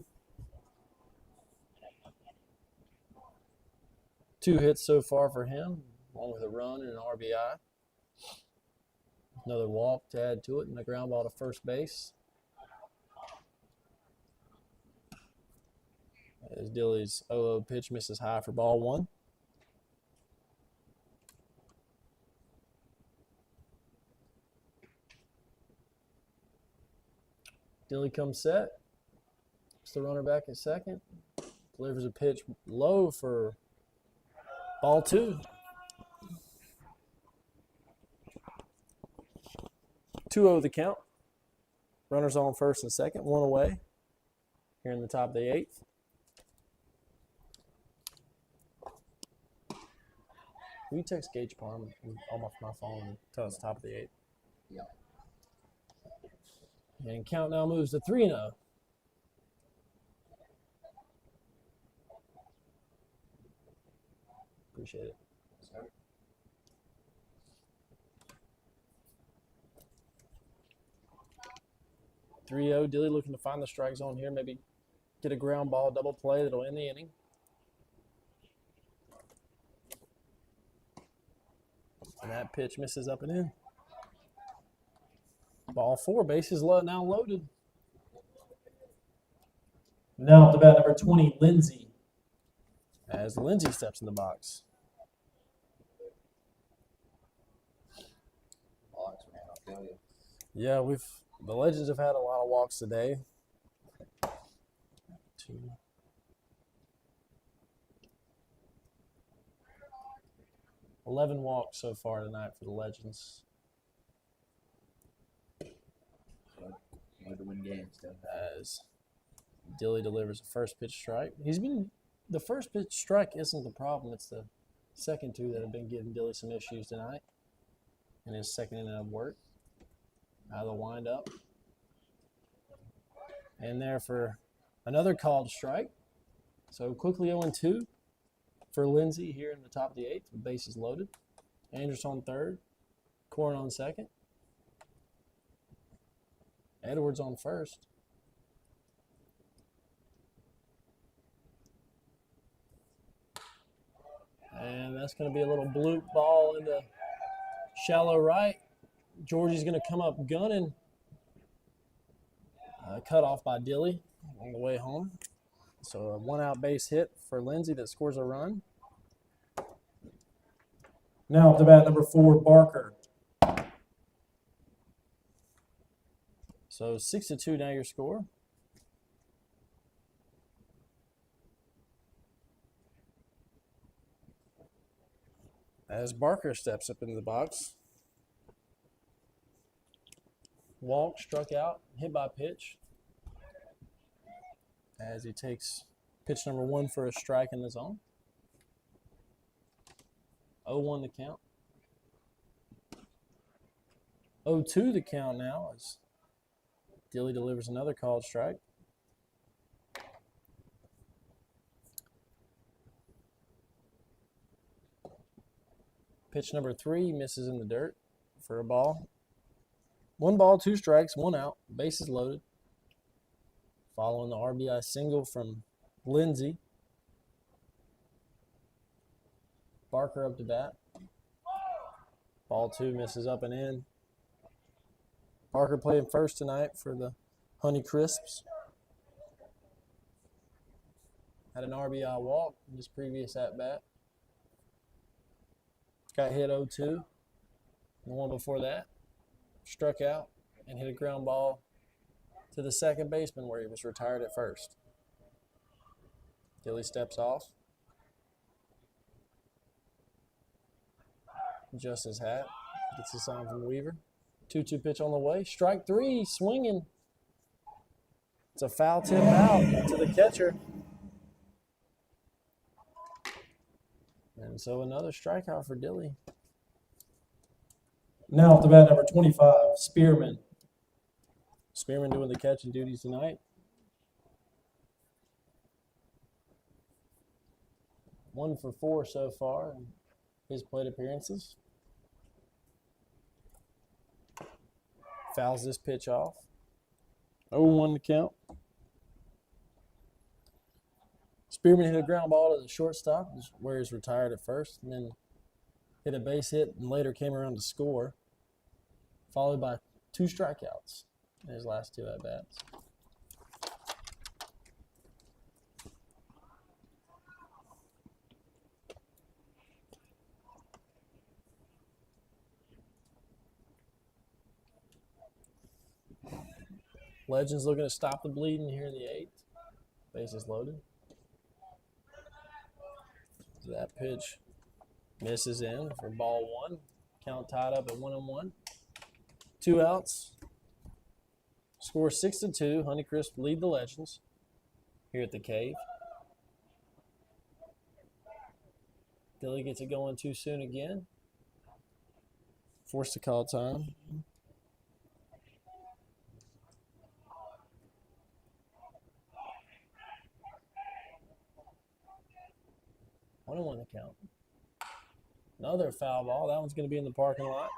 2 hits so far for him, along with a run and an RBI. Another walk to add to it, and a ground ball to first base. As Dilly's 0-0 pitch misses high for ball one. Dilly comes set. Puts the runner back at second. Delivers a pitch low for ball two. 2-0 the count. Runners on first and second, one away. Here in the top of the eighth. Will you text Gage Palm off my phone and tell us top of the eighth? Yeah. And count now moves to 3-0. Appreciate it. 3-0. Dilly looking to find the strike zone here. Maybe get a ground ball double play that'll end the inning. And that pitch misses up and in. Ball four, bases now loaded. Now at the bat, number 20, Lindsay. As Lindsay steps in the box. Walks, man, I'll tell you. Yeah, the Legends have had a lot of walks today. 2. 11 walks so far tonight for the Legends. Hard to win games, though. As Dilly delivers a first pitch strike. The first pitch strike isn't the problem. It's the second two that have been giving Dilly some issues tonight. In his second inning of work. Out of the windup. And there for another called strike. So quickly 0-2 for Lindsay here in the top of the eighth with bases loaded. Andrews on third. Corn on second. Edwards on first. And that's going to be a little bloop ball into shallow right. Georgie's going to come up gunning. Cut off by Dilly on the way home. So a one-out base hit for Lindsay that scores a run. Now at the bat, number 4, Barker. So 6-2 now your score. As Barker steps up into the box. Walk, struck out, hit by pitch. As he takes pitch number 1 for a strike in the zone. 0-1 the count. 0-2 the count now as Dilly delivers another called strike. Pitch number 3 misses in the dirt for a ball. 1 ball, 2 strikes, 1 out. Bases loaded. Following the RBI single from Lindsay. Barker up to bat. Ball 2 misses up and in. Barker playing first tonight for the Honeycrisps. Had an RBI walk in his previous at-bat. Got hit 0-2. The one before that. Struck out and hit a ground ball to the second baseman where he was retired at first. Dilly steps off. Adjusts his hat. Gets a sign from Weaver. 2-2 pitch on the way. Strike 3, swinging. It's a foul tip out to the catcher. And so another strikeout for Dilly. Now at the bat, number 25, Spearman. Spearman doing the catching duties tonight. 1 for 4 so far in his plate appearances. Fouls this pitch off. 0-1 to count. Spearman hit a ground ball to the shortstop, where he's retired at first, and then hit a base hit and later came around to score, followed by 2 strikeouts in his last 2 at-bats. Legends looking to stop the bleeding here in the 8th. Bases loaded. That pitch misses in for ball 1. Count tied up at 1-1. 2 outs. Score 6-2. Honeycrisp lead the Legends here at the Cave. Billy gets it going too soon again. Forced to call time. One and 1 the count. Another foul ball. That one's going to be in the parking lot.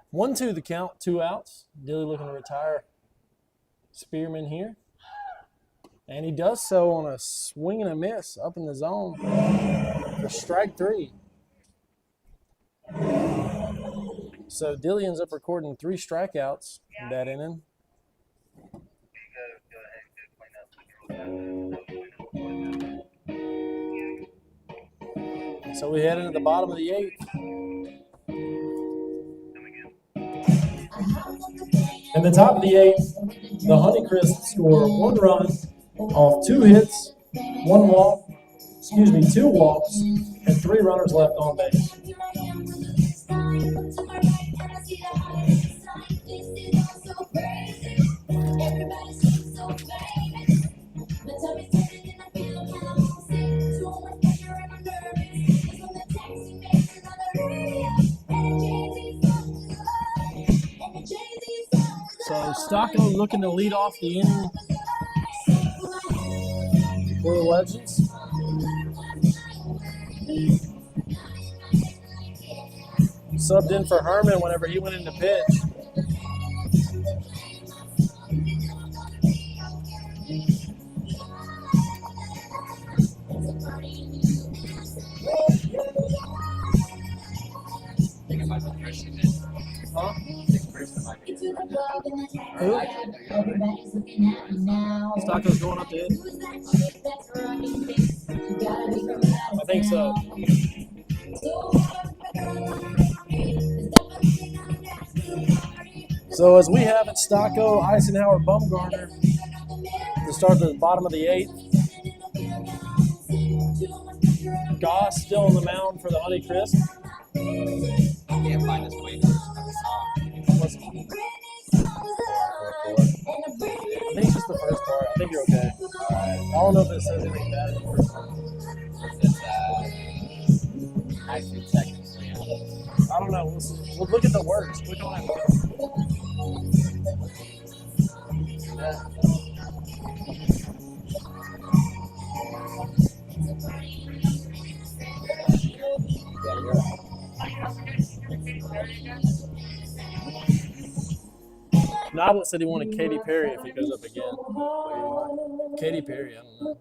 One, 2 the count. 2 outs. Dilly looking to retire Spearman here. And he does so on a swing and a miss up in the zone for strike 3. So Dilly ends up recording 3 strikeouts in that inning. So we head into the bottom of the 8th. In the top of the 8th, the Honeycrisps score 1 run off 2 hits, 2 walks, and 3 runners left on base. So Stocko looking to lead off the inning for the Legends. Subbed in for Herman whenever he went into pitch. Huh? Who? Stocko's going up to it. I think so. So as we have it, Stocko, Eisenhower, Bumgarner to start the bottom of the 8th. Goss still on the mound for the Honeycrisp. Can't find his waivers. I think it's just the first part. I think you're okay. I don't know if it says anything bad in the first part. It's actually seconds. I don't know. We'll look at the words. Click on it. Noblet said he wanted Katy Perry if he goes up again. Katy Perry, I don't know.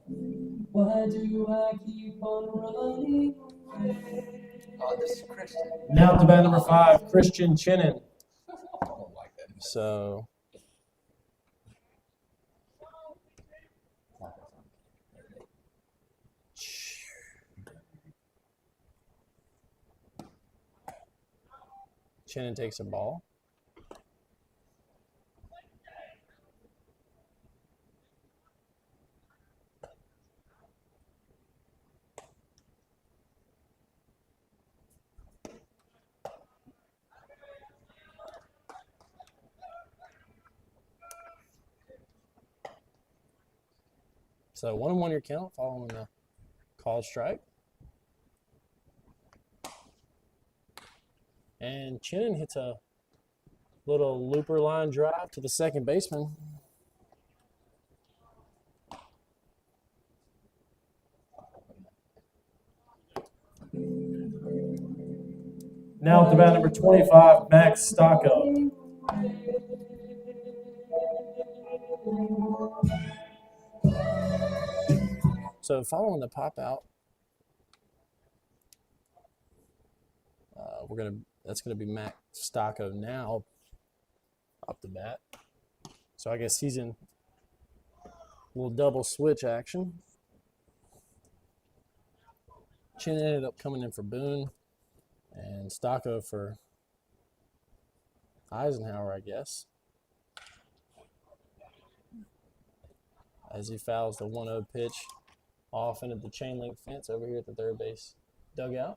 Why do I keep on running? Oh, this is Christian. Now to bat number 5, Christian Chinnon. I don't like that. So Chinnon takes a ball. So 1-1 your count following the called strike. And Chinnon hits a little looper line drive to the second baseman. Now at the bat, number 25, Max Stocco. So following the pop out, that's gonna be Max Stocco now up the bat. So I guess he's in a little double switch action. Chin ended up coming in for Boone and Stocco for Eisenhower, I guess. As he fouls the 1-0 pitch off into the chain link fence over here at the third base dugout.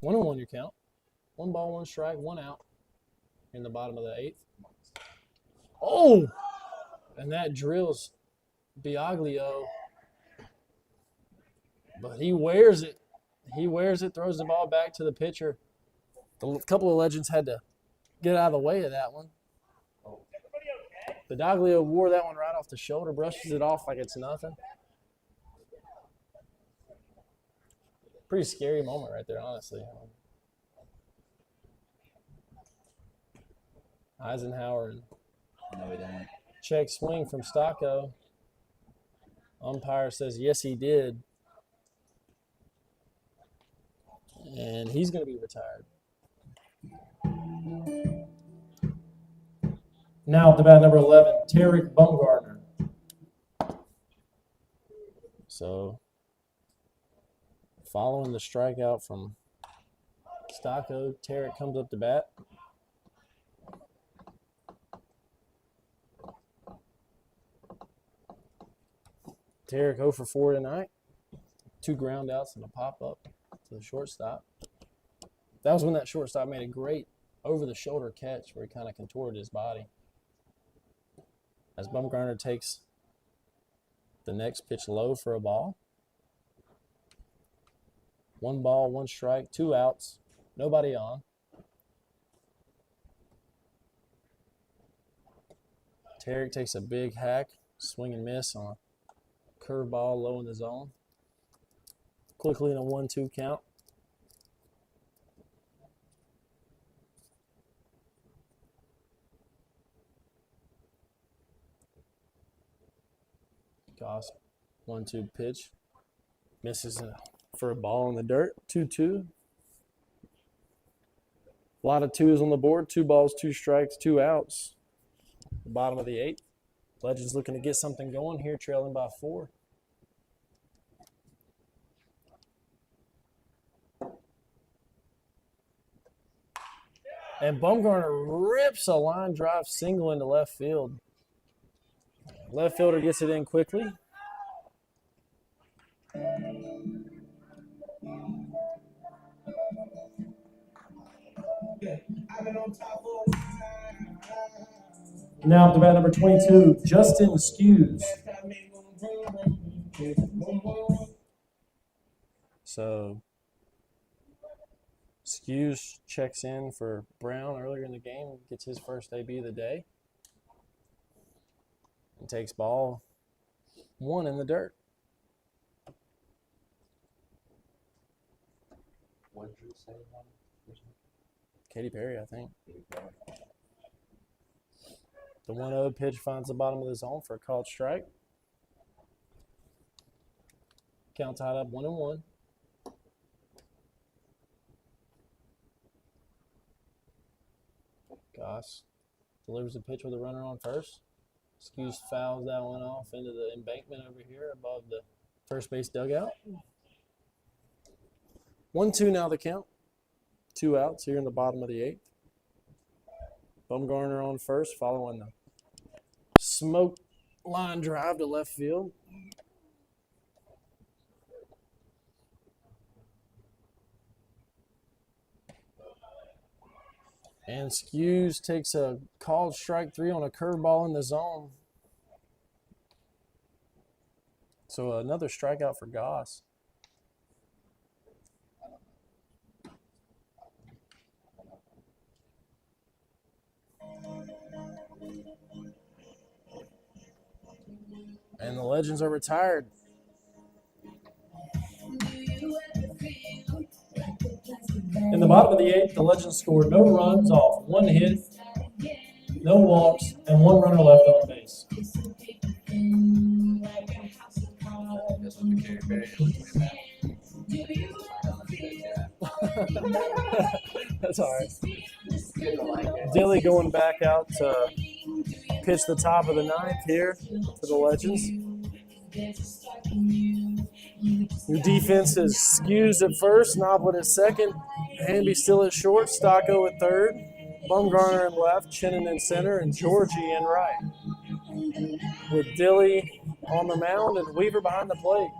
One on one your count. 1 ball, 1 strike, 1 out in the bottom of the 8th. Oh! And that drills Biaglio. But he wears it. He wears it, throws the ball back to the pitcher. A couple of legends had to get out of the way of that one. Biaglio wore that one right off the shoulder, brushes it off like it's nothing. Pretty scary moment right there, honestly. Eisenhower and check swing from Stocco. Umpire says yes, he did. And he's going to be retired. Now at the bat, number 11, Tarek Bumgarner. So, following the strikeout from Stocco, Tarek comes up to bat. Tarek 0 for 4 tonight. 2 ground outs and a pop-up to the shortstop. That was when that shortstop made a great over-the-shoulder catch where he kind of contorted his body. As Bumgarner takes the next pitch low for a ball. 1 ball, 1 strike, 2 outs, nobody on. Tarek takes a big hack, swing and miss on a curveball low in the zone. Quickly in a 1-2 count. Goss, 1-2 pitch. Misses for a ball in the dirt. 2-2. A lot of 2s on the board. 2 balls, 2 strikes, 2 outs. The bottom of the 8th. Legends looking to get something going here, trailing by 4. And Bumgarner rips a line drive single into left field. Left fielder gets it in quickly. Now at the bat, number 22, Justin Skews. So Skews checks in for Brown earlier in the game, gets his first debut of the day, and takes ball 1 in the dirt. What did you say? Katy Perry, I think. The 1-0 pitch finds the bottom of the zone for a called strike. Count tied up 1-1. Goss delivers the pitch with a runner on first. Skews fouls that one off into the embankment over here above the first base dugout. 1-2 now the count. 2 outs here in the bottom of the 8th. Bumgarner on first, following the smoke line drive to left field. And Skews takes a called strike 3 on a curveball in the zone. So another strikeout for Goss. And the Legends are retired. In the bottom of the eighth, the Legends scored no runs off 1 hit, no walks, and 1 runner left on base. That's what the Carey Berry is, man. That's all right. Dilly going back out to pitch the top of the ninth here to the Legends. Your defense is Skews at first, Noblett at second, Hamby still at short, Stocko at third, Bumgarner in left, Chinnon in center, and Georgie in right. With Dilly on the mound and Weaver behind the plate.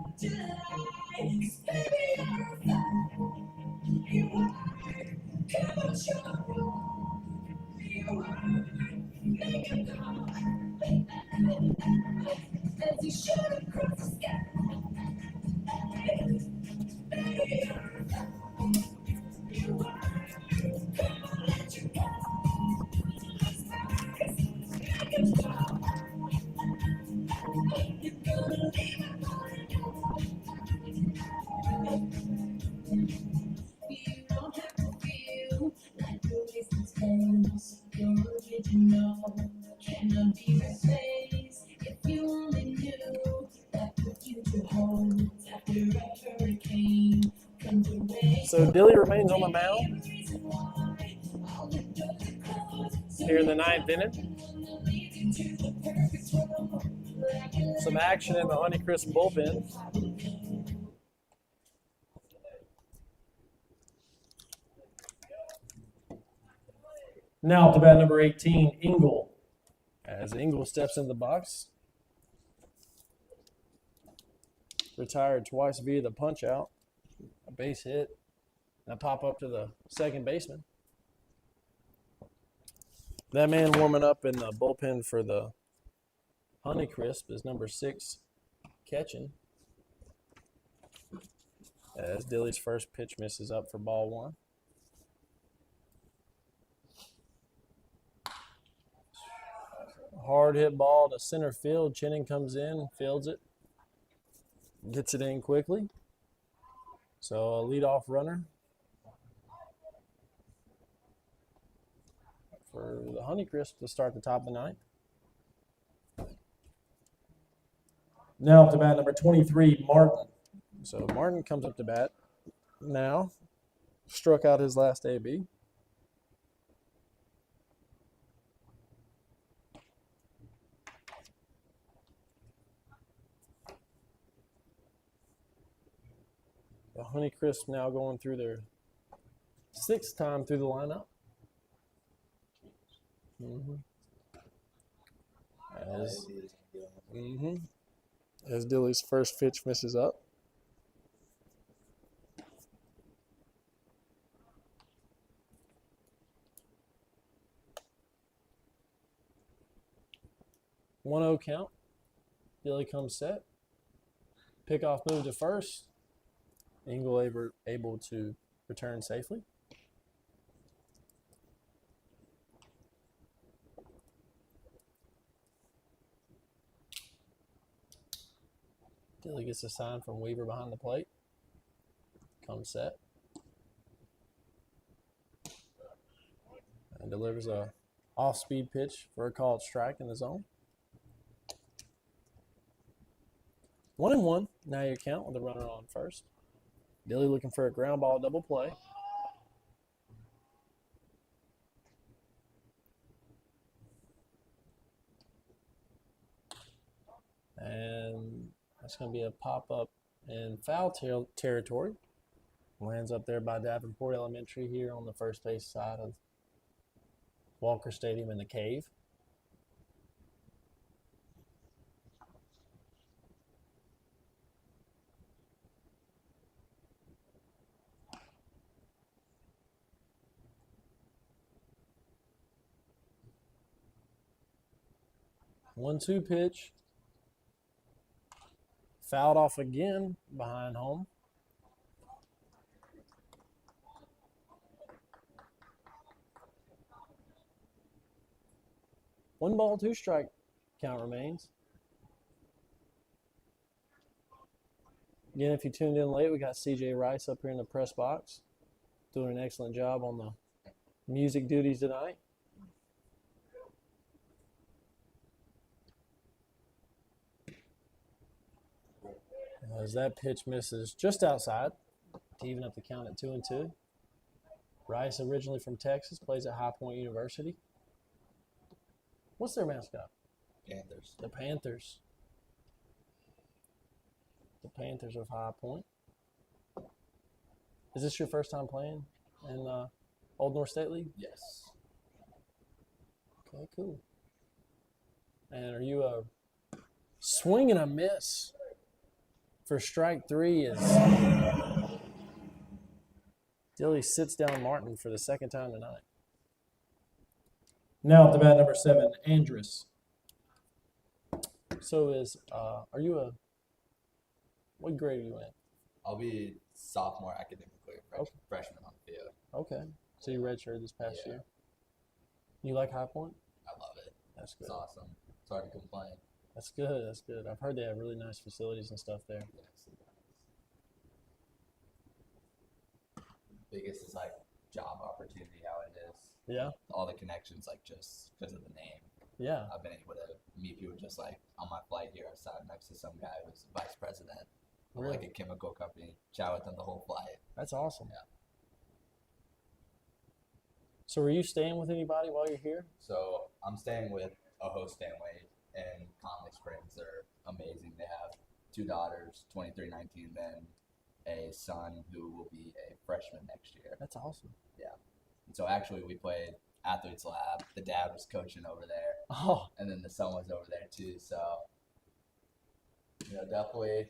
So Dilly remains on the mound here in the ninth inning. Some action in the Honeycrisp bullpen. Now up to bat number 18, Engel. As Engel steps in the box. Retired twice via the punch out. A base hit. And a pop up to the second baseman. That man warming up in the bullpen for the Honeycrisp is number 6, Catching. As Dilly's first pitch misses up for ball 1. Hard hit ball to center field. Chinnon comes in, fields it, gets it in quickly. So a leadoff runner for the Honeycrisp to start the top of the ninth. Now up to bat number 23, Martin. So Martin comes up to bat now. Struck out his last AB. The Honeycrisp now going through their 6th time through the lineup. As Dilly's first pitch misses up. One 0 count. Dilly comes set. Pickoff move to first. Engel able to return safely. Dilly gets a sign from Weaver behind the plate. Comes set. And delivers a off-speed pitch for a called strike in the zone. 1-1. Now your count with the runner on first. Dilly looking for a ground ball double play. And that's going to be a pop-up in foul territory. Lands up there by Davenport Elementary here on the first base side of Walker Stadium in the Cave. One-two pitch. Fouled off again behind home. One ball, two strike count remains. Again, if you tuned in late, we got CJ Rice up here in the press box, doing an excellent job on the music duties tonight. As that pitch misses just outside to even up the count at 2-2. Rice, originally from Texas, plays at High Point University. What's their mascot? Panthers. The Panthers. The Panthers of High Point. Is this your first time playing in Old North State League? Yes. Okay, cool. And are you a swing and a miss for strike 3 as Dilly sits down Martin for the second time tonight. Now at the bat, number 7, Andrus. So are you what grade are you in? I'll be sophomore academically, freshman on the field. Okay. So you redshirted this past Yeah. year. You like High Point? I love it. That's good. It's awesome. It's hard to complain. That's good. That's good. I've heard they have really nice facilities and stuff there. Yes. Biggest is like job opportunity, how it is. Yeah. All the connections, like just because of the name. Yeah. I've been able to meet people just like on my flight here. I sat next to some guy who's vice president of Really? like a chemical company. Chat with them the whole flight. That's awesome. Yeah. So are you staying with anybody while you're here? So I'm staying with a host family in Conley Springs. They're amazing. They have 2 daughters, 23, 19, then a son who will be a freshman next year. That's awesome. And so actually we played Athletes Lab. The dad was coaching over there, Oh, and then the son was over there too. So, definitely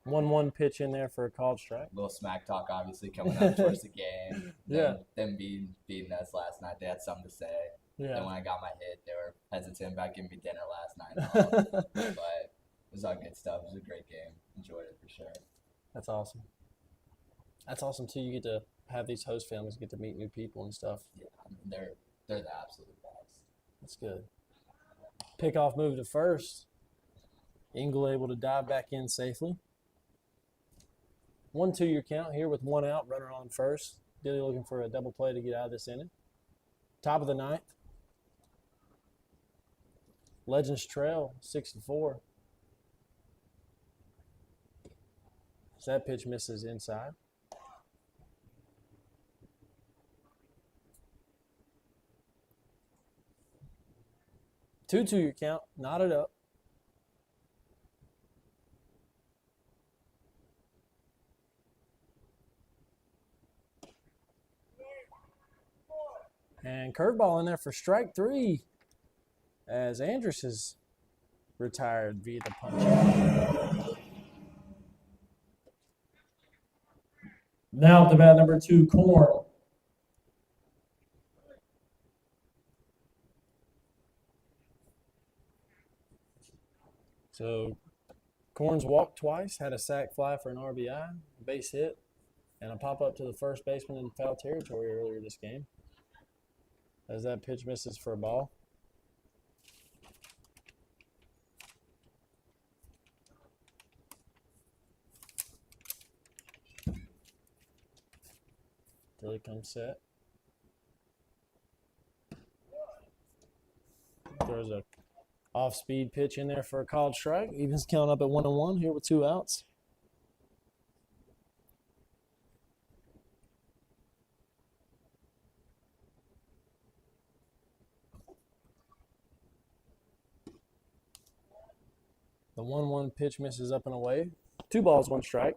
1-1 pitch in there for a called strike. a little smack talk obviously coming up towards the game. Yeah. Them beating us last night, they had something to say. Then Yeah. when I got my hit, they were hesitant about giving me dinner last night. and all. But it was all good stuff. It was a great game. Enjoyed it for sure. That's awesome. That's awesome too. You get to have these host families, get to meet new people and stuff. Yeah, I mean, they're the absolute best. That's good. Pickoff move to first. Engel able to dive back in safely. 1-2 your count here with 1 out, runner on first. Dilly looking for a double play to get out of this inning. Top of the 9th. Legends trail 6-4. So that pitch misses inside. Two your count, knotted up. And curveball in there for strike 3 as Andrus is retired via the punch. Now at the bat, number 2, Korn. So Corns walked twice, had a sac fly for an RBI, base hit, and a pop up to the first baseman in foul territory earlier this game. As that pitch misses for a ball. Till he comes set. Throws a off-speed pitch in there for a called strike. Evens count up at 1-1 here with 2 outs. The 1-1 pitch misses up and away. 2 balls, 1 strike.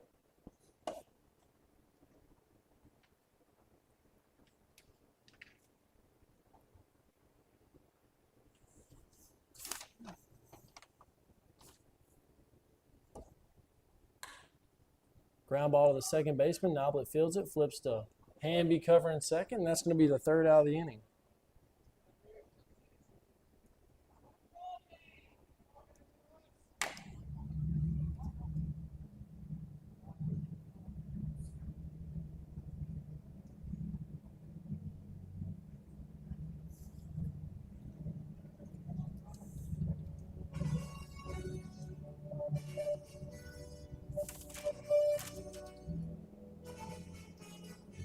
Ground ball to the second baseman. Noblet fields it, flips to Hamby covering second, and that's going to be the 3rd out of the inning.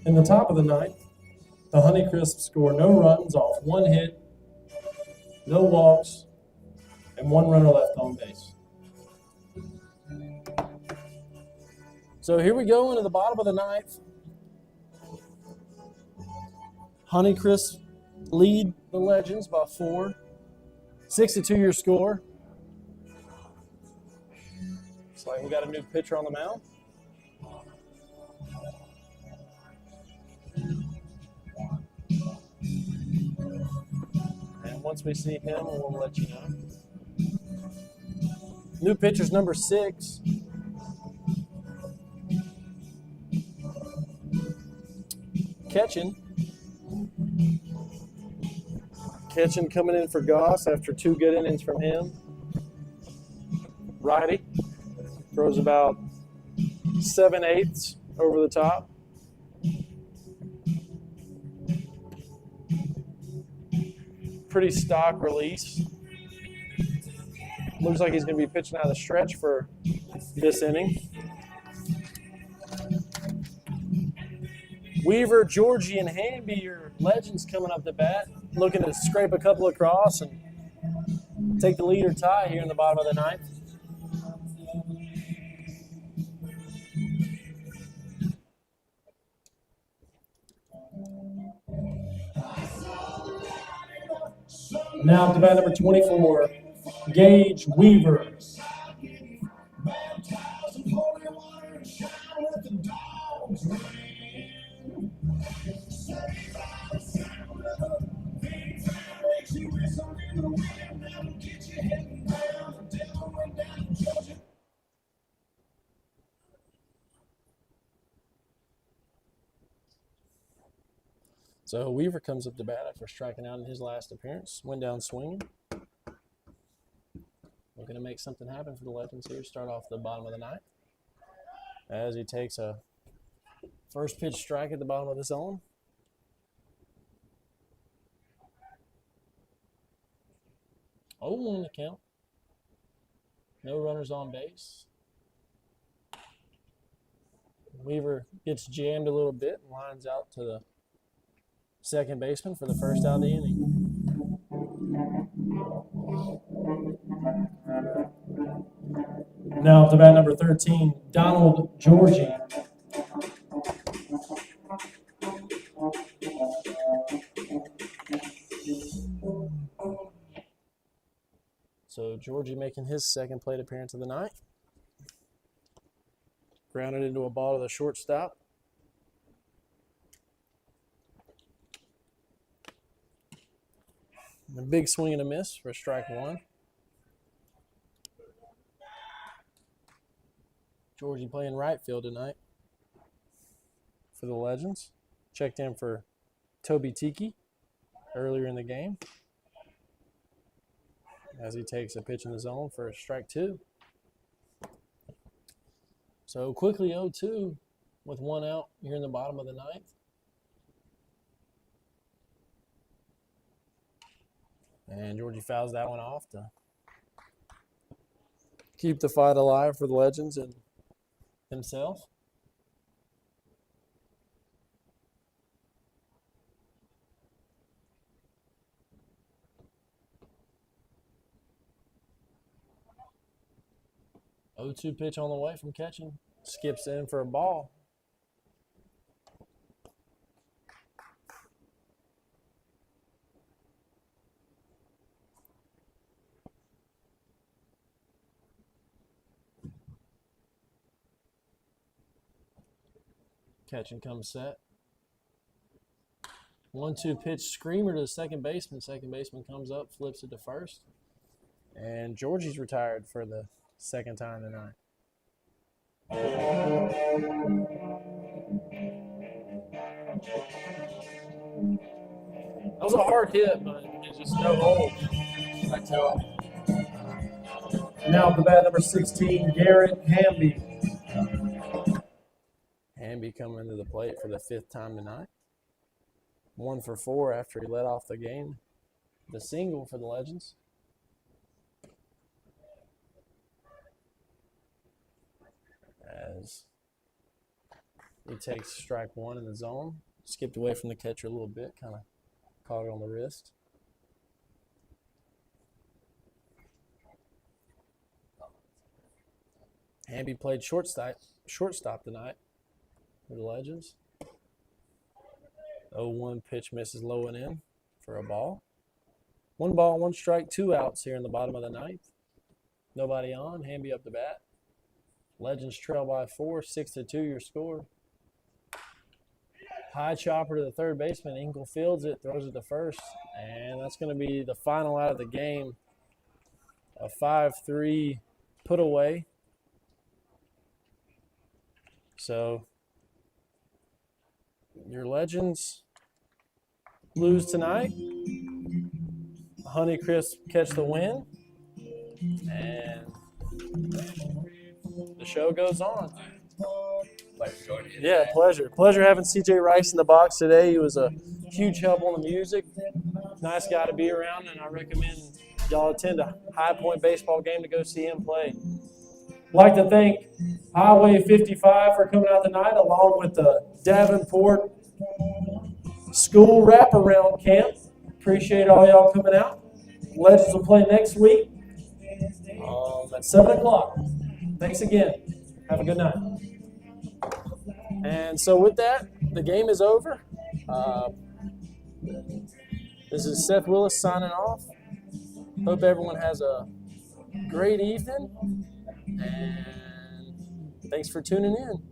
In the top of the ninth, the Honeycrisps score no runs off 1 hit, no walks, and 1 runner left on base. So here we go into the bottom of the ninth. Honeycrisp lead the Legends by 4. 6-2 your score. Looks like we got a new pitcher on the mound. And once we see him, we'll let you know. New pitcher's number 6. Catching coming in for Goss after 2 good innings from him. Righty. Throws about 7/8 over the top. Pretty stock release. Looks like he's going to be pitching out of the stretch for this inning. Weaver, Georgie, and Hamby, your Legends coming up to bat, looking to scrape a couple across and take the lead or tie here in the bottom of the ninth. Now up to bat number 24, Gage Weaver. So Weaver comes up to bat after striking out in his last appearance. Went down swinging. Looking to make something happen for the Legends here. Start off the bottom of the ninth. As he takes a first pitch strike at the bottom of the zone. Oh, 1 the count. No runners on base. Weaver gets jammed a little bit and lines out to the second baseman for the first out of the inning. Now up to bat number 13, Donald Georgie. So Georgie making his second plate appearance of the night. Grounded into a ball to the shortstop. A big swing and a miss for strike 1. Georgie playing right field tonight for the Legends. Checked in for Toby Tiki earlier in the game. As he takes a pitch in the zone for a strike 2. So quickly 0-2 with 1 out here in the bottom of the ninth. And Georgie fouls that one off to keep the fight alive for the Legends and himself. Oh, 0-2 pitch on the way from catching. Skips in for a ball. Catch and comes set. 1-2 pitch screamer to the second baseman. Second baseman comes up, flips it to first. And Georgie's retired for the second time tonight. That was a hard hit, but it's just no hold. Now up to bat number 16, Garrett Hamby. Hamby coming into the plate for the 5th time tonight. 1 for 4 after he led off the game. The single for the Legends. As He takes strike one in the zone. Skipped away from the catcher a little bit, kind of caught it on the wrist. Hamby played shortstop tonight for the Legends. 0-1 pitch misses low and in for a ball. 1 ball, 1 strike, 2 outs here in the bottom of the ninth. Nobody on. Hamby up to bat. Legends trail by 4, 6-2 your score. High chopper to the third baseman. Engel fields it, throws it to first, and that's going to be the final out of the game. A 5-3 put away. So your Legends lose tonight. Honeycrisps catch the win, and the show goes on. Pleasure joining you Yeah, today. pleasure having CJ Rice in the box today. He was a huge help on the music. Nice guy to be around, and I recommend y'all attend a High Point baseball game to go see him play. Like to thank Highway 55 for coming out tonight, along with the Davenport School Wraparound Camp. Appreciate all y'all coming out. Legends will play next week at 7 o'clock. Thanks again. Have a good night. And so with that, the game is over. This is Seth Willis signing off. Hope everyone has a great evening. And thanks for tuning in.